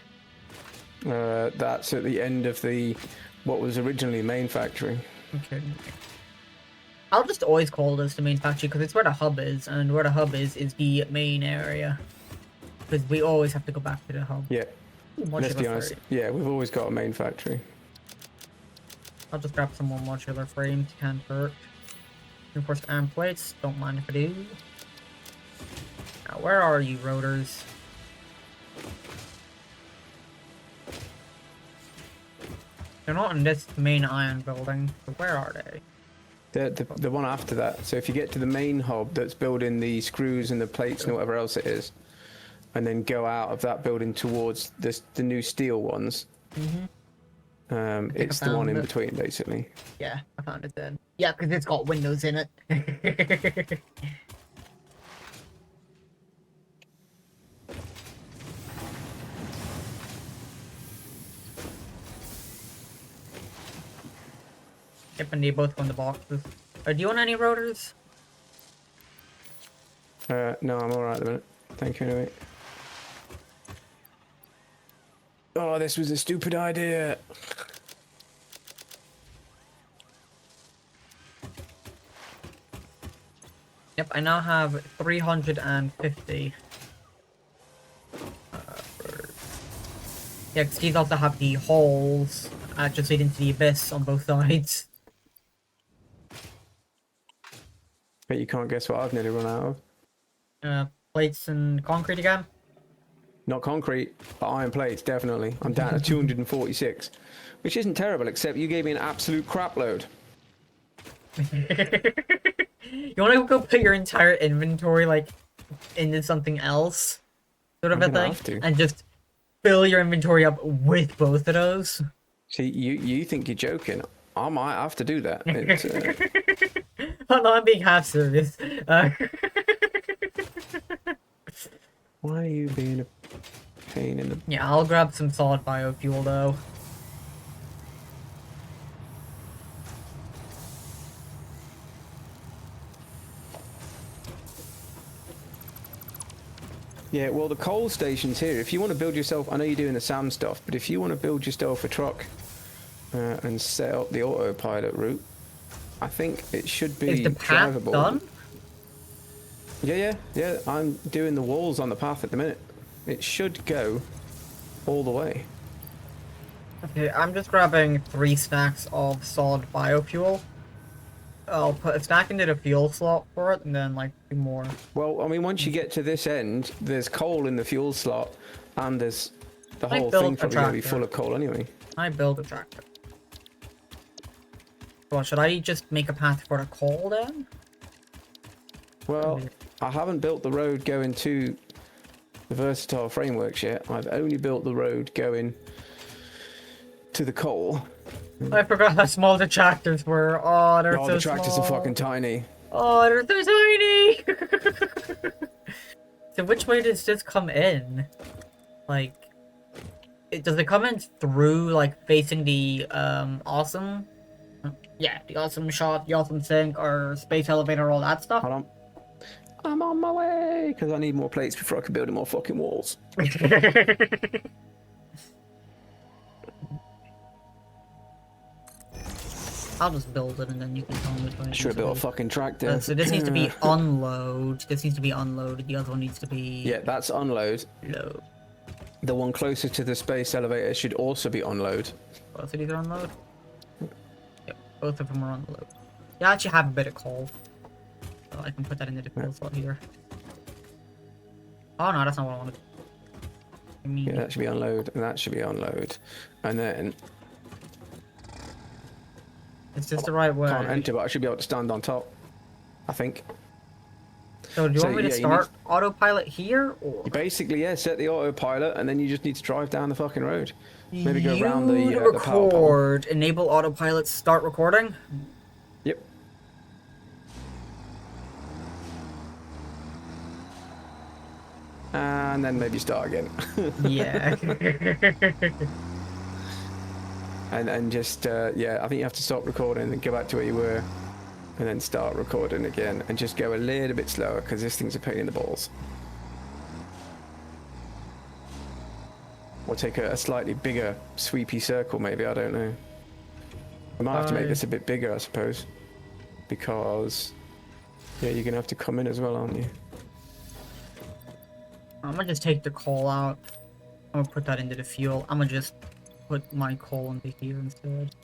A: That's at the end of the... what was originally main factory.
B: Okay. I'll just always call this the main factory because it's where the hub is, and where the hub is the main area. Because we always have to go back to the hub.
A: Yeah. Let's be
B: Modular
A: honest.
B: frame.
A: Yeah, we've always got a main factory.
B: I'll just grab some more modular frames, can't hurt. Reinforced arm plates, don't mind if I do. Now, where are you, rotors? They're not in this main iron building. So where are they?
A: The one after that. So if you get to the main hub that's building the screws and the plates and whatever else it is, and then go out of that building towards the new steel ones, it's the one in between, basically.
B: Yeah, I found it then. Yeah, because it's got windows in it. Yep, and they both go in the boxes. Do you want any rotors?
A: No, I'm alright at the minute. Thank you anyway. Oh, this was a stupid idea.
B: Yep, I now have 350. Yeah, because these also have the holes just leading to the abyss on both sides.
A: But you can't guess what I've nearly run out of.
B: Plates and concrete again?
A: Not concrete, but iron plates, definitely. I'm down to 246, which isn't terrible, except you gave me an absolute crap load.
B: You want to go put your entire inventory, like, into something else? Sort of
A: I'm
B: a
A: gonna
B: thing?
A: have to.
B: And just fill your inventory up with both of those?
A: See, you think you're joking. I might have to do that. It's,
B: Oh, no, I'm being half serious.
A: why are you being a pain in the...
B: Yeah, I'll grab some solid biofuel, though.
A: Yeah, well, the coal station's here. If you want to build yourself... I know you're doing the SAM stuff, but if you want to build yourself a truck and set up the autopilot route, I think it should be
B: Is the path
A: drivable.
B: done?
A: Yeah. I'm doing the walls on the path at the minute. It should go all the way.
B: Okay, I'm just grabbing 3 stacks of solid biofuel. I'll put a stack into the fuel slot for it, and then, like, 2 more.
A: Well, I mean, once you get to this end, there's coal in the fuel slot, and there's the
B: I
A: whole
B: built
A: thing
B: a
A: probably going to be
B: tractor.
A: full of coal anyway.
B: I build a tractor. Well, should I just make a path for the coal then?
A: Well, I haven't built the road going to the versatile frameworks yet. I've only built the road going to the coal.
B: I forgot how small the tractors were. Oh, they're
A: Oh,
B: so
A: the tractors
B: small.
A: are fucking tiny.
B: Oh, they're so tiny! So which way does this come in? Like, does it come in through, like, facing the, awesome? Yeah, the awesome shot, the awesome sink, or space elevator, all that stuff?
A: Hold on. I'm on my way, because I need more plates before I can build more fucking walls.
B: I'll just build it and then you can tell me which one.
A: I should have built a fucking tractor.
B: So this needs to be unload. This needs to be unloaded. The other one needs to be
A: Yeah, that's unload.
B: load.
A: The one closer to the space elevator should also be unload.
B: Both of these are unload? Yep, both of them are unload. Yeah, I actually have a bit of coal. So I can put that into the fuel slot here. Oh no, that's not what I wanted. I mean,
A: Yeah, that should be unload, and that should be unload. And then
B: it's just the right way.
A: can't enter, but I should be able to stand on top. I think.
B: So do you
A: So,
B: want me to
A: yeah, you
B: start autopilot here, or?
A: You basically, yeah, set the autopilot, and then you just need to drive down the fucking road. Maybe go around the power pole.
B: record. Enable autopilot. Start recording.
A: Yep. And then maybe start again.
B: Yeah.
A: and just, yeah, I think you have to stop recording and go back to where you were. And then start recording again. And just go a little bit slower, because this thing's a pain in the balls. Or take a slightly bigger, sweepy circle, maybe, I don't know. I might have to make this a bit bigger, I suppose. Because, yeah, you're going to have to come in as well, aren't you?
B: I'm gonna just take the coal out. I'm gonna put that into the fuel. I'm gonna just put my coal into here instead.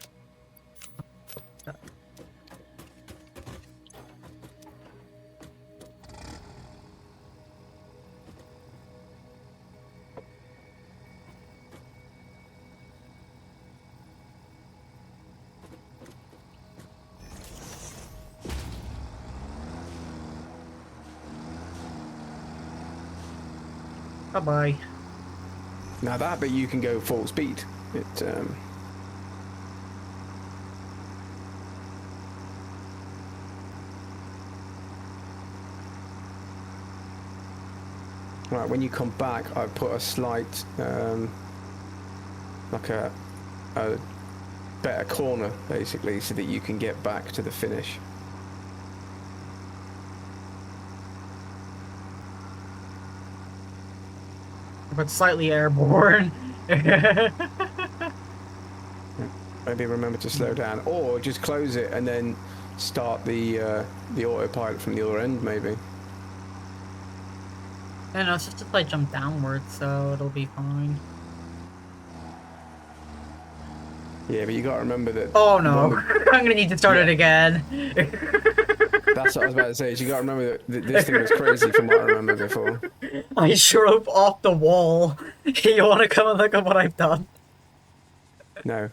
B: Bye-bye.
A: Now that bit you can go full speed. Right, when you come back, I've put a slight, like a better corner, basically, so that you can get back to the finish.
B: But slightly airborne.
A: Maybe remember to slow down, or just close it and then start the autopilot from the other end, maybe.
B: I don't know, it's just if I jump downwards, so it'll be fine.
A: Yeah, but you gotta remember that.
B: Oh no, I'm gonna need to start it again.
A: That's what I was about to say. Is you gotta remember that this thing was crazy from what I remember before.
B: I drove off the wall. You wanna come and look at what I've done?
A: No.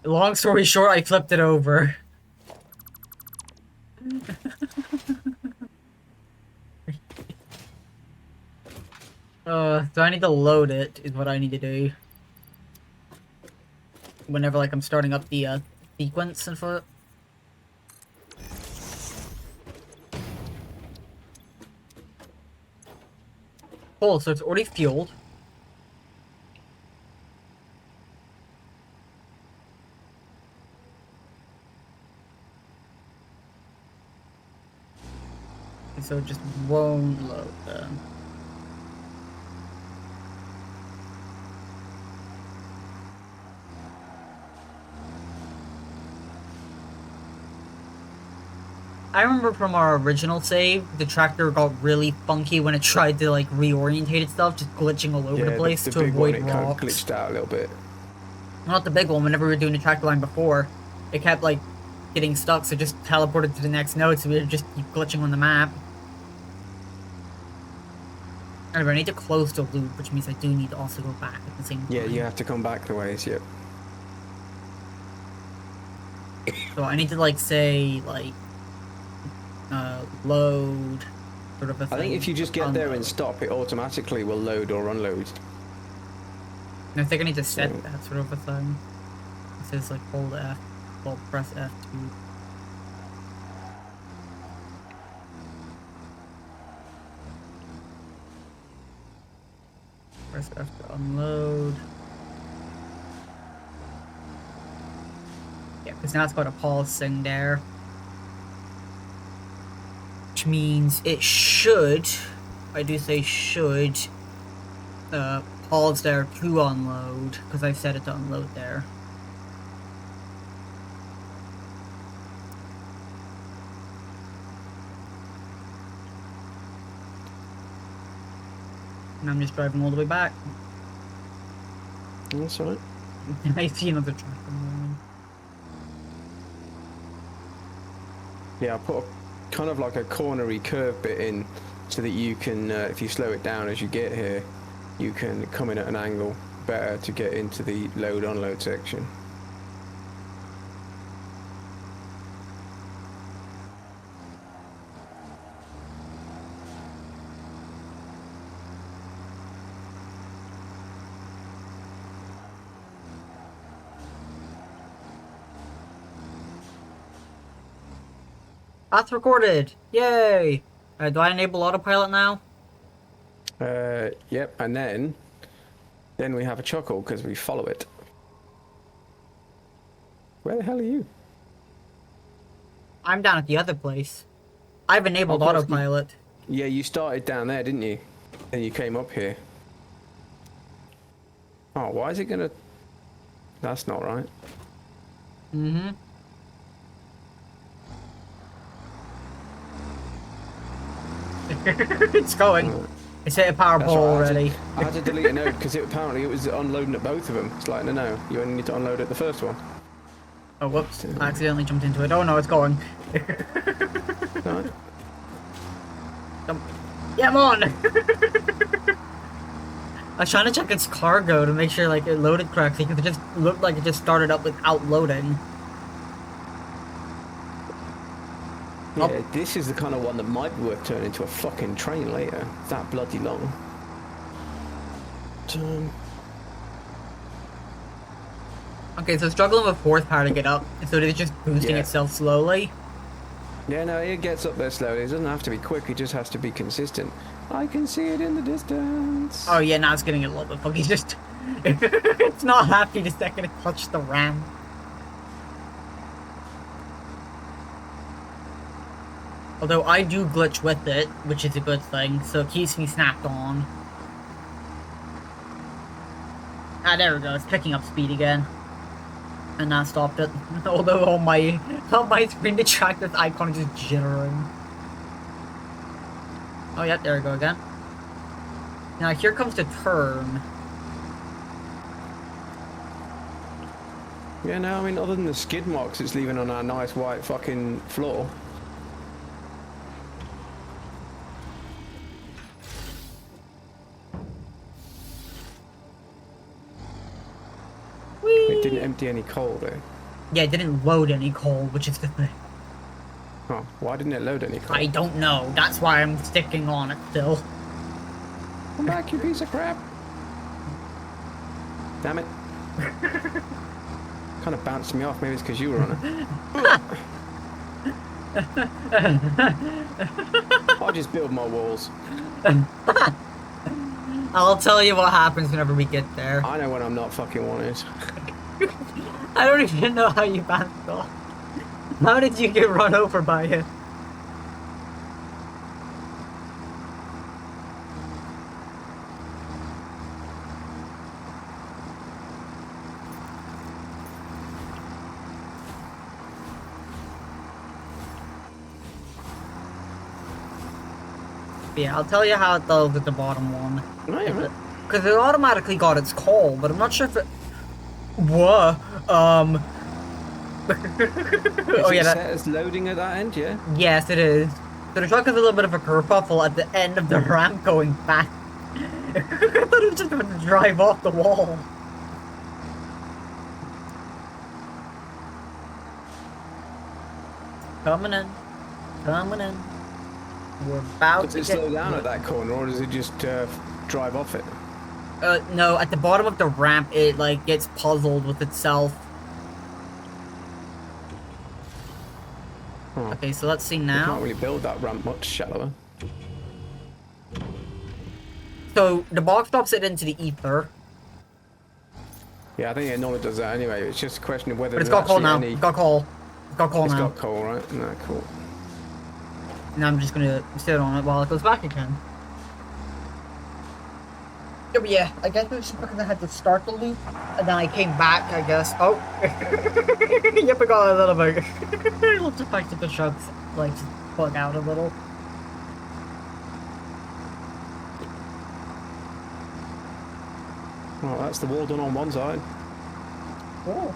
B: Long story short, I flipped it over. Do I need to load it, is what I need to do. Whenever, like, I'm starting up the, sequence and for it. Cool, so it's already fueled. So it just won't load then. I remember from our original save, the tractor got really funky when it tried to like reorientate itself, just glitching all over the place
A: the
B: to
A: big
B: avoid
A: one, it kind of
B: rocks.
A: glitched out a little bit.
B: Not the big one, whenever we were doing the tractor line before, it kept like getting stuck, so it just teleported to the next node, so we would just keep glitching on the map. Anyway, I need to close the loop, which means I do need to also go back at the same time.
A: Yeah, you have to come back the ways, yep.
B: So I need to like say like load sort of a thing.
A: I think if you just get there and
B: Unload.
A: stop, it automatically will load or unload.
B: And I think I need to set
A: So-
B: that sort of a thing. It says like hold F, well press F to press F to unload. Yeah, because now it's got a pause thing there. Which means it should, I do say should, pause there to unload, because I've set it to unload there. And I'm just driving all the way back.
A: That's alright.
B: I see another truck coming.
A: Yeah, I put a, kind of like a cornery curve bit in so that you can, if you slow it down as you get here, you can come in at an angle better to get into the load-unload section.
B: That's recorded! Yay! Do I enable autopilot now?
A: Yep, and then we have a chuckle because we follow it. Where the hell are you?
B: I'm down at the other place. I've enabled
A: Oh, of course,
B: autopilot.
A: Yeah, you started down there, didn't you? Then you came up here. Oh, why is it gonna... That's not right.
B: Mm-hmm. It's going. It's hit a power
A: That's
B: pole
A: right,
B: already.
A: I had to delete a node because apparently it was unloading at both of them. It's like, no, you only need to unload at the first one.
B: Oh, whoops. I accidentally jumped into it. Oh no, it's going.
A: Right.
B: Yeah, I'm on! I was trying to check its cargo to make sure like it loaded correctly because it just looked like it just started up without loading.
A: Yeah, this is the kind of one that might be worth turning into a fucking train later. It's that bloody long.
B: Okay, so struggling with horsepower to get up, so it's just boosting
A: Yeah.
B: itself slowly.
A: Yeah, no, it gets up there slowly. It doesn't have to be quick. It just has to be consistent. I can see it in the distance.
B: Oh yeah, now it's getting a little bit funky. Just it's not happy the second it touched the ramp. Although I do glitch with it, which is a good thing, so it keeps me snapped on. Ah, there we go. It's picking up speed again. And that stopped it. Although on my screen the tractor's icon is just jittering. Oh yeah, there we go again. Now here comes the turn.
A: Yeah, no, I mean, other than the skid marks it's leaving on our nice white fucking floor. It didn't empty any coal though.
B: Yeah, it didn't load any coal, which is the thing.
A: Oh, why didn't it load any coal?
B: I don't know. That's why I'm sticking on it still.
A: Come back, you piece of crap. Damn it. Kind of bounced me off. Maybe it's because you were on it. I'll just build my walls.
B: I'll tell you what happens whenever we get there.
A: I know when I'm not fucking wanted.
B: I don't even know how you bounced off. How did you get run over by it? Yeah, I'll tell you how it does at the bottom one.
A: No, you're right.
B: Because it automatically got its coal, but I'm not sure if it... Whoa, oh yeah,
A: Is it set as loading at that end, yeah?
B: Yes, it is. So the truck has a little bit of a kerfuffle at the end of the ramp going back. I thought it was just going to drive off the wall. Coming in. Coming in. We're about
A: Does
B: to
A: it
B: get...
A: slow down at that corner, or does it just drive off it?
B: No, at the bottom of the ramp, it, like, gets puzzled with itself.
A: Oh.
B: Okay, so let's see
A: You
B: now.
A: can't really build that ramp much shallower.
B: So, the box drops it into the ether.
A: Yeah, I think it normally does that anyway. It's just a question of whether
B: But it's
A: there's
B: got coal
A: actually
B: now.
A: any...
B: It's got coal. It's got coal
A: It's
B: now.
A: got coal, right? No, cool.
B: And I'm just gonna sit on it while it goes back again. Yeah, but yeah, I guess it was just because I had to start the loop, and then I came back, I guess. Oh! Yep, I got a little bit. It looks like the trucks, like, just bug out a little.
A: Well, that's the wall done on one side.
B: Cool.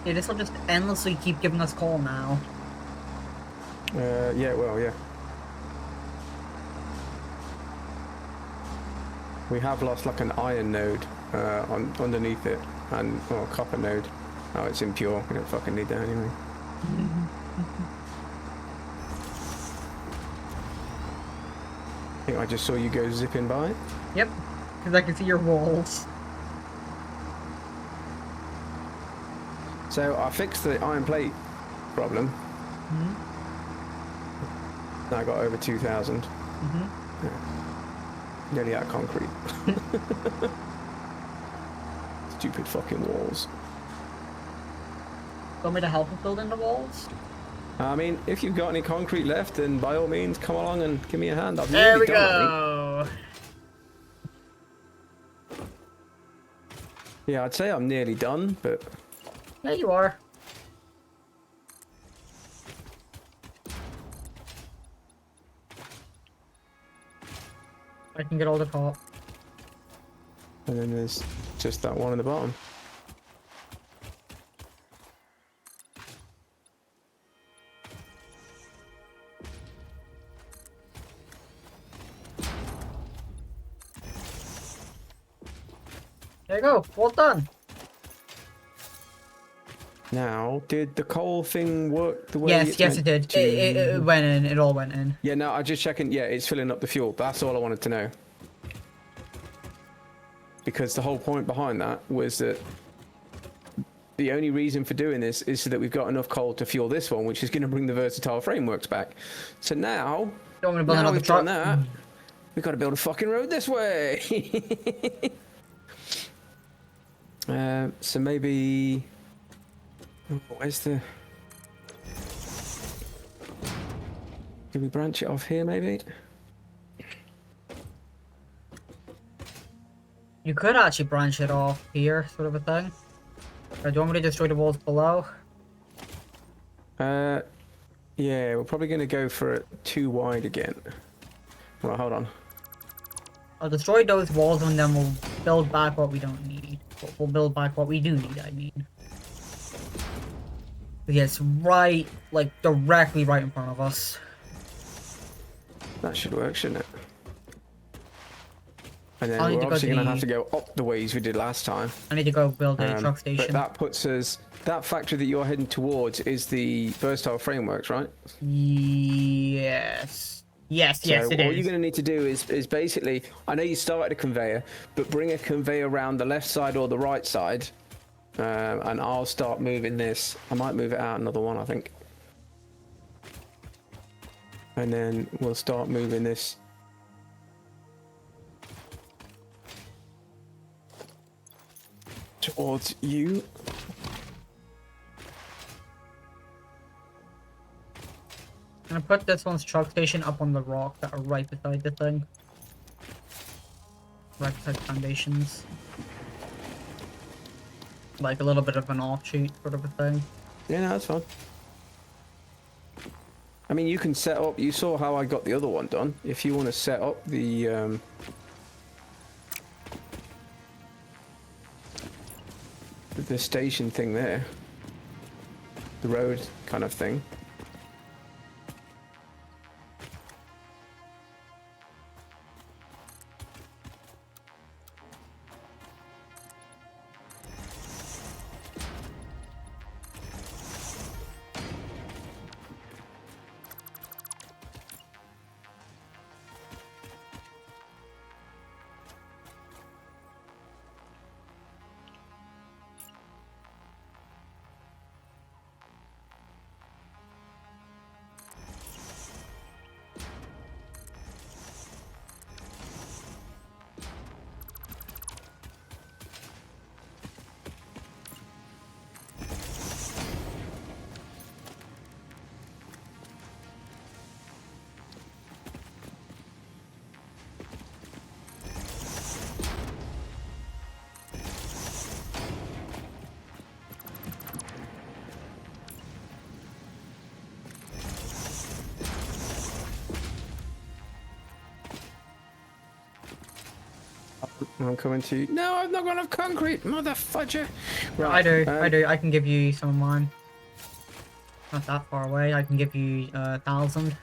B: Yeah, this will just endlessly keep giving us coal now.
A: Yeah, well, yeah. We have lost like an iron node underneath it, and a copper node. Oh, it's impure. We don't fucking need that anyway. I think I just saw you go zipping by.
B: Yep, because I can see your walls.
A: So I fixed the iron plate problem.
B: Mm-hmm.
A: Now I got over 2,000.
B: Mm-hmm.
A: Yeah. Nearly out of concrete. Stupid fucking walls.
B: Want me to help with building the walls?
A: I mean, if you've got any concrete left, then by all means, come along and give me a hand. I've
B: There
A: nearly
B: we
A: done it, I think.
B: go.
A: Yeah, I'd say I'm nearly done, but
B: There you are. I can get all the top.
A: and then there's just that one in the bottom.
B: There you go. Well done.
A: Now, did the coal thing work the way
B: Yes, yes, it did. It went in. It all went in.
A: Yeah, no, I just checking. Yeah, it's filling up the fuel. That's all I wanted to know. Because the whole point behind that was that the only reason for doing this is so that we've got enough coal to fuel this one, which is going to bring the versatile frameworks back. So now,
B: You want me to build
A: now
B: another
A: we've done
B: truck?
A: that, we've got to build a fucking road this way. So maybe... Where's the... Can we branch it off here, maybe?
B: You could actually branch it off here, sort of a thing. Or do you want me to destroy the walls below?
A: Yeah, we're probably going to go for it too wide again. Right, hold on.
B: I'll destroy those walls and then we'll build back what we don't need. We'll build back what we do need, I mean. Yes, right, like, directly right in front of us.
A: That should work, shouldn't it? And then
B: I'll need
A: we're
B: to go
A: obviously
B: to
A: going to
B: the-
A: have to go up the ways we did last time.
B: I need to go build a truck
A: But
B: station.
A: that puts us... That factory that you're heading towards is the Versatile Frameworks, right?
B: Yes. Yes, yes,
A: So
B: it
A: all
B: is.
A: you're going to need to do is basically... I know you started a conveyor, but bring a conveyor around the left side or the right side. And I'll start moving this. I might move it out another one, I think. And then we'll start moving this towards you.
B: I'm gonna put this one's truck station up on the rock that are right beside the thing. Right beside the foundations. Like a little bit of an offshoot sort of a thing.
A: Yeah, no, that's fine. I mean, you can set up... You saw how I got the other one done. If you want to set up the... the station thing there. The road kind of thing. I'm coming to you. No, I've not got enough concrete, mother fudger.
B: I do. I can give you some of mine. Not that far away. I can give you 1,000.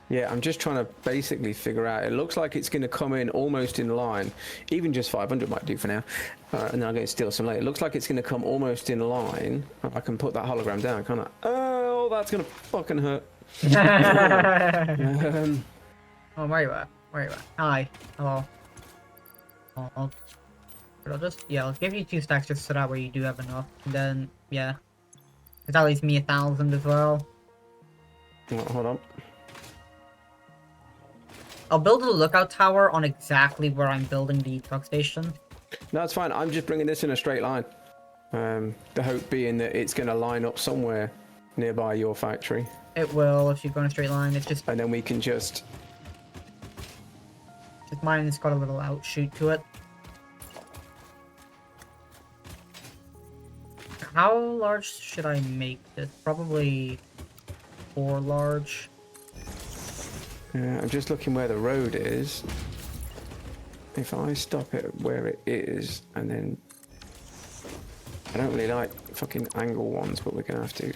A: Yeah, I'm just trying to basically figure out. It looks like it's going to come in almost in line. Even just 500 might do for now. And then I'm going to steal some later. It looks like it's going to come almost in line. I can put that hologram down, can't I? Oh, that's going to fucking hurt.
B: Oh, where you at? Where you at? Hi. Hello. I'll I'll give you 2 stacks just so that way you do have enough. And then, yeah. Because that leaves me 1,000 as well.
A: Hold on.
B: I'll build a lookout tower on exactly where I'm building the truck station.
A: No, it's fine. I'm just bringing this in a straight line. The hope being that it's going to line up somewhere nearby your factory.
B: It will if you go in a straight line. It's just
A: And then we can just...
B: mine's got a little outshoot to it. How large should I make this? Probably 4 large.
A: I'm just looking where the road is. If I stop it where it is, and then... I don't really like fucking angle ones, but we're going to have to...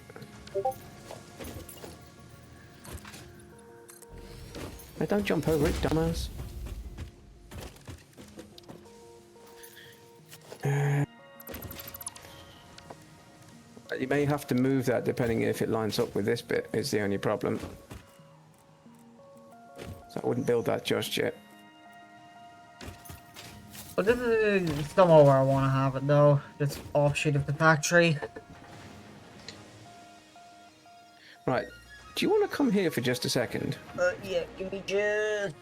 A: Hey, don't jump over it, dumbass. may have to move that depending if it lines up with this bit, is the only problem. So I wouldn't build that just yet.
B: But this is somewhere where I want to have it though. This offshoot of the factory.
A: Right. Do you want to come here for just a second?
B: Yeah, give me just...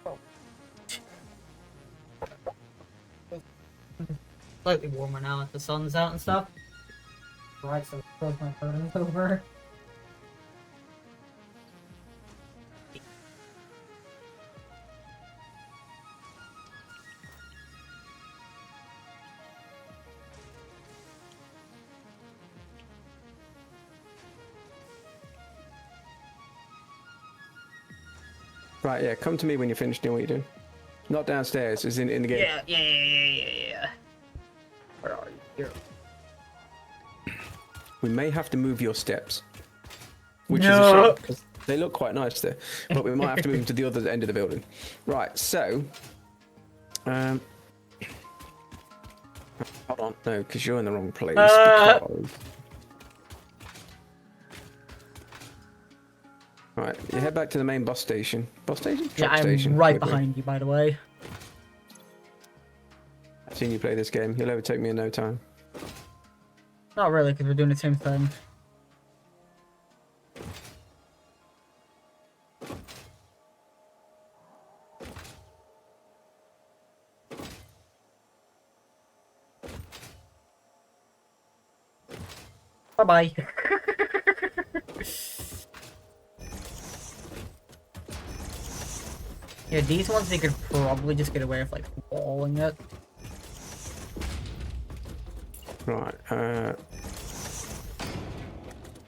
B: Slightly warmer now that the sun's out and stuff. Right, so close my curtains over.
A: Right, yeah, come to me when you're finished doing what you're doing. Not downstairs, it's in the game.
B: Yeah. Where are you? Here.
A: We may have to move your steps. Which
B: No.
A: is a shame, because they look quite nice there. But we might have to move them to the other end of the building. Right, so... hold on, no, because you're in the wrong place. Because... Right, you head back to the main bus station. Bus station?
B: Yeah,
A: Truck
B: I'm
A: station.
B: right
A: Wait.
B: behind you, by the way.
A: I've seen you play this game. You'll overtake me in no time.
B: Not really, because we're doing the same thing. Bye-bye. Yeah, these ones they could probably just get away with like walling it.
A: Right,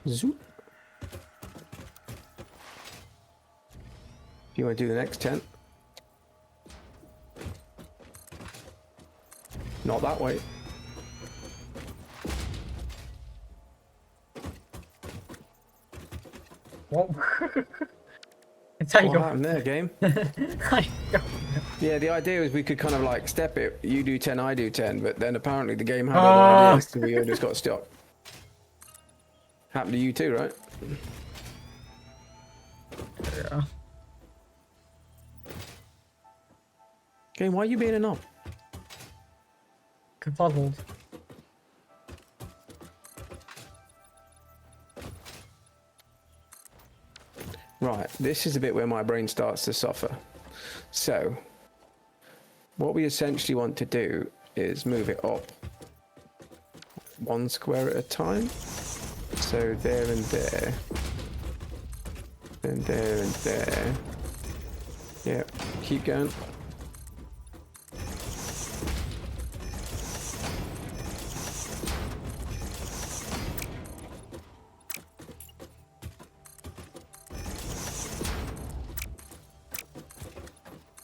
A: zoop. Do you want to do the next tent? Not that way.
B: Whoa. It's how you
A: What
B: go.
A: happened there, game?
B: I go.
A: Yeah, the idea was we could kind of like step it. You do 10, I do 10, but then apparently the game had other ideas, so we all just got stuck. Happened to you too, right?
B: Yeah.
A: Game, why are you being a knob?
B: Confuzzled.
A: Right, this is the bit where my brain starts to suffer. So, what we essentially want to do is move it up one square at a time. So there and there. Then there and there. Yeah, keep going.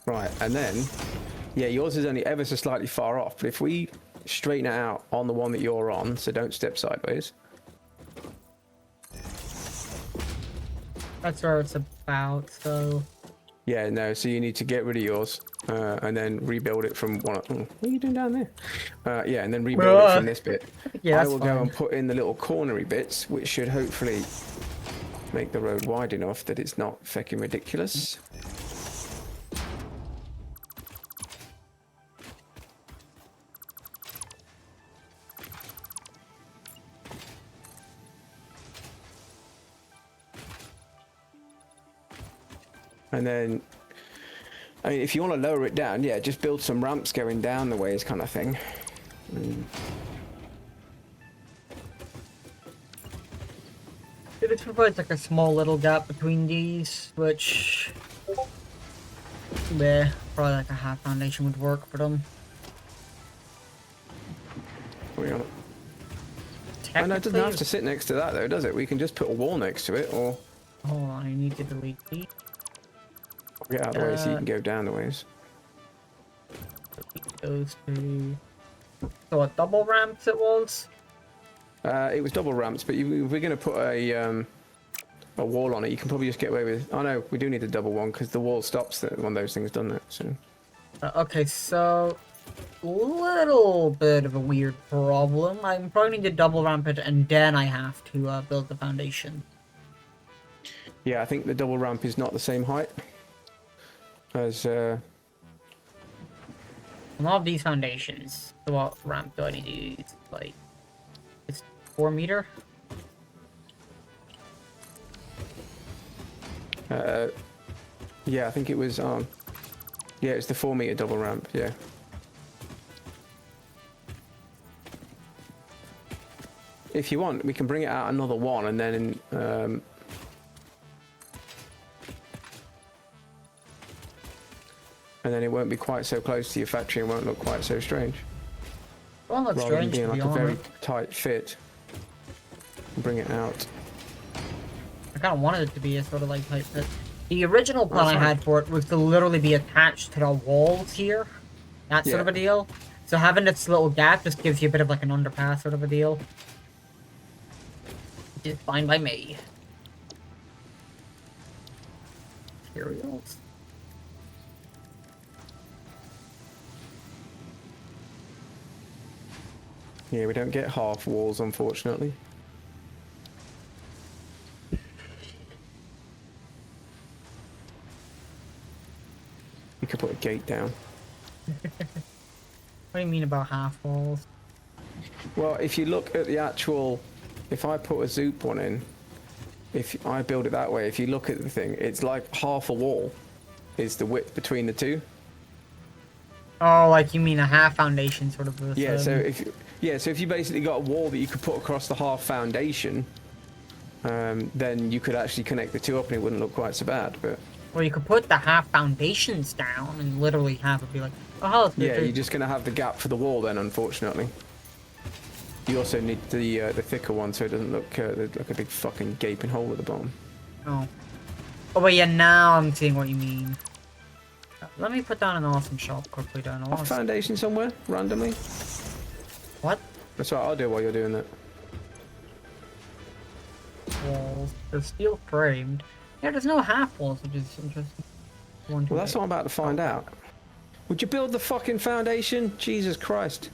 A: Right, and then, yeah, yours is only ever so slightly far off, but if we straighten it out on the one that you're on, so don't step sideways.
B: That's where it's about, so...
A: Yeah, no, so you need to get rid of yours, and then rebuild it from one... Oh, what are you doing down there? Yeah, and then rebuild it from this bit.
B: Yeah,
A: I
B: that's
A: will
B: fine.
A: go and put in the little cornery bits, which should hopefully make the road wide enough that it's not feckin' ridiculous. And then, I mean, if you want to lower it down, yeah, just build some ramps going down the ways kind of thing.
B: This provides like a small little gap between these, which... Yeah, probably like a half foundation would work for them.
A: What are you on? Oh, no, it doesn't have to sit next to that though, does it? We can just put a wall next to it, or
B: Hold on, I need to delete these.
A: get out of the way so you can go down the ways.
B: Those two. So what, double ramps it was?
A: It was double ramps, but if we're going to put a wall on it, you can probably just get away with... Oh no, we do need a double one, because the wall stops when those things done that, so...
B: Okay, so... little bit of a weird problem. I'm probably need to double ramp it, and then I have to build the foundation.
A: Yeah, I think the double ramp is not the same height as.
B: A lot of these foundations. So what ramp do I need to use? Like, it's 4 meter.
A: Yeah, I think it was. Yeah, it's the 4-meter double ramp. Yeah. If you want, we can bring it out another one, and then and then it won't be quite so close to your factory and won't look quite so strange.
B: Well, that's
A: Rather than
B: strange,
A: being
B: to
A: like
B: be
A: a very
B: honest.
A: tight fit. Bring it out.
B: I kind of wanted it to be a sort of like type fit. The original plan
A: That's
B: I
A: fine.
B: had for it was to literally be attached to the walls here. That sort
A: Yeah.
B: of a deal. So having this little gap just gives you a bit of like an underpass sort of a deal. Which is fine by me. Materials.
A: Yeah, we don't get half walls, unfortunately. You could put a gate down.
B: What do you mean about half walls?
A: Well, if you look at the actual, if I put a Zoop one in, if I build it that way, if you look at the thing, it's like half a wall is the width between the two.
B: Oh, like you mean a half foundation sort of a
A: Yeah, so
B: thing.
A: so if you basically got a wall that you could put across the half foundation, then you could actually connect the two up and it wouldn't look quite so bad. But
B: Well, you could put the half foundations down and literally have it be like, oh, it's
A: yeah, you're just gonna have the gap for the wall then, unfortunately. You also need the thicker one so it doesn't look like a big fucking gaping hole at the bottom.
B: Oh. Oh, but yeah, now I'm seeing what you mean. Let me put down an awesome shop quickly down.
A: Off foundation somewhere randomly.
B: What?
A: That's what I'll do while you're doing that.
B: Walls. They're steel framed. Yeah, there's no half walls, which is interesting. One, two,
A: Well, that's
B: eight.
A: what I'm about to find out. Would you build the fucking foundation? Jesus Christ.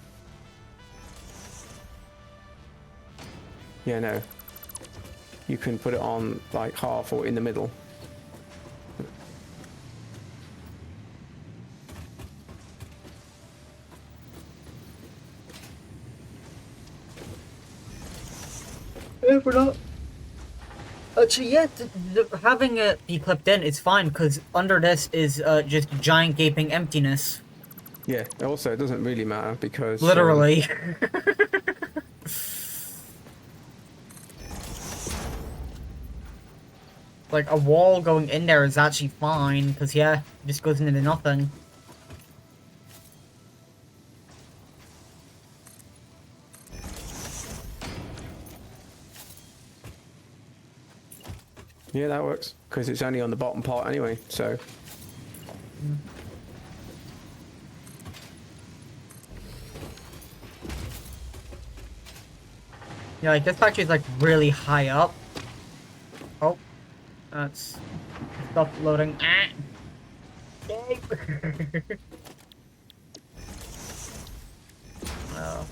A: Yeah, no. You can put it on like half or in the middle.
B: Yeah, we're not. Actually, yeah, having it be clipped in is fine because under this is just giant gaping emptiness.
A: Yeah, also it doesn't really matter because...
B: Literally. Like, a wall going in there is actually fine, because, yeah, it just goes into nothing.
A: Yeah, that works. Because it's only on the bottom part anyway, so...
B: Yeah, like, this factory is, like, really high up. Oh. That's... Stuff loading. Ah! Yay! Oh.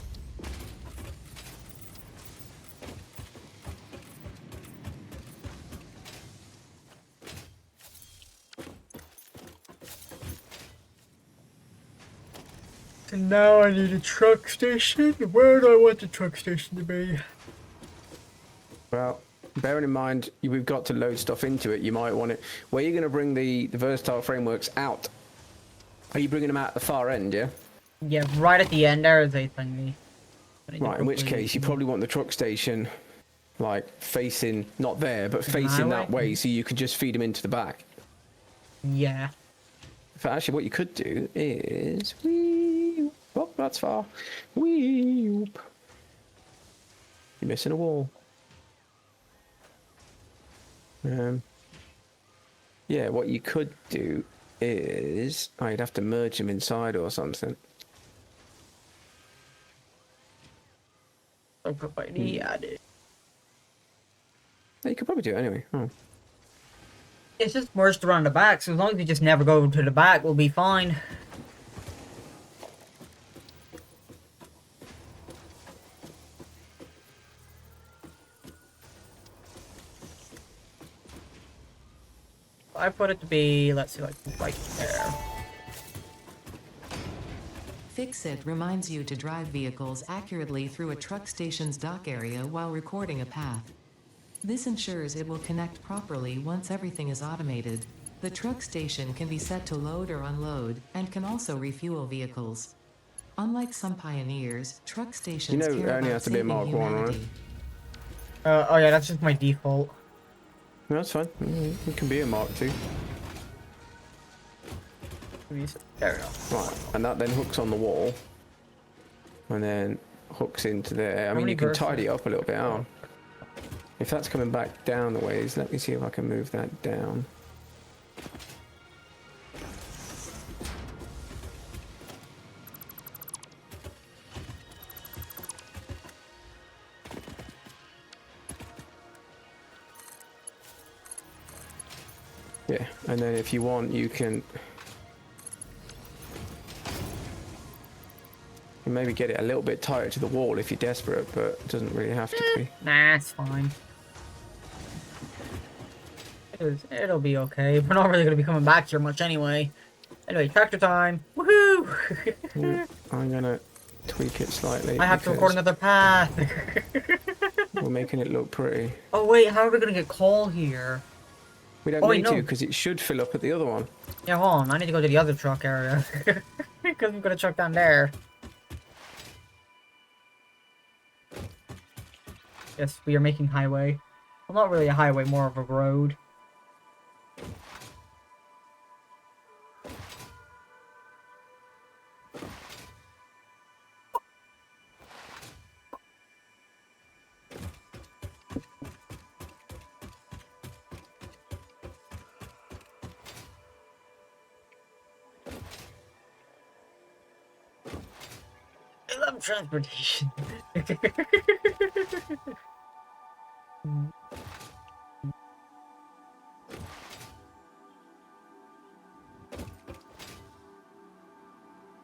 B: And now I need a truck station. Where do I want the truck station to be?
A: Well, bearing in mind we've got to load stuff into it, you might want it... Where are you going to bring the versatile frameworks out? Are you bringing them out at the far end, yeah?
B: Yeah, right at the end there is a thingy.
A: Right, in which case you probably want the truck station, like, facing... Not there, but facing that
B: highway?
A: way so you could just feed them into the back.
B: Yeah.
A: In fact, actually, what you could do is... Whee! Oh, that's far. Whee! You're missing a wall. Yeah, what you could do is... Oh, you'd have to merge them inside or something.
B: So put by the added.
A: Yeah, you could probably do it anyway. Oh.
B: It's just merged around the back, so as long as you just never go to the back, we'll be fine. I put it to be, let's see, like right there.
C: Fixit reminds you to drive vehicles accurately through a truck station's dock area while recording a path. This ensures it will connect properly once everything is automated. The truck station can be set to load or unload, and can also refuel vehicles. Unlike some Pioneers, truck stations
A: it
C: care
A: only
C: about
A: has to be a
C: saving
A: Mark 1, right?
C: humanity.
B: Oh yeah, that's just my default.
A: No, that's fine. It can be a Mark 2.
B: There we go.
A: Right, and that then hooks on the wall. And then hooks into there. I mean,
B: many
A: you can
B: verses?
A: tidy it up a little bit out. If that's coming back down the ways, let me see if I can move that down. Yeah, and then if you want, you can maybe get it a little bit tighter to the wall if you're desperate, but it doesn't really have to be.
B: Nah, it's fine. It'll be okay. We're not really gonna be coming back here much anyway. Anyway, tractor time. Woohoo!
A: Yeah, I'm gonna tweak it slightly.
B: I have to
A: because
B: record another path.
A: We're making it look pretty.
B: Oh wait, how are we gonna get coal here?
A: We don't
B: Oh, wait,
A: need to
B: no.
A: because it should fill up at the other one.
B: Yeah, hold on. I need to go to the other truck area. Because I'm gonna truck down there. Yes, we are making highway. Well, not really a highway, more of a road. I love transportation.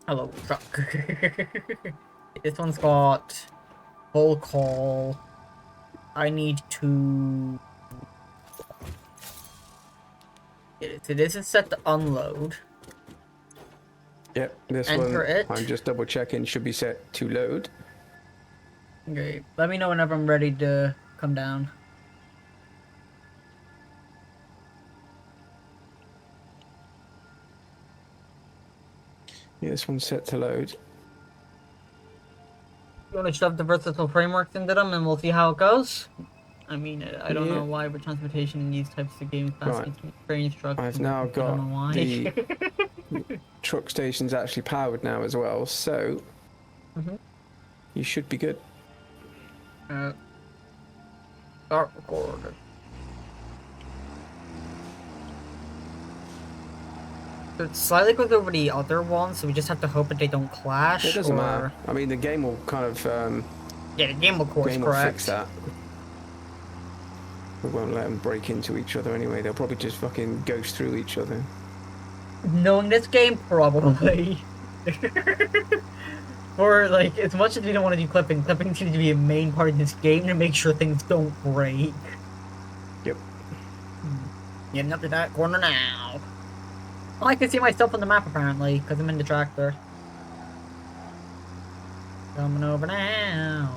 B: Hello, truck. This one's got full call. I need to. So this is set to unload.
A: Yep, this
B: Enter
A: one,
B: it.
A: I'm just double checking, should be set to load.
B: Okay, let me know whenever I'm ready to come down.
A: Yeah, this one's set to load.
B: You want to shove the versatile frameworks into them and we'll see how it goes? I mean, I don't
A: Yeah.
B: know why, but transportation in these types of games fascinates me. Trains, trucks.
A: I've now
B: I
A: got
B: don't know why.
A: the truck station's actually powered now as well, so
B: Mhm.
A: you should be good.
B: Start recording. So it slightly goes over the other one, so we just have to hope that they don't clash.
A: It doesn't
B: or...
A: matter. I mean, the game will kind of
B: Yeah, the game will course
A: game will
B: correct.
A: fix that. We won't let them break into each other anyway. They'll probably just fucking ghost through each other.
B: Knowing this game, probably. Or, like, as much as we don't want to do clipping, clipping seems to be a main part of this game to make sure things don't break.
A: Yep.
B: Getting up to that corner now. Oh, I can see myself on the map, apparently, because I'm in the tractor. Coming over now.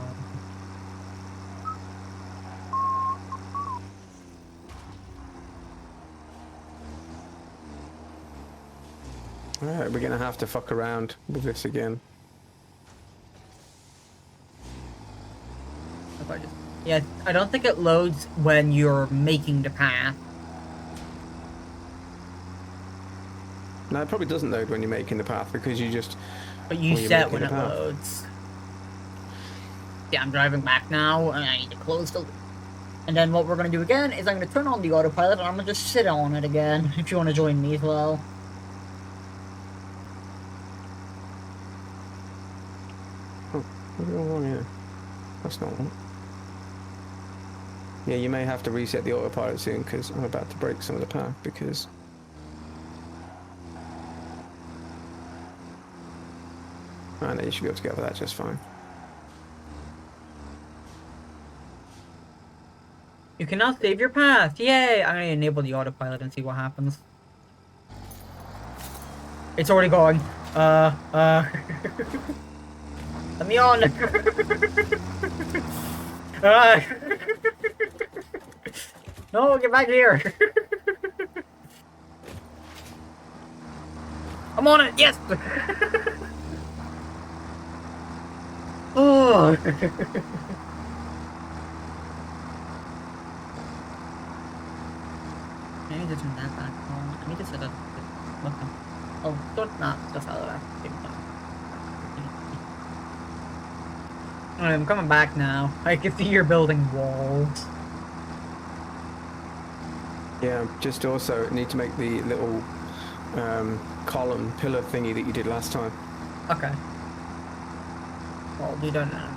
A: Alright, we're gonna have to fuck around with this again.
B: If I just... Yeah, I don't think it loads when you're making the path.
A: No, it probably doesn't load when you're making the path because you just...
B: But you
A: Well, you're
B: set
A: making
B: when
A: the
B: it
A: path.
B: loads. Yeah, I'm driving back now, and I need to close the loop. And then what we're going to do again is I'm going to turn on the autopilot, and I'm going to just sit on it again, if you want to join me as well.
A: What's going on here? That's not one. Yeah, you may have to reset the autopilot soon because I'm about to break some of the path because... I know you should be able to get over that just fine.
B: You cannot save your path. Yay! I'm gonna enable the autopilot and see what happens. It's already going. Let me on. No, get back here. I'm on it. Yes. Oh. I need to turn that back on. I need to set up. Okay. Oh, don't not just out of that. I'm coming back now. I can see you're building walls.
A: Yeah, just also need to make the little column pillar thingy that you did last time.
B: Okay. Well, we don't know.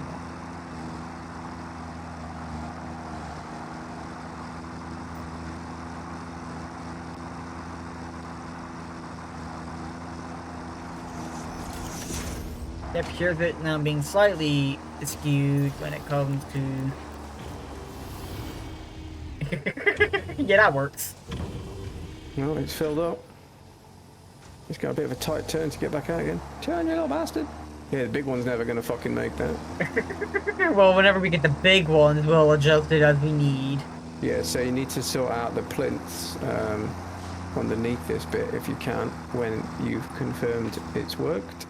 B: It appears it now being slightly skewed when it comes to... Yeah, that works.
A: No, it's filled up. It's got a bit of a tight turn to get back out again. Turn, you little bastard. Yeah, the big one's never going to fucking make that.
B: Well, whenever we get the big ones, we'll adjust it as we need.
A: Yeah, so you need to sort out the plinths underneath this bit if you can, when you've confirmed it's worked.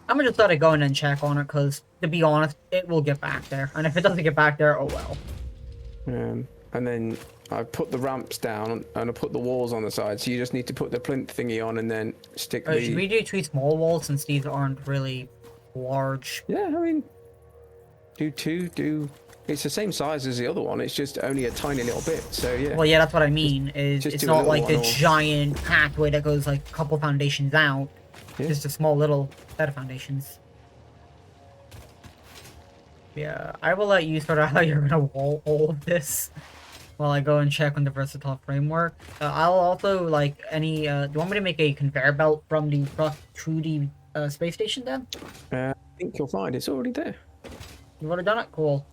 B: I'm gonna just let it go and then check on it, because, to be honest, it will get back there. And if it doesn't get back there, oh well.
A: And then I put the ramps down and I put the walls on the side, so you just need to put the plinth thingy on and then stick the...
B: Should we do 2 small walls since these aren't really large?
A: Yeah, I mean, do 2, it's the same size as the other one, it's just only a tiny little bit, so yeah.
B: Well, yeah, that's what I mean, is
A: just
B: it's
A: do a
B: not
A: little
B: like the
A: one or-
B: giant pathway that goes like a couple foundations out.
A: Yeah.
B: Just a small little set of foundations. Yeah, I will let you sort out how you're gonna wall all of this while I go and check on the versatile framework. I'll also, like, do you want me to make a conveyor belt from the truck to the space station then?
A: I think you'll find it's already there.
B: You would have done it? Cool.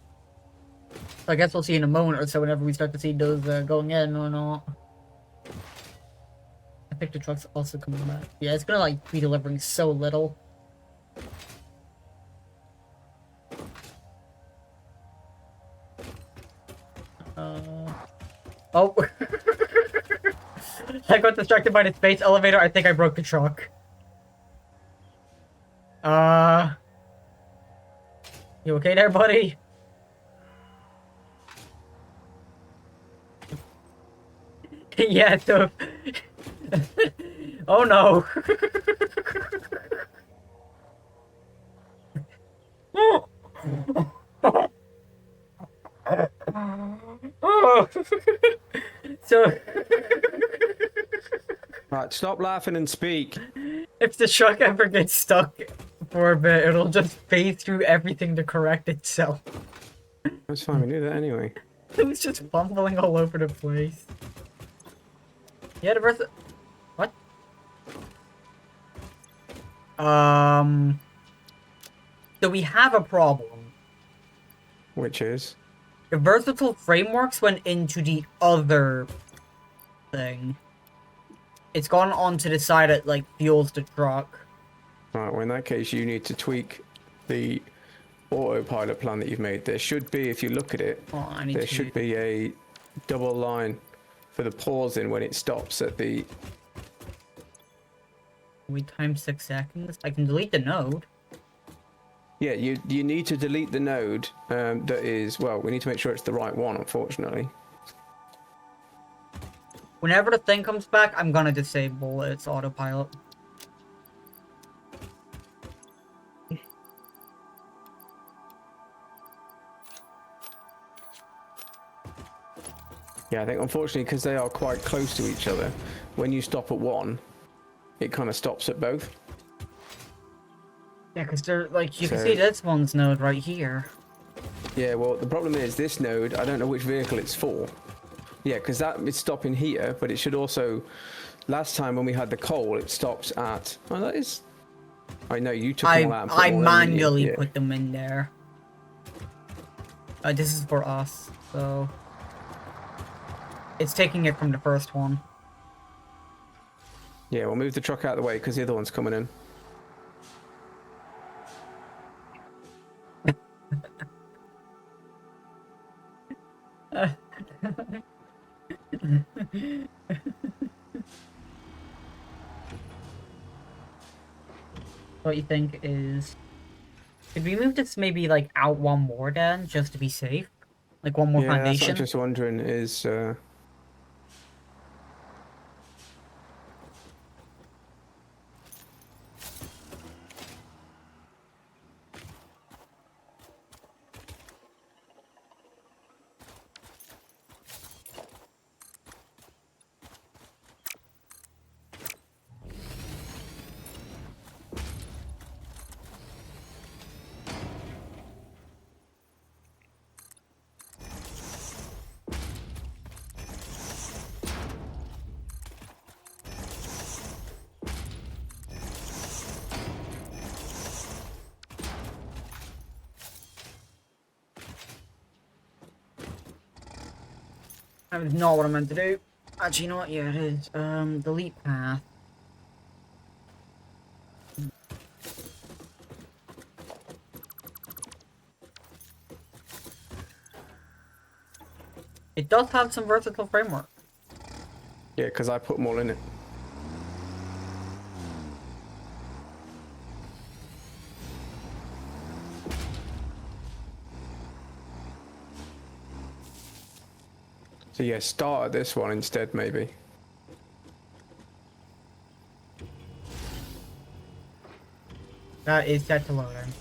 B: So I guess we'll see in a moment or so whenever we start to see those going in or not. I think the truck's also coming back. Yeah, it's gonna like be delivering so little. Oh. I got distracted by the space elevator. I think I broke the truck. You okay there, buddy? Yeah, so... Oh no! So...
A: Right, stop laughing and speak.
B: If the truck ever gets stuck for a bit, it'll just phase through everything to correct itself.
A: That's fine, we knew that anyway.
B: It was just fumbling all over the place. Yeah, the rest. What? So we have a problem.
A: Which is?
B: The versatile frameworks went into the other thing. It's gone onto the side that, like, fuels the truck.
A: Right, well in that case you need to tweak the autopilot plan that you've made. There should be, if you look at it,
B: Oh, I need
A: there
B: to...
A: should be a double line for the pausing when it stops at the...
B: We time 6 seconds. I can delete the node.
A: Yeah, you need to delete the node that is, well, we need to make sure it's the right one, unfortunately.
B: Whenever the thing comes back, I'm gonna disable its autopilot.
A: Yeah, I think unfortunately because they are quite close to each other, when you stop at one, it kind of stops at both.
B: Yeah, because they're, like, you can
A: So-
B: see this one's node right here.
A: Yeah, well, the problem is this node, I don't know which vehicle it's for. Yeah, because that is stopping here, but it should also... Last time when we had the coal, it stops at... Oh, that is... I know, you took them all out and put
B: I
A: them all in,
B: manually
A: yeah.
B: put them in there. This is for us, so... It's taking it from the first one.
A: Yeah, we'll move the truck out of the way because the other one's coming in.
B: What you think is... Could we move this maybe, like, out one more then, just to be safe? Like, one more
A: Yeah, that's what
B: foundation?
A: I'm just wondering is...
B: That is not what I meant to do. Actually, you know what? Yeah, it is. Delete path. It does have some versatile framework.
A: Yeah, because I put them all in it. So yeah, start at this one instead, maybe.
B: That is set to loading.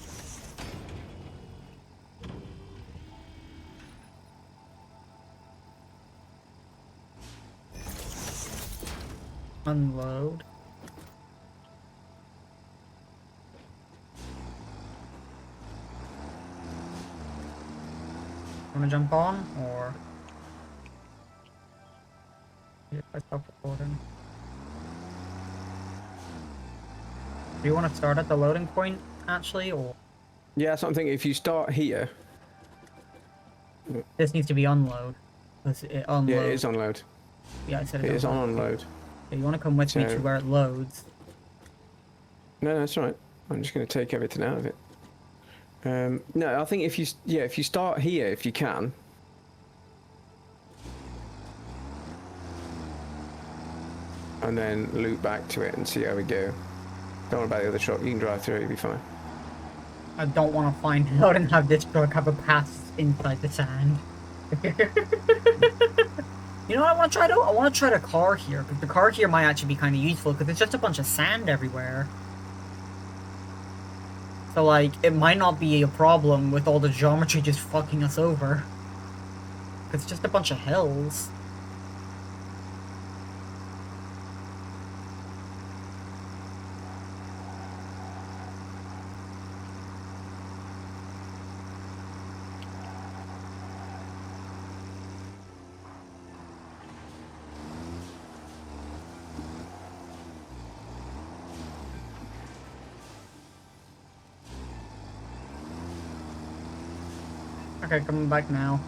B: Unload. Wanna jump on, or... Yeah, I stop recording. Do you want to start at the loading point, actually, or...
A: Yeah, that's what I'm thinking. If you start here...
B: This needs to be unload. It unload.
A: Yeah, it is on load.
B: Yeah, I said
A: It is on
B: unload.
A: unload.
B: Yeah, you want to come with me to
A: So-
B: where it loads.
A: No, that's right. I'm just going to take everything out of it. No, I think if you start here, if you can. And then loop back to it and see how we go. Don't worry about the other truck. You can drive through it, you'll be fine.
B: I don't want to find out and have this truck have a pass inside the sand. You know what I want to try though? I want to try the car here, because the car here might actually be kind of useful, because it's just a bunch of sand everywhere. So like, it might not be a problem with all the geometry just fucking us over. It's just a bunch of hills. Okay, coming back now.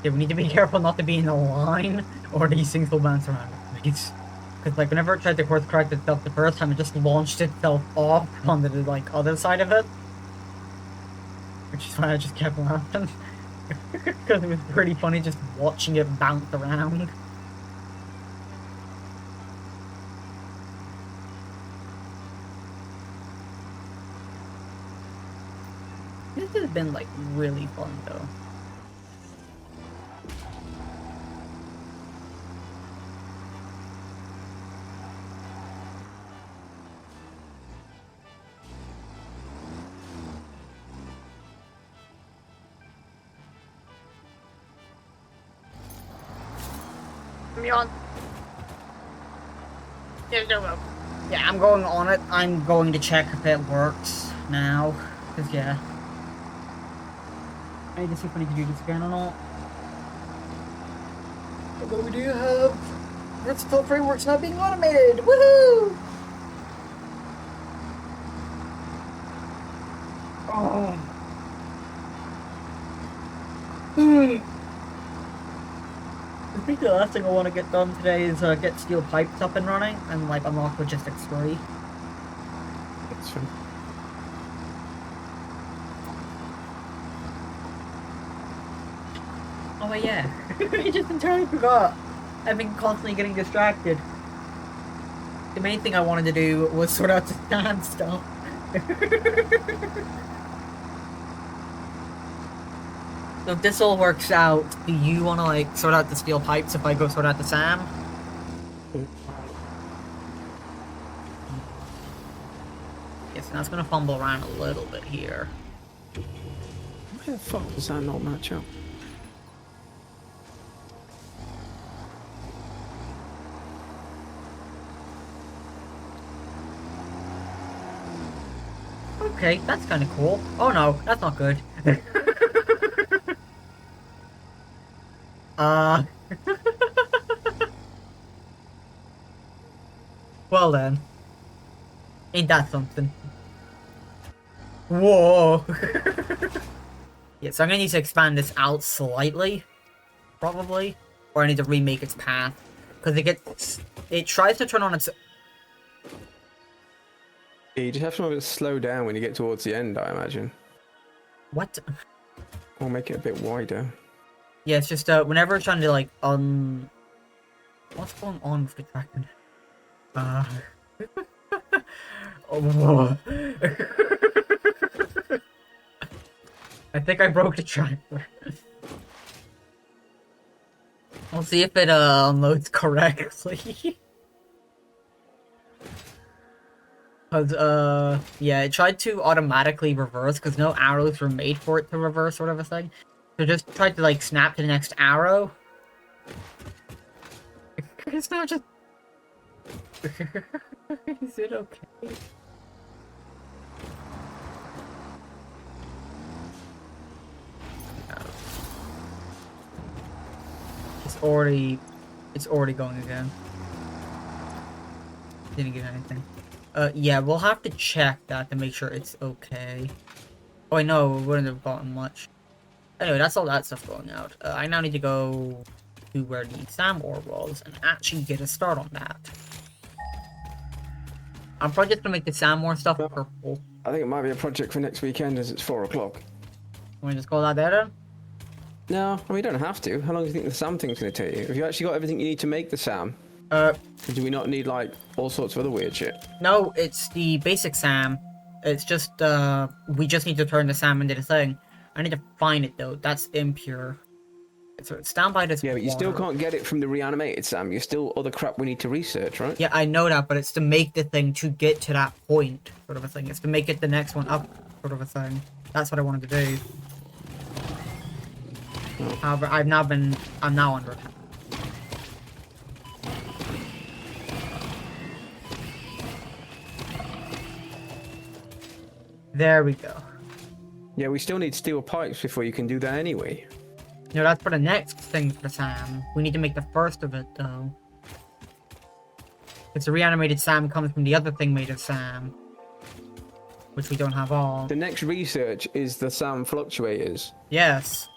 B: Yeah, we need to be careful not to be in a line, or these things will bounce around. Because, like, whenever it tried to course correct itself the first time, it just launched itself off onto the, like, other side of it. Which is why I just kept laughing. Because it was pretty funny just watching it bounce around. This has been, like, really fun, though. Me on. Yeah, I'm going on it. I'm going to check if it works now. Because, yeah. I need to see if I need to do this again or not. But we do have versatile frameworks not being automated. Woohoo! Oh. I think the last thing I want to get done today is get steel pipes up and running and like unlock logistics 3.
A: That's fine.
B: Oh wait, yeah. I just entirely forgot. I've been constantly getting distracted. The main thing I wanted to do was sort out the sand stuff. So if this all works out, do you want to like sort out the steel pipes if I go sort out the SAM? Yes, now it's gonna fumble around a little bit here.
A: Why the fuck does that not match up?
B: Okay, that's kind of cool. Oh no, that's not good. Well then. Ain't that something? Whoa! Yeah, so I'm gonna need to expand this out slightly. Probably. Or I need to remake its path. Because it tries to turn on its...
A: Yeah, you just have to have it slow down when you get towards the end, I imagine.
B: What?
A: Or make it a bit wider.
B: Yeah, it's just, whenever it's trying to, like, what's going on with the tracking? Oh. I think I broke the tracker. I'll see if it, unloads correctly. Cause, yeah, it tried to automatically reverse, because no arrows were made for it to reverse, sort of a thing. So just tried to, like, snap to the next arrow. It's not just... Is it okay? No. It's already going again. Didn't get anything. Yeah, we'll have to check that to make sure it's okay. Oh, I know, we wouldn't have gotten much. Anyway, that's all that stuff going out. I now need to go to where the SAM ore was and actually get a start on that. I'm probably just gonna make the SAM ore stuff purple.
A: I think it might be a project for next weekend as it's 4 o'clock.
B: Can we just call that there then?
A: No, I mean, you don't have to. How long do you think the SAM thing's going to take you? Have you actually got everything you need to make the SAM? Do we not need, like, all sorts of other weird shit?
B: No, it's the basic SAM. It's just, we just need to turn the SAM into the thing. I need to find it, though. That's impure. So it's down by this
A: Yeah, but you still
B: water.
A: can't get it from the reanimated SAM. You're still other crap we need to research, right?
B: Yeah, I know that, but it's to make the thing to get to that point, sort of a thing. It's to make it the next one up, sort of a thing. That's what I wanted to do.
A: Oh.
B: However, I'm now under attack. There we go.
A: Yeah, we still need steel pipes before you can do that anyway.
B: No, that's for the next thing for Sam. We need to make the first of it, though. Because the reanimated Sam comes from the other thing made of Sam. Which we don't have all.
A: The next research is the SAM fluctuators.
B: Yes.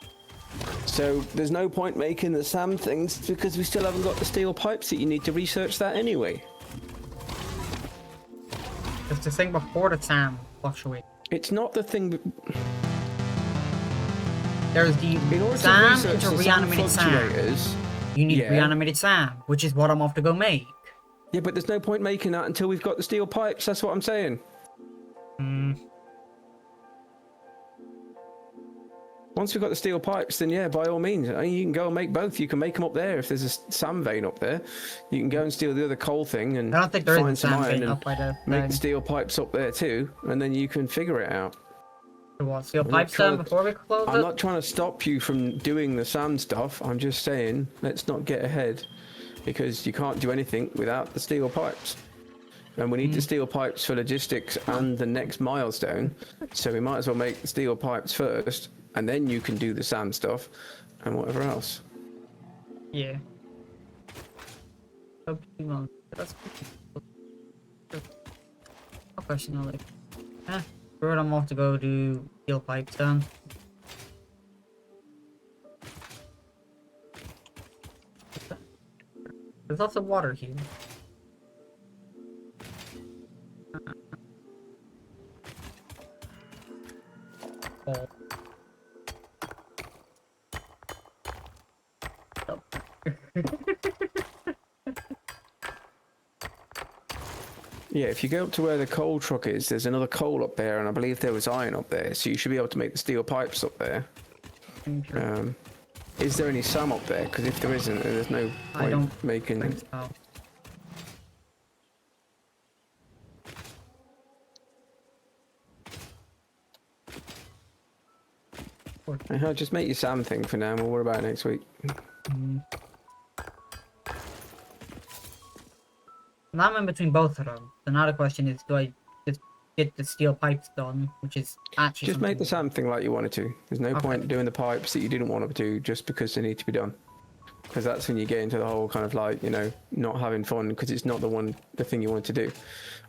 A: So there's no point making the SAM things because we still haven't got the steel pipes that you need to research that anyway.
B: It's the thing before the Sam fluctuate.
A: It's not the thing...
B: There's the
A: In order
B: Sam
A: to research
B: into
A: the SAM
B: reanimated Sam.
A: fluctuators...
B: You need
A: Yeah.
B: reanimated Sam, which is what I'm off to go make.
A: Yeah, but there's no point making that until we've got the steel pipes, that's what I'm saying. Once we've got the steel pipes, then yeah, by all means, I mean, you can go and make both. You can make them up there if there's a SAM vein up there. You can go and steal the other coal thing and
B: I don't think there is a
A: find some
B: Sam
A: iron
B: vein
A: and
B: up by the
A: make
B: thing.
A: the steel pipes up there too, and then you can figure it out.
B: So what, steel
A: I'm
B: pipes
A: not trying
B: then
A: to-
B: before we close
A: I'm
B: it?
A: not trying to stop you from doing the SAM stuff. I'm just saying, let's not get ahead, because you can't do anything without the steel pipes. And we need the steel pipes for logistics and the next milestone, so we might as well make the steel pipes first, and then you can do the SAM stuff and whatever else.
B: Yeah. That's no question, I'll like. Screw it, I'm off to go do steel pipes then. There's lots of water here. Oh.
A: Yeah, if you go up to where the coal truck is, there's another coal up there, and I believe there was iron up there, so you should be able to make the steel pipes up there. Is there any SAM up there? Because if there isn't, then there's no point making them.
B: So.
A: I'll just make your SAM thing for now, and we'll worry about it next week.
B: And I'm in between both of them. So now the question is, do I just get the steel pipes done, which is actually
A: Just make the SAM thing like you wanted to. There's no point doing the pipes that you didn't want to do just because they need to be done. Because that's when you get into the whole kind of like, you know, not having fun because it's not the thing you want to do.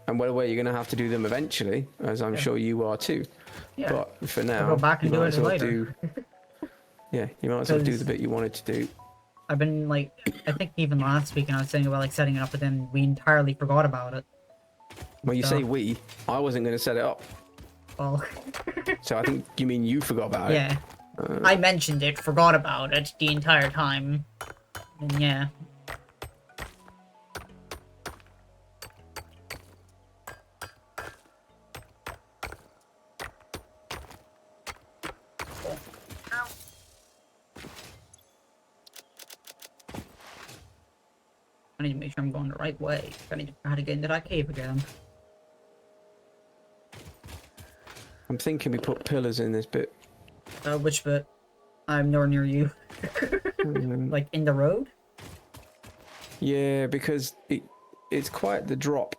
A: And by the way, you're going to have to do them eventually, as I'm sure you are too.
B: Yeah.
A: But for now,
B: I'll go back and
A: you
B: do
A: might
B: it
A: as well
B: later.
A: yeah, you might as well do the bit you wanted to do.
B: I've been like, I think even last week, and I was saying about like setting it up, but then we entirely forgot about it.
A: Well, you say we. I wasn't going to set it up.
B: Well,
A: So I think you mean you forgot about it.
B: yeah. I mentioned it, forgot about it the entire time. And yeah. I need to make sure I'm going the right way. I need to try to get into that cave again.
A: I'm thinking we put pillars in this bit.
B: Which bit? I'm nowhere near you. Like in the road?
A: Yeah, because it's quite the drop.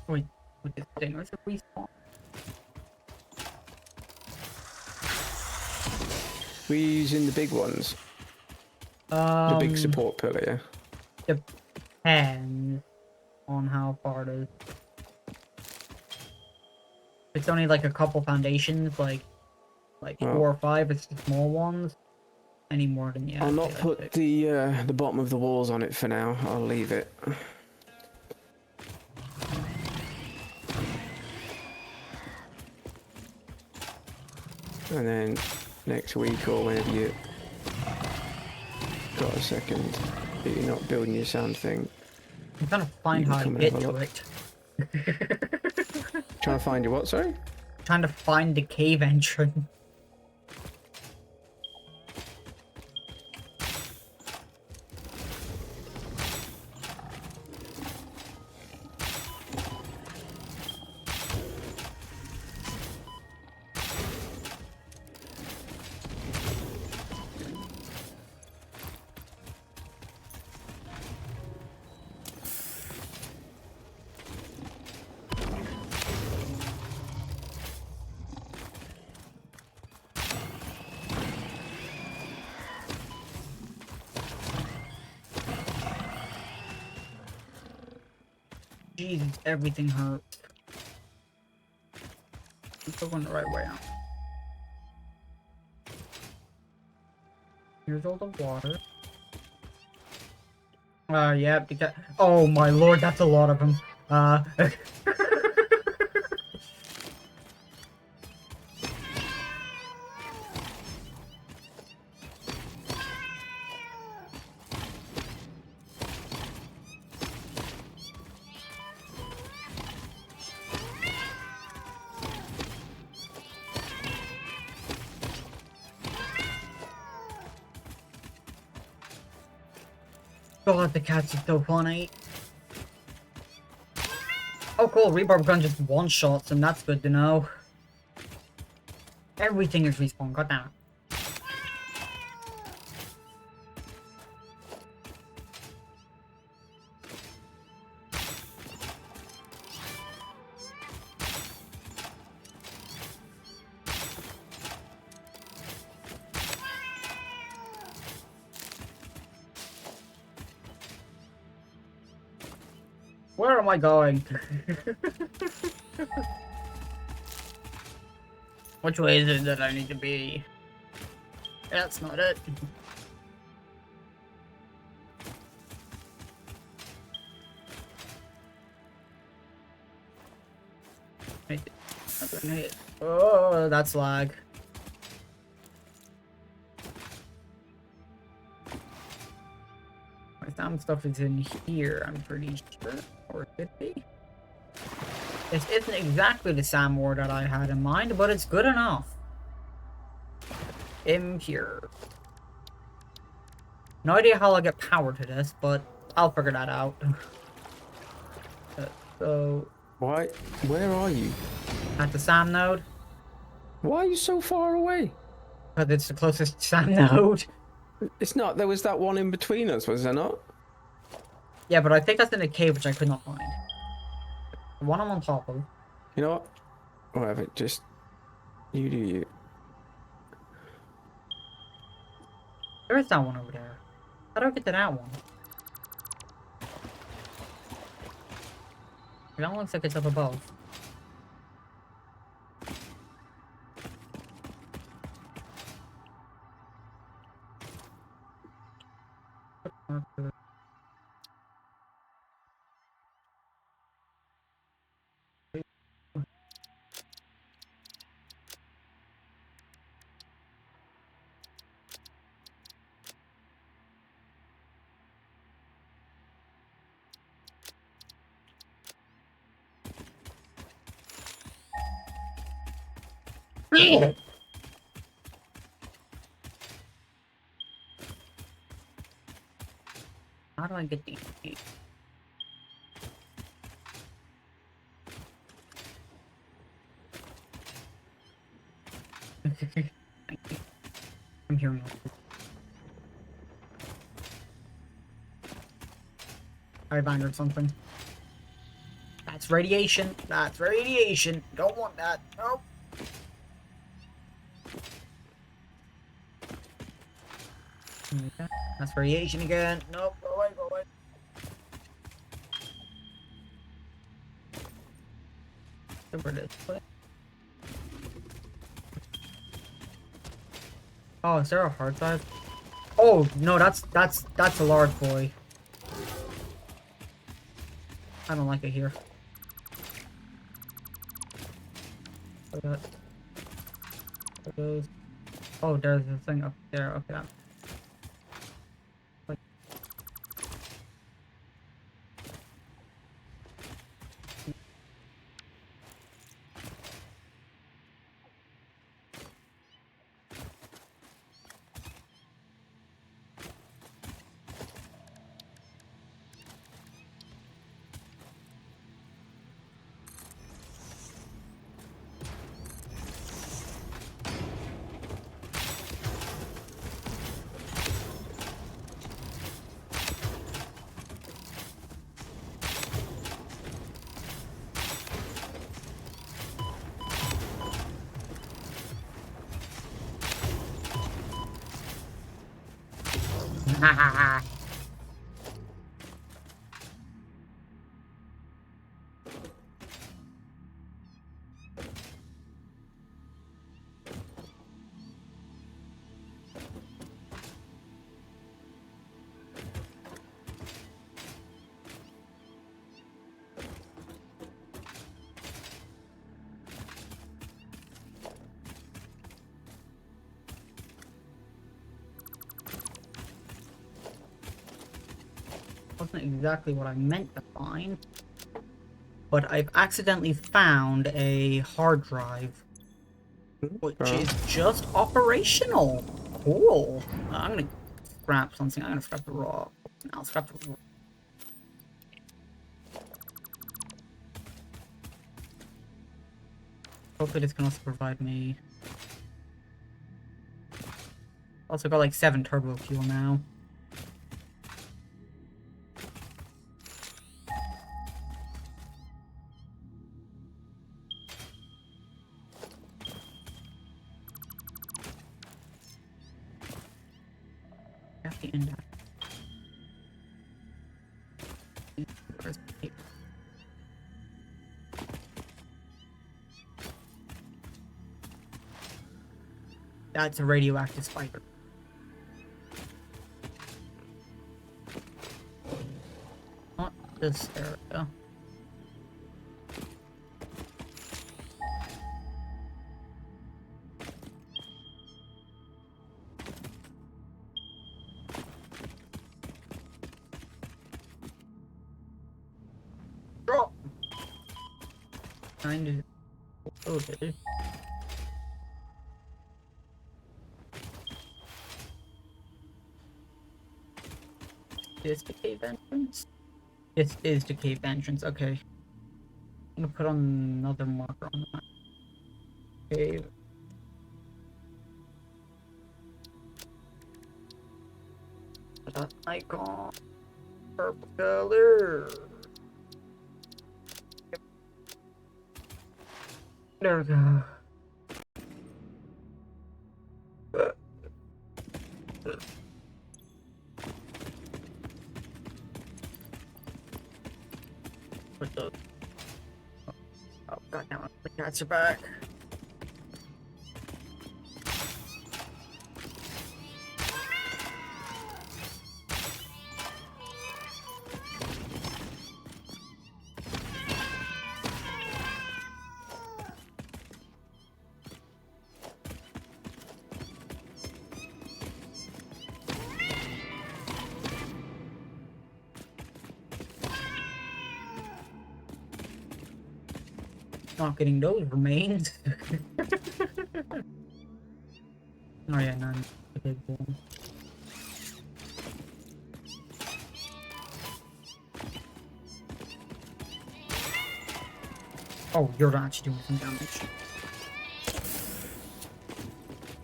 B: Wait, with this thing, where's the respawn?
A: We're using the big ones. The big support pillar, yeah.
B: Depends on how far it is. It's only like a couple foundations, like 4 or 5. It's the small ones. Any more than
A: I'll not put
B: it.
A: the bottom of the walls on it for now. I'll leave it. And then next week or whenever you got a second that you're not building your sound thing,
B: I'm trying to find
A: You
B: how
A: can
B: to
A: come and
B: get
A: have a
B: to
A: look.
B: it.
A: trying to find your what, sorry?
B: Trying to find the cave entrance. Jesus, everything hurts. I'm still going the right way out. Here's all the water. Yeah, because... Oh my lord, that's a lot of them. God, the cats are so funny. Oh cool, rebarb gun just one-shots and that's good to know. Everything is respawn, goddamn. Where am I going? Which way is it that I need to be? That's not it. Oh, that's lag. My sound stuff is in here, I'm pretty sure. Or it could be. This isn't exactly the SAM war that I had in mind, but it's good enough. Impure. No idea how I'll get power to this, but I'll figure that out. So...
A: Why? Where are you?
B: At the SAM node?
A: Why are you so far away?
B: Because it's the closest SAM node.
A: It's not. There was that one in between us, was there not?
B: Yeah, but I think that's in a cave which I could not find. The one I'm on top of.
A: You know what? Whatever. Just you do you.
B: There is that one over there. How do I get to that one? That one looks like it's up above. How do I get these? I'm hearing it. I bind or something. That's radiation. That's radiation. Don't want that. Nope. Okay. That's radiation again. Nope. Go away. Go away. Over this way. Oh, is there a hard drive? Oh no, that's a large boy. I don't like it here. Look at that. There goes. Oh, there's a thing up there. Okay. Ha ha ha. Wasn't exactly what I meant to find, but I've accidentally found a hard drive, which is just operational. Cool. I'm gonna scrap something. I'm gonna scrap the raw. I'll scrap the raw. Hopefully this can also provide me. Also got like 7 turbo fuel now. The index. That's a radioactive spider. this area. Drop. Kind of. Okay. Is the cave entrance? This is the cave entrance, okay. I'm gonna put on another marker on that. Cave. Put that icon. Purple color. There we go. Put the... Oh, god damn it. The cats are back. Not getting those remains. Oh yeah, none. Okay, cool. Oh, you're not actually doing some damage.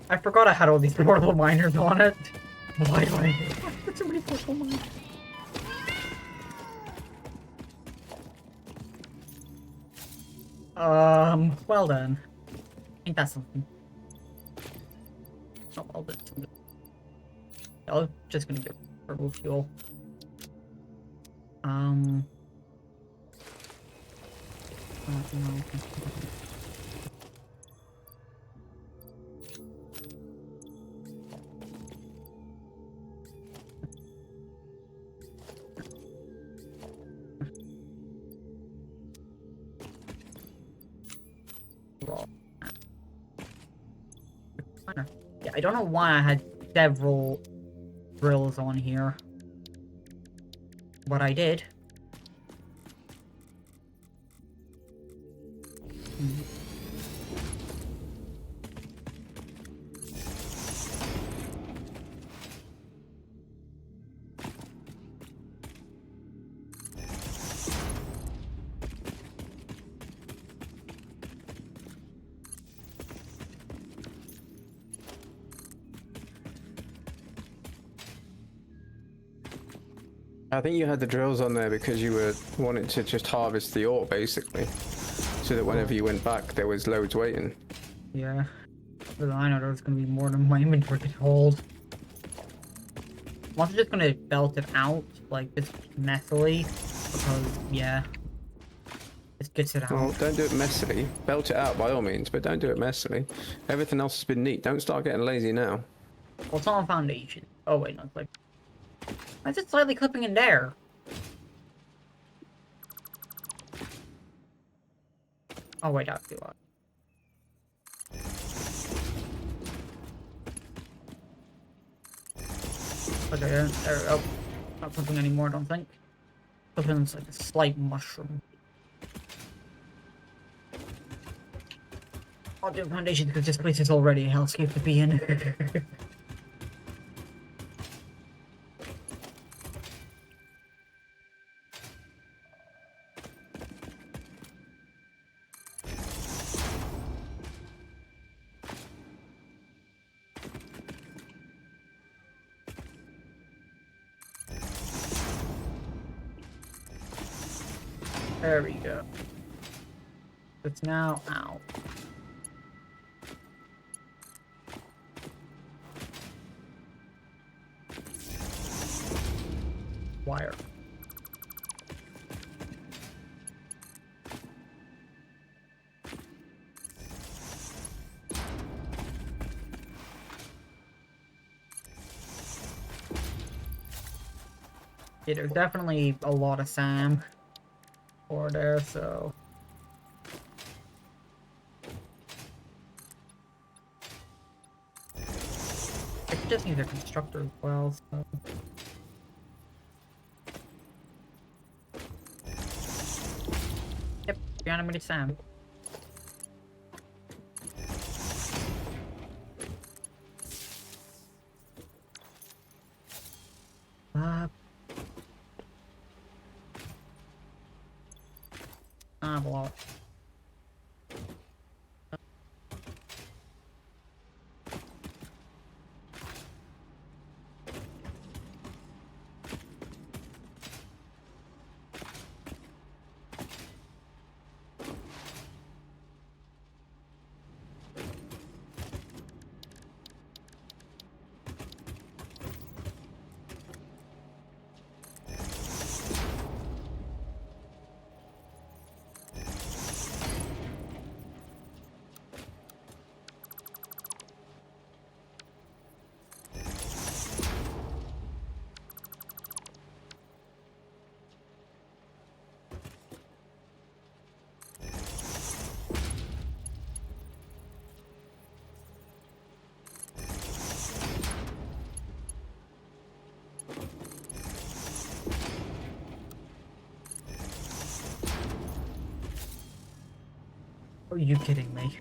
B: I forgot I had all these portable miners on it. Why do I have so many portable miners? Well then. Ain't that something? Oh, I'll do something. I'm just gonna get purple fuel. No. Yeah, I don't know why I had several drills on here, but I did.
A: I think you had the drills on there because you were wanting to just harvest the ore, basically, so that whenever you went back, there was loads waiting.
B: Yeah. But I know there's gonna be more than my inventory could hold. I'm also just gonna belt it out, like, just messily, because, yeah. Just gets it out.
A: Well, don't do it messily. Belt it out by all means, but don't do it messily. Everything else has been neat. Don't start getting lazy now.
B: Well, it's on foundation. Oh, wait, no, it's like... Why is it slightly clipping in there? Oh, wait, that's too loud. Okay, there we go. Not clipping anymore, I don't think. Clipping's like a slight mushroom. I'll do foundation because this place is already a hellscape to be in. There we go. It's now out. Wire. Yeah, there's definitely a lot of SAM for there, so... It just needs a constructor as well, so... Yep, reanimated SAM. I have a lot. Are you kidding me?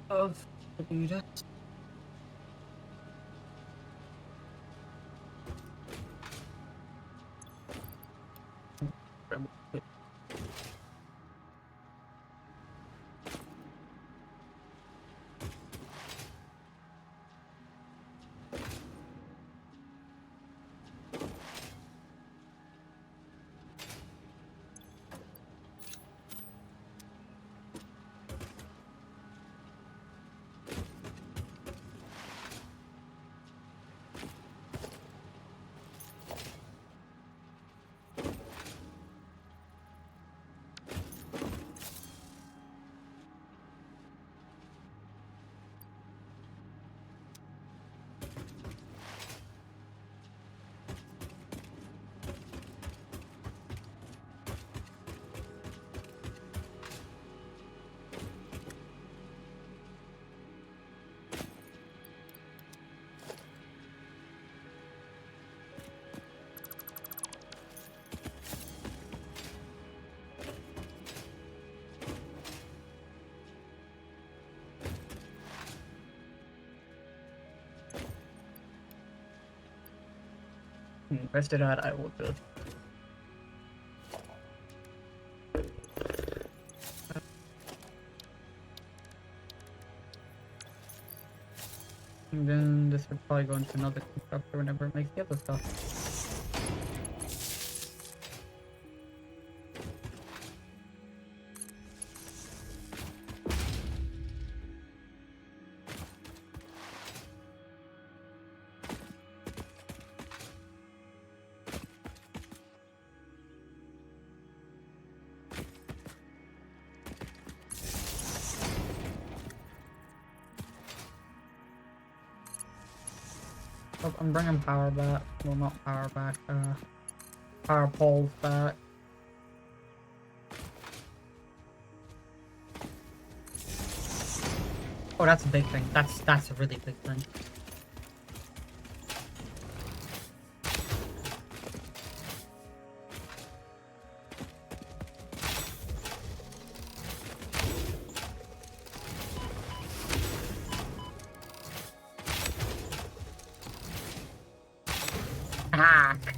B: Of the unit. Rest of that I will do. And then this would probably go into another constructor whenever it makes the other stuff. Oh, I'm bringing power back. Well, not power back. Power poles back. Oh, that's a big thing. That's a really big thing. attack.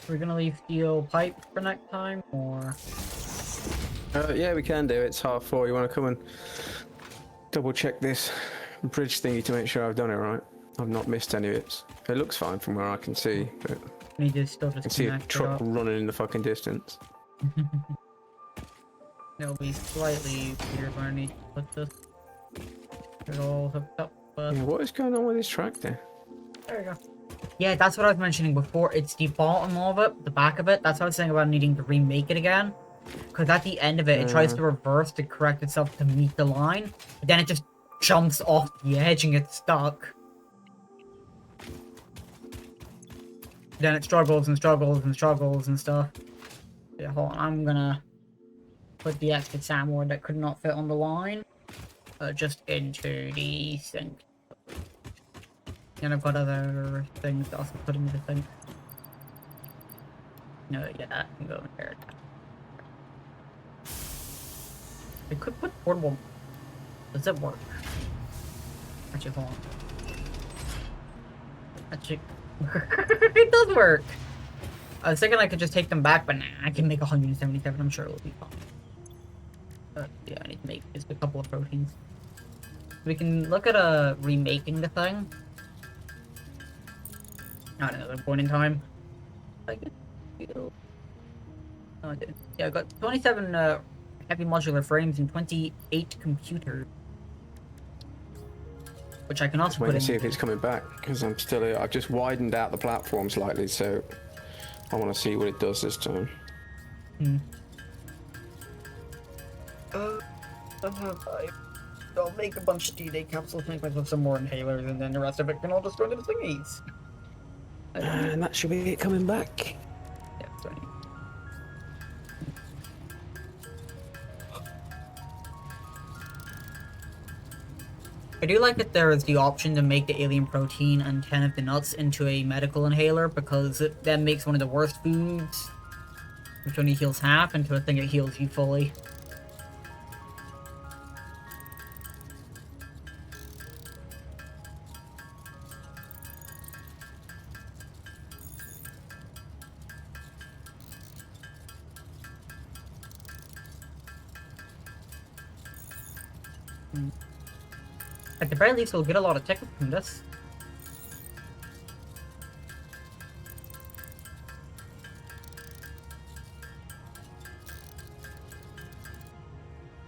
B: We're gonna leave steel pipe for next time, or
A: Yeah, we can do. It's 4:30. You want to come and double check this bridge thingy to make sure I've done it right? I've not missed any of it. It looks fine from where I can see, but
B: we need to still
A: I can
B: just
A: see a
B: connect it
A: truck
B: up.
A: running in the fucking distance.
B: It'll be slightly weird when I need to put this. It all hooked up, but
A: Yeah, what is going on with this track there?
B: there we go. Yeah, that's what I was mentioning before. It's the bottom of it, the back of it. That's what I was saying about needing to remake it again. Because at the end of it, it tries to reverse to correct itself to meet the line. But then it just jumps off the edge and gets stuck. Then it struggles and struggles and struggles and stuff. Yeah, hold on. I'm gonna put the extra soundboard that could not fit on the line just into the sink. And I've got other things to also put into the sink. No, yeah, that can go in there. I could put portable. Does it work? Actually, hold on. Actually, it does work. I was thinking I could just take them back, but nah, I can make 177. I'm sure it'll be fine. But yeah, I need to make just a couple of proteins. We can look at remaking the thing. At another point in time. I could feel. No, I didn't. Yeah, I got 27 heavy modular frames and 28 computers. Which I can also
A: Wait
B: put
A: and
B: in.
A: see if it's coming back, because I'm still here. I've just widened out the platform slightly, so I want to see what it does this time. I'll make a bunch of D-Day capsules, make myself some more inhalers, and then the rest of it can all just go to the thingies. And that should be it coming back.
B: Yeah, that's what I need. I do like that there is the option to make the alien protein and 10 of the nuts into a medical inhaler, because it then makes one of the worst foods, which only heals half, into a thing that heals you fully. At the very least, we'll get a lot of tickets from this.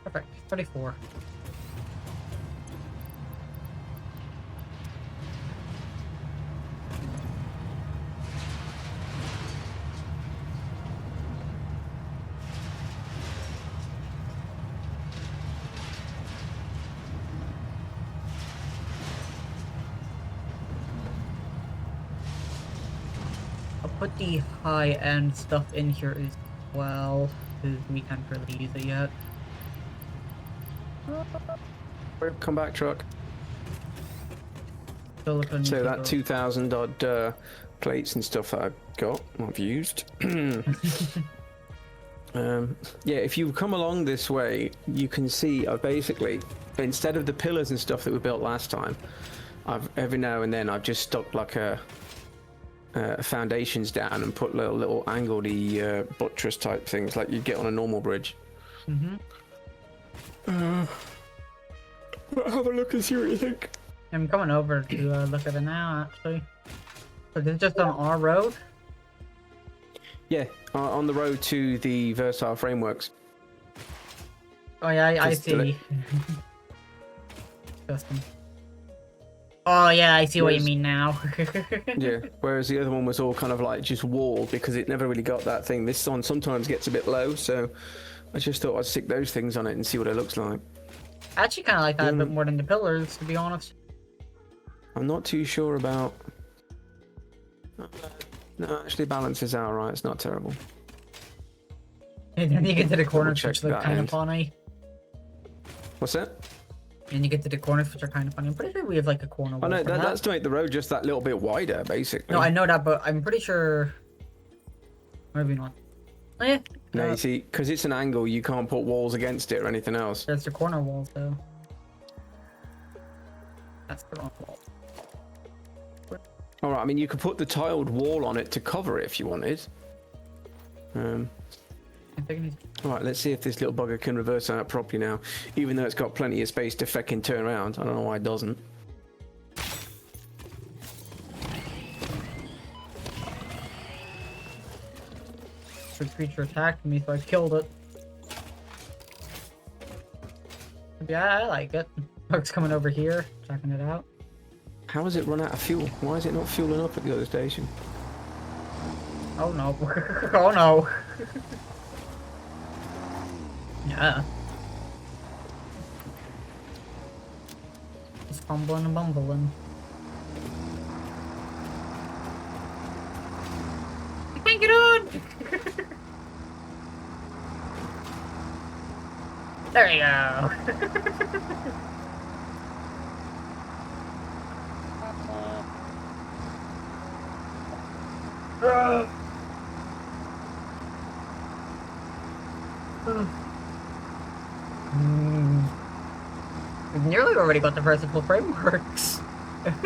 B: Perfect. 34. I'll put the high-end stuff in here as well, because we can't really use it yet.
A: Come back, truck.
B: Still looking
A: So
B: to
A: that
B: go.
A: 2,000 odd plates and stuff that I've used. Yeah, if you come along this way, you can see I've basically, instead of the pillars and stuff that we built last time, every now and then I've just stuck like foundations down and put little angledy buttress type things like you get on a normal bridge. Have a look and see what you think.
B: I'm coming over to look at it now, actually. So this is just on our road?
A: Yeah, on the road to the Versatile Frameworks.
B: Oh yeah, I
A: Just
B: see. Disgusting. Oh yeah, I see what you
A: Whereas-
B: mean now.
A: Yeah, whereas the other one was all kind of like just walled because it never really got that thing. This one sometimes gets a bit low, so I just thought I'd stick those things on it and see what it looks like.
B: I actually kind of like that a bit more than the pillars, to be honest.
A: I'm not too sure about... No, actually balances out right. It's not terrible.
B: And then you get to the corners,
A: check
B: which look
A: that
B: kind of
A: end.
B: funny.
A: What's that?
B: And you get to the corners, which are kind of funny. I'm pretty sure we have like a corner
A: Oh
B: wall
A: no,
B: for that.
A: that's to make the road just that little bit wider, basically.
B: No, I know that, but I'm pretty sure... Maybe not. Oh, yeah.
A: No, you see, because it's an angle, you can't put walls against it or anything else.
B: There's the corner walls, though. That's the wrong wall.
A: All right, I mean, you could put the tiled wall on it to cover it if you wanted.
B: I think
A: All right, let's see if this little bugger can reverse out properly now. Even though it's got plenty of space to feckin' turn around. I don't know why it doesn't.
B: the creature attacked me, so I killed it. Yeah, I like it. Bug's coming over here, checking it out.
A: How has it run out of fuel? Why is it not fueling up at the other station?
B: Oh no. Oh no. Yeah. Just fumbling and bumbling. I can't get on! There you go. We've nearly already got the versatile frameworks. Then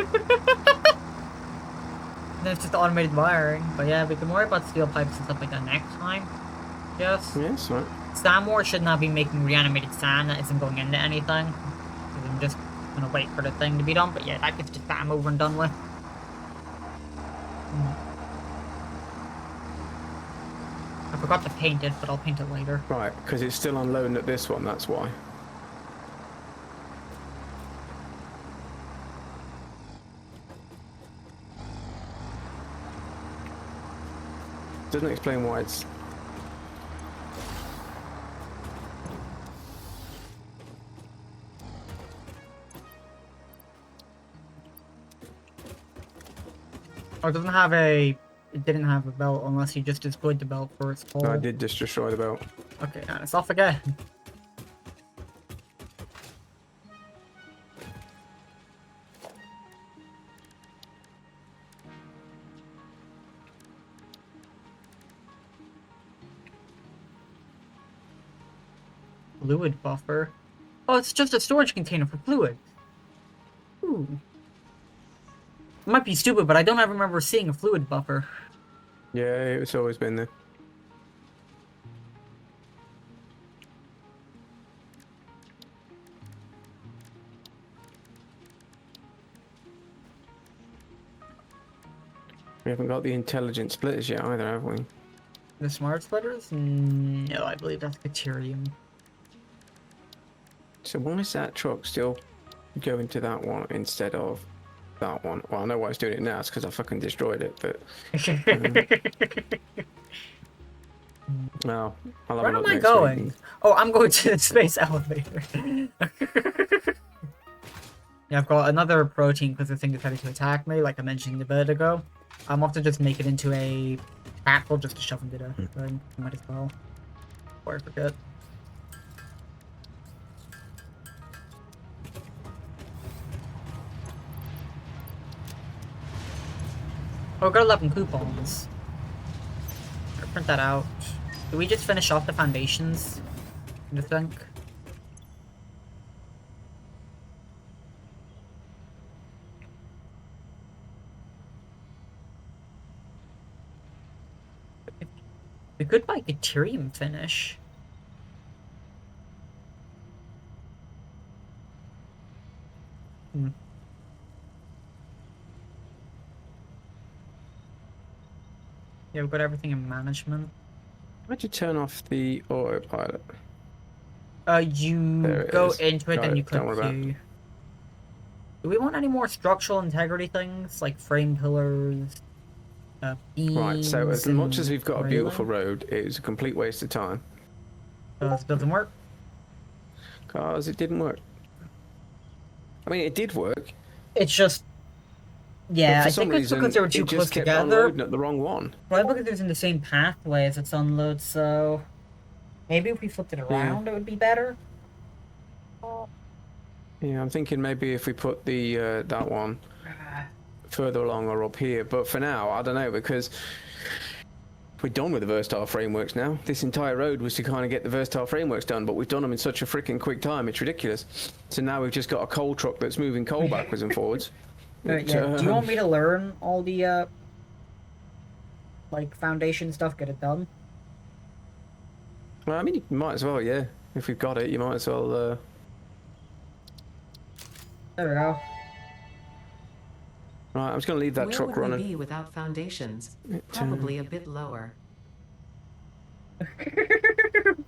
B: it's just automated wiring. But yeah, we can worry about steel pipes and stuff like that next time. Yes.
A: Yes, right.
B: Stanmore should not be making reanimated sand that isn't going into anything. I'm just gonna wait for the thing to be done, but yeah, that gets just damn over and done with. I forgot to paint it, but I'll paint it later.
A: Right, because it's still unloading at this one, that's why. Doesn't explain why it's...
B: Oh, it doesn't have a... It didn't have a belt unless you just destroyed the belt for its hole.
A: No, I did just destroy the belt.
B: Okay, and it's off again. Fluid buffer. Oh, it's just a storage container for fluid. Ooh. It might be stupid, but I don't ever remember seeing a fluid buffer.
A: Yeah, it's always been there. We haven't got the intelligent splitters yet either, have we?
B: The smart splitters? No, I believe that's Caterium.
A: So why is that truck still going to that one instead of that one? Well, I know why it's doing it now. It's because I fucking destroyed it, but... No, I'll have
B: Where
A: a
B: am
A: look
B: I
A: next
B: going?
A: week.
B: Oh, I'm going to the space elevator. Yeah, I've got another protein because the thing is ready to attack me, like I mentioned a bit ago. I'm off to just make it into a capsule just to shove into the thing. Might as well. Before I forget. Oh, we got 11 coupons. I'll print that out. Did we just finish off the foundations? I think. We could buy Caterium finish. Yeah, we've got everything in management.
A: Why'd you turn off the autopilot?
B: You
A: There it
B: go
A: is.
B: into it,
A: Got
B: then
A: it.
B: you click
A: Don't worry about it.
B: Q. Do we want any more structural integrity things, like frame pillars, beams?
A: Right, so as much as
B: and
A: we've got a
B: railing?
A: beautiful road, it was a complete waste of time.
B: Doesn't work.
A: Because it didn't work. I mean, it did work.
B: It's just... Yeah,
A: but for
B: I
A: some
B: think it's
A: reason,
B: because they were too
A: it
B: close
A: just kept
B: together.
A: unloading at the wrong one.
B: Probably because it was in the same pathway as its unload, so... Maybe if we flipped it around, it would be better?
A: Yeah, I'm thinking maybe if we put the that one further along or up here. But for now, I don't know, because we're done with the versatile frameworks now. This entire road was to kind of get the versatile frameworks done, but we've done them in such a freaking quick time. It's ridiculous. So now we've just got a coal truck that's moving coal backwards and forwards.
B: Yeah. Do you want me to learn all the, like, foundation stuff, get it done?
A: Well, I mean, you might as well, yeah. If we've got it, you might as well...
B: There we go.
A: Right, I'm just going to leave that
C: Where
A: truck
C: would we
A: running.
C: be without foundations? Probably a bit lower.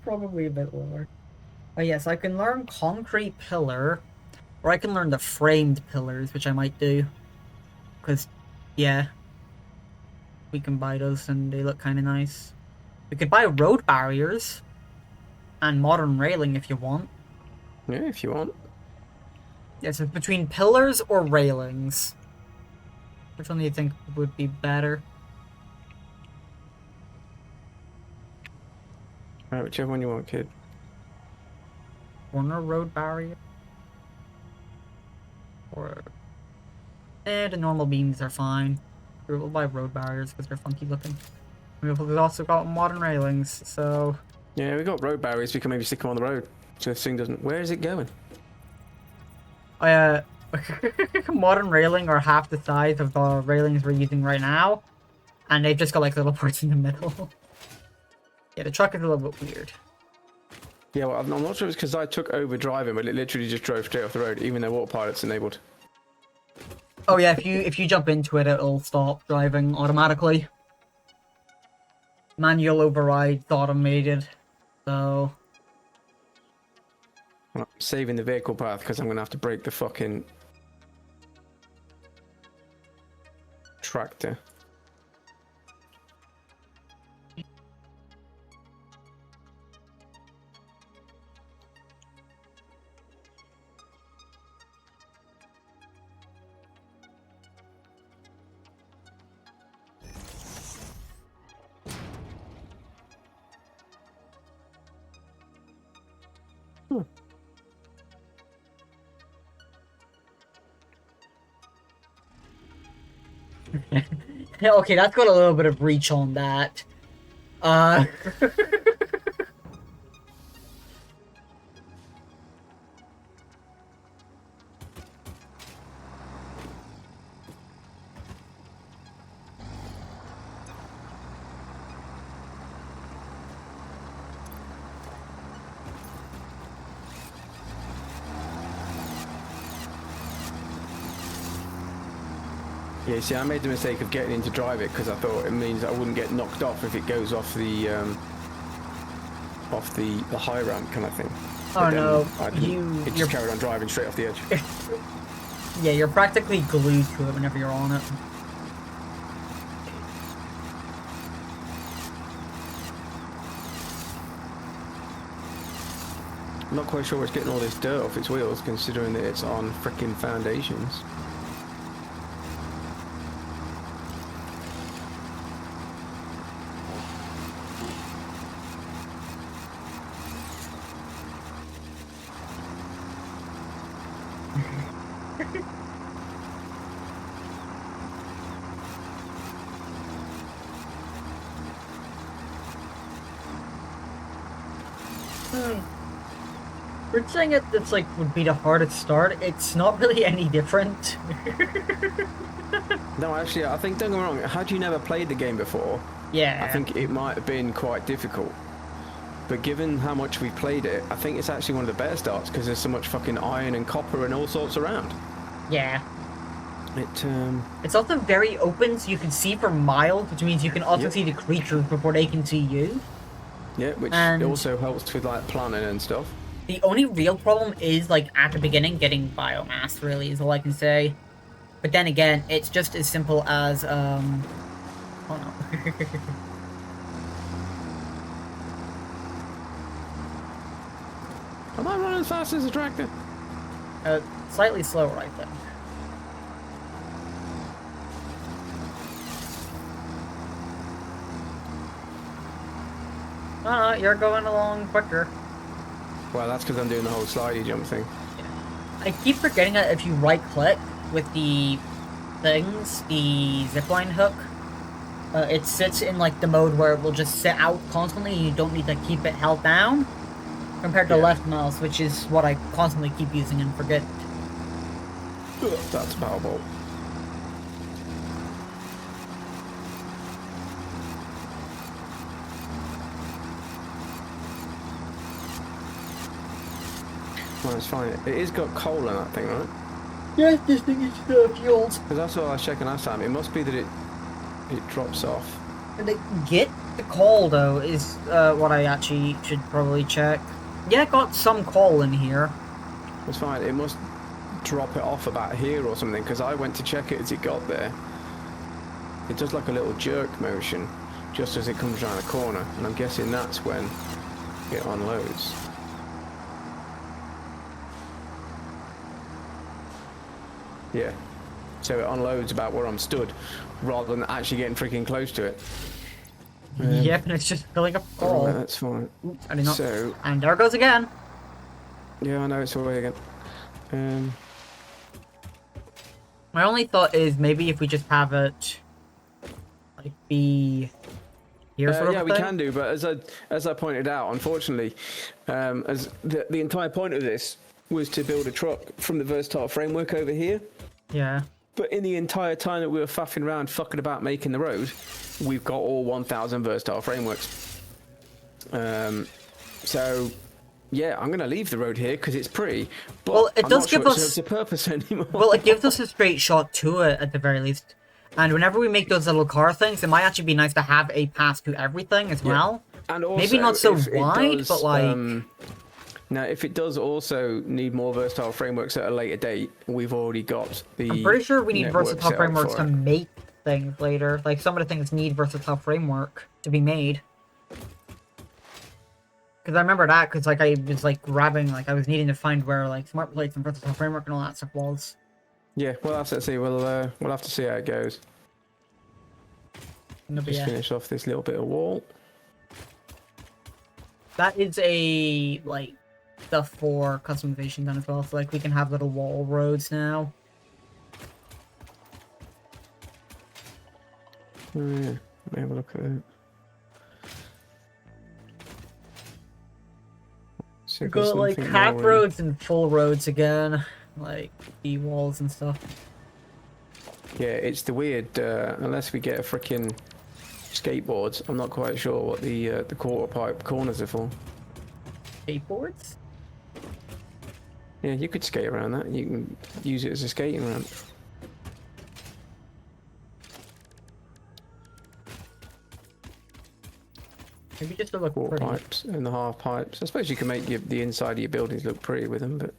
B: Probably a bit lower. Oh yes, I can learn concrete pillar, or I can learn the framed pillars, which I might do. Because, yeah, we can buy those and they look kind of nice. We could buy road barriers and modern railing if you want.
A: Yeah, if you want.
B: Yes, it's between pillars or railings. Which one do you think would be better?
A: Right, whichever one you want, kid.
B: Corner road barrier? Or... the normal beams are fine. We'll buy road barriers because they're funky looking. We've also got modern railings, so...
A: Yeah, we got road barriers. We can maybe stick them on the road. So this thing doesn't... Where is it going?
B: Modern railing are half the size of the railings we're using right now. And they've just got like little parts in the middle. Yeah, the truck is a little bit weird.
A: Yeah, well, I'm not sure if it's because I took over driving, but it literally just drove straight off the road, even though autopilot's enabled.
B: Oh yeah, if you jump into it, it'll stop driving automatically. Manual override's automated, so...
A: I'm saving the vehicle path because I'm going to have to break the fucking tractor.
B: Okay, that's got a little bit of reach on that.
A: Yeah, see, I made the mistake of getting in to drive it because I thought it means I wouldn't get knocked off if it goes off the high ramp kind of thing.
B: Oh no,
A: it just carried on driving straight off the edge.
B: Yeah, you're practically glued to it whenever you're on it.
A: I'm not quite sure where it's getting all this dirt off its wheels, considering that it's on frickin' foundations.
B: We're saying it's like would be the hardest start. It's not really any different.
A: No, actually, I think, don't get me wrong, had you never played the game before,
B: Yeah.
A: I think it might have been quite difficult. But given how much we've played it, I think it's actually one of the better starts because there's so much fucking iron and copper and all sorts around.
B: Yeah.
A: It
B: It's also very open, so you can see for miles, which means you can also
A: Yep.
B: see the creatures before they can see you.
A: yeah, which
B: And-
A: also helps with like planning and stuff.
B: The only real problem is, like, at the beginning, getting biomass, really, is all I can say. But then again, it's just as simple as, oh no.
A: Am I running as fast as a tractor.
B: Slightly slower, I think. You're going along quicker.
A: Well, that's because I'm doing the whole slidey jump thing.
B: I keep forgetting that if you right-click with the things, the zipline hook, it sits in like the mode where it will just sit out constantly and you don't need to keep it held down, compared to left mouse, which is what I constantly keep using and forget.
A: That's Powerball. Well, it's fine. It is got coal in that thing, right?
B: Yeah, this thing is fueled.
A: Because that's what I was checking last time. It must be that it drops off.
B: Get the coal though is what I actually should probably check. Yeah, got some coal in here.
A: It's fine. It must drop it off about here or something. Because I went to check it as it got there. It does like a little jerk motion just as it comes around a corner, and I'm guessing that's when it unloads. Yeah. So it unloads about where I'm stood, rather than actually getting freaking close to it.
B: Yep, and it's just filling up coal.
A: That's fine.
B: Oops, I did not.
A: So,
B: and there it goes again.
A: yeah, I know it's away again.
B: My only thought is maybe if we just have it like be here sort of
A: yeah,
B: thing.
A: we can do, but as I pointed out, unfortunately, as the entire point of this was to build a truck from the Versatile framework over here.
B: Yeah.
A: But in the entire time that we were faffing around, fucking about making the road, we've got all 1,000 Versatile frameworks. So, yeah, I'm going to leave the road here because it's pretty. But
B: Well, it
A: I'm
B: does
A: not sure
B: give
A: it
B: us
A: serves a purpose anymore.
B: Well, it gives us a straight shot to it at the very least. And whenever we make those little car things, it might actually be nice to have a pass to everything as well.
A: And also,
B: maybe not so
A: if it
B: wide,
A: does,
B: but like.
A: Now, if it does also need more versatile frameworks at a later date, we've already got the.
B: I'm pretty sure we need
A: network
B: versatile
A: set up
B: frameworks
A: for
B: to
A: it.
B: make things later. Like, some of the things need versatile framework to be made. Because I remember that, because, like, I was, like, grabbing, like, I was needing to find where, like, smart plates and versatile framework and all that stuff was.
A: Yeah, we'll have to see. We'll have to see how it goes.
B: But
A: Just
B: yeah.
A: finish off this little bit of wall.
B: That is a, like, stuff for customization done as well. So, like, we can have little wall roads now.
A: Oh, yeah. Let me have a look at it. See if there's
B: Got, like,
A: something
B: half
A: more in-
B: roads and full roads again. Like, the walls and stuff.
A: Yeah, it's the weird. Unless we get a freaking skateboards, I'm not quite sure what the quarter pipe corners are for.
B: Skateboards?
A: Yeah, you could skate around that. You can use it as a skating ramp.
B: Maybe just to look
A: Quarter
B: pretty.
A: pipes and the half pipes. I suppose you can make the inside of your buildings look pretty with them, but.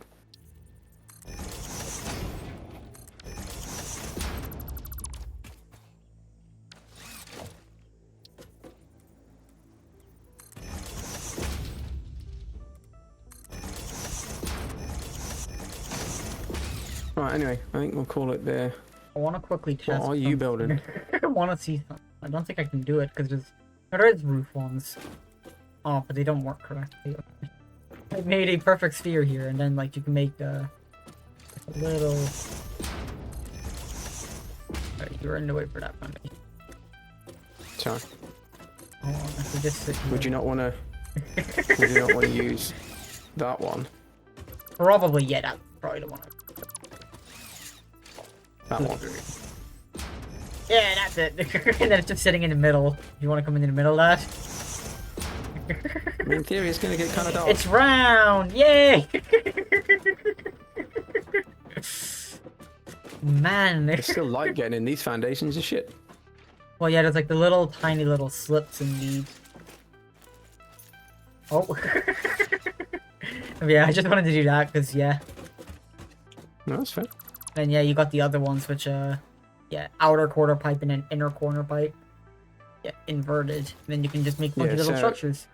A: Right, anyway, I think we'll call it there.
B: I want to quickly test.
A: What are you building?
B: I want to see something. I don't think I can do it because there is roof ones. Oh, but they don't work correctly. I made a perfect sphere here, and then like you can make a little. Alright, you're in the way for that one.
A: Sorry.
B: Hold on, I can just sit here.
A: Would you not want to? Would you not want to use that one?
B: Probably, yeah, that's probably the one.
A: That one.
B: Yeah, that's it. And then it's just sitting in the middle. You want to come in the middle of that?
A: I mean, in theory, it's going to get kind of dark.
B: It's round! Yay! Man.
A: It's still light getting in these foundations and shit.
B: Well, yeah, there's like the little tiny little slips in these. Oh. Yeah, I just wanted to do that because, yeah.
A: No, that's fair.
B: And yeah, you got the other ones, which, yeah, outer quarter pipe and an inner corner pipe. Yeah, inverted. And then you can just make funky
A: Yeah,
B: little
A: so-
B: structures.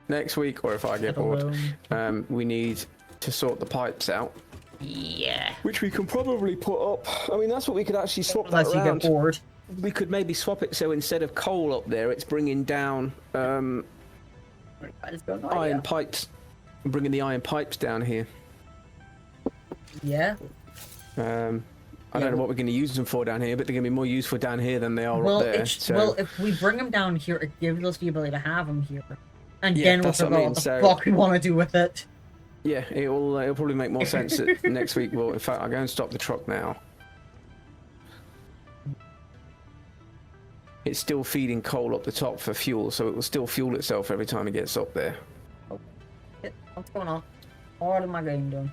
A: Next week, or if I get
B: Let
A: bored,
B: alone-
A: we need to sort the pipes out.
B: Yeah.
A: Which we can probably put up. I mean, that's what we could actually swap that
B: Unless you
A: around.
B: get bored.
A: We could maybe swap it so instead of coal up there, it's bringing down iron pipes. Bringing the iron pipes down here.
B: Yeah.
A: I don't know what we're going to use them for down here, but they're going to be more useful down here than they are up there. So...
B: Well, if we bring them down here, it gives us the ability to have them here. And
A: Yeah,
B: then we'll
A: that's what
B: figure
A: I
B: out
A: mean,
B: what the
A: so-
B: fuck we want to do with it.
A: Yeah, it'll probably make more sense that next week. Well, in fact, I'll go and stop the truck now. It's still feeding coal up the top for fuel, so it will still fuel itself every time it gets up there.
B: What's going on? What am I game doing?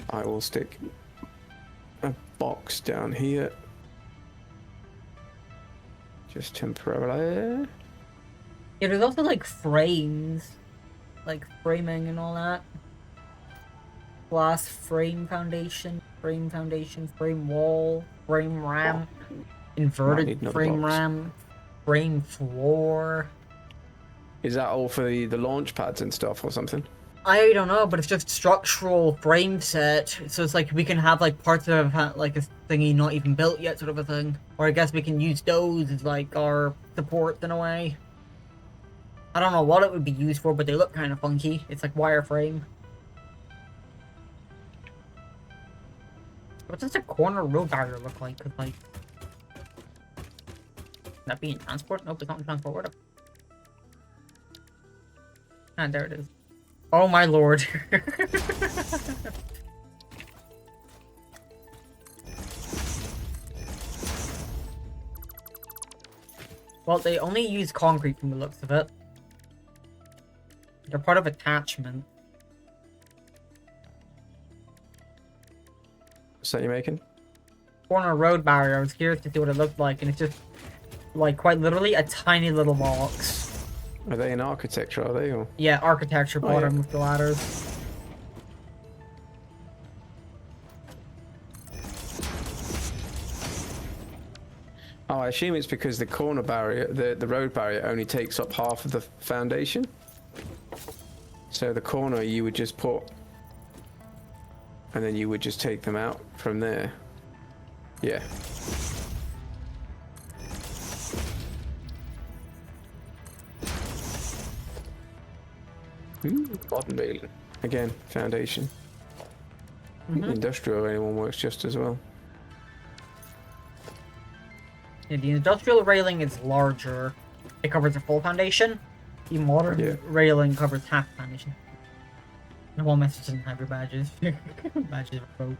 A: I will stick a box down here. Just temporarily.
B: Yeah, there's also like frames. Like framing and all that. Glass frame foundation, frame wall, frame ramp, inverted
A: another
B: frame
A: box.
B: ramp, frame floor.
A: Is that all for the launch pads and stuff or something?
B: I don't know, but it's just structural frame set, so it's like we can have like parts of like a thingy not even built yet, sort of a thing. Or I guess we can use those as like our support in a way. I don't know what it would be used for, but they look kind of funky. It's like wireframe. What does a corner road barrier look like? 'Cause, like, can that be in transport? Nope, it's not in transport. Ah, there it is. Oh my lord. Well, they only use concrete from the looks of it. They're part of attachment.
A: What's that you're making?
B: Corner road barrier. I was curious to see what it looked like, and it's just, like, quite literally a tiny little box.
A: Are they in architecture, are they? Or...
B: Yeah, architecture
A: Oh,
B: bottom
A: yeah.
B: with the ladders.
A: Oh, I assume it's because the corner barrier, the road barrier only takes up half of the foundation. So the corner you would just put, and then you would just take them out from there. Yeah. Ooh, modern railing. Again, foundation. The industrial railing one works just as well.
B: Yeah, the industrial railing is larger. It covers the full foundation. The modern
A: Yeah.
B: railing covers half the foundation. The one message doesn't have your badges. Badges are broke.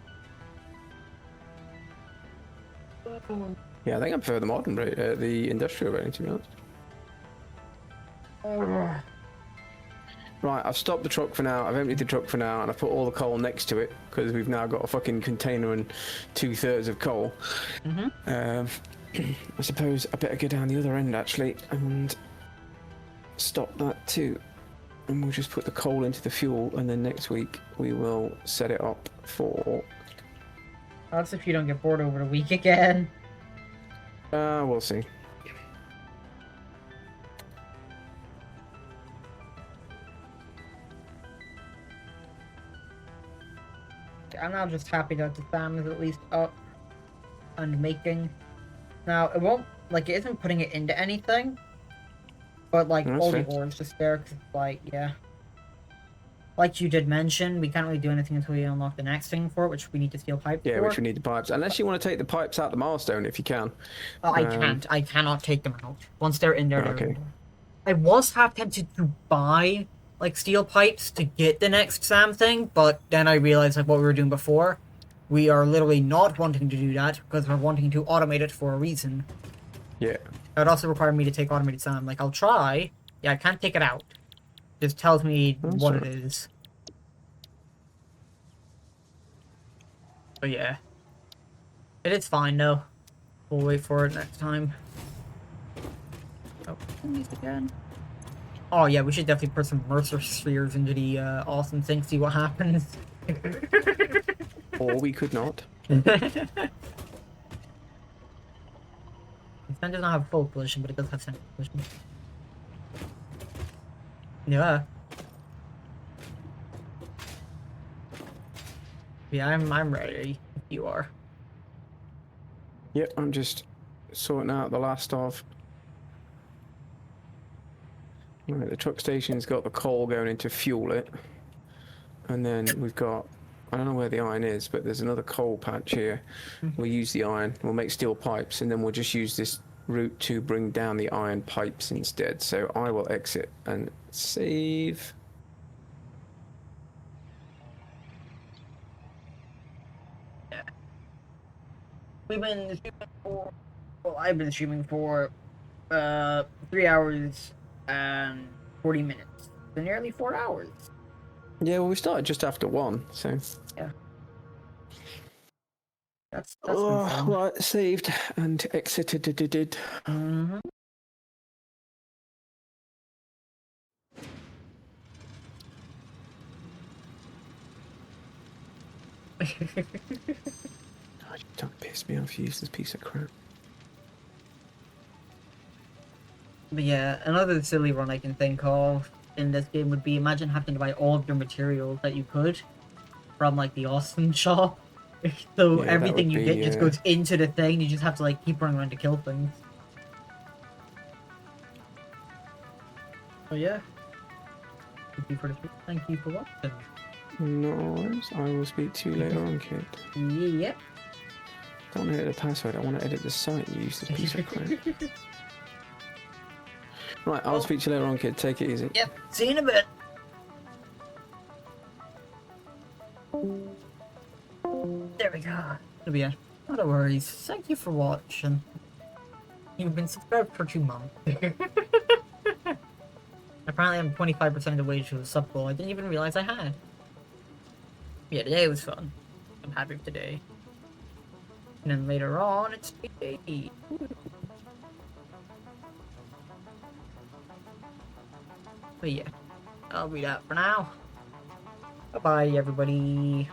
A: Yeah, I think I prefer the modern the industrial railing, to be honest. Right, I've stopped the truck for now, I've emptied the truck for now, and I've put all the coal next to it, because we've now got a fucking container and 2/3 of coal. I suppose I better go down the other end, actually, and stop that too. And we'll just put the coal into the fuel, and then next week we will set it up for...
B: That's if you don't get bored over the week again.
A: we'll see.
B: I'm now just happy that the SAM is at least up and making. Now, it won't, like, it isn't putting it into anything, but, like,
A: That's
B: all the
A: fair.
B: ore is just there, because it's like, yeah. Like you did mention, we can't really do anything until we unlock the next thing for it, which we need to steel pipe
A: Yeah,
B: for.
A: which we need the pipes. Unless you want to take the pipes out the milestone, if you can.
B: Oh, I can't. I cannot take them out. Once they're in there, they're
A: Okay.
B: in there. I was half tempted to buy, like, steel pipes to get the next SAM thing, but then I realized, like, what we were doing before. We are literally not wanting to do that, because we're wanting to automate it for a reason.
A: Yeah.
B: That would also require me to take automated SAM. Like, I'll try. Yeah, I can't take it out. It just tells me what it is. But yeah. It is fine, though. We'll wait for it next time. Oh, these again. Oh yeah, we should definitely put some Mercer spheres into the awesome thing, see what happens.
A: Or we could not.
B: This one does not have full collision, but it does have center collision. Yeah. Yeah, I'm ready. If you are.
A: Yep, I'm just sorting out the last of. Right, the truck station's got the coal going in to fuel it. And then we've got, I don't know where the iron is, but there's another coal patch here. We'll use the iron, we'll make steel pipes, and then we'll just use this route to bring down the iron pipes instead. So I will exit and save.
B: Yeah. We've been streaming for, well, I've been streaming for 3 hours and 40 minutes. So nearly 4 hours.
A: Yeah, well, we started just after 1, so.
B: Yeah. That's been fun.
A: Right, saved and exited.
B: Mm-hmm.
A: God, you don't piss me off, you useless piece of crap.
B: But yeah, another silly run I can think of in this game would be, imagine having to buy all of your materials that you could from like the Austin shop. So
A: Yeah,
B: everything
A: that
B: you
A: would
B: get
A: be,
B: just goes into the thing. You just have to like keep running around to kill things. So yeah. Thank you for watching.
A: No worries, I will speak to you later on, kid.
B: Yep.
A: Don't want to edit the password, I want to edit the site, you useless piece of crap. Right, I'll speak to you later on, kid. Take it easy.
B: Yep. See you in a bit. There we go. But yeah, no worries. Thank you for watching. You've been subscribed for 2 months. Apparently I'm 25% of the way to a sub goal. I didn't even realize I had. Yeah, today was fun. I'm happy with today. And then later on, it's day. But yeah, I'll be that for now. Bye-bye, everybody.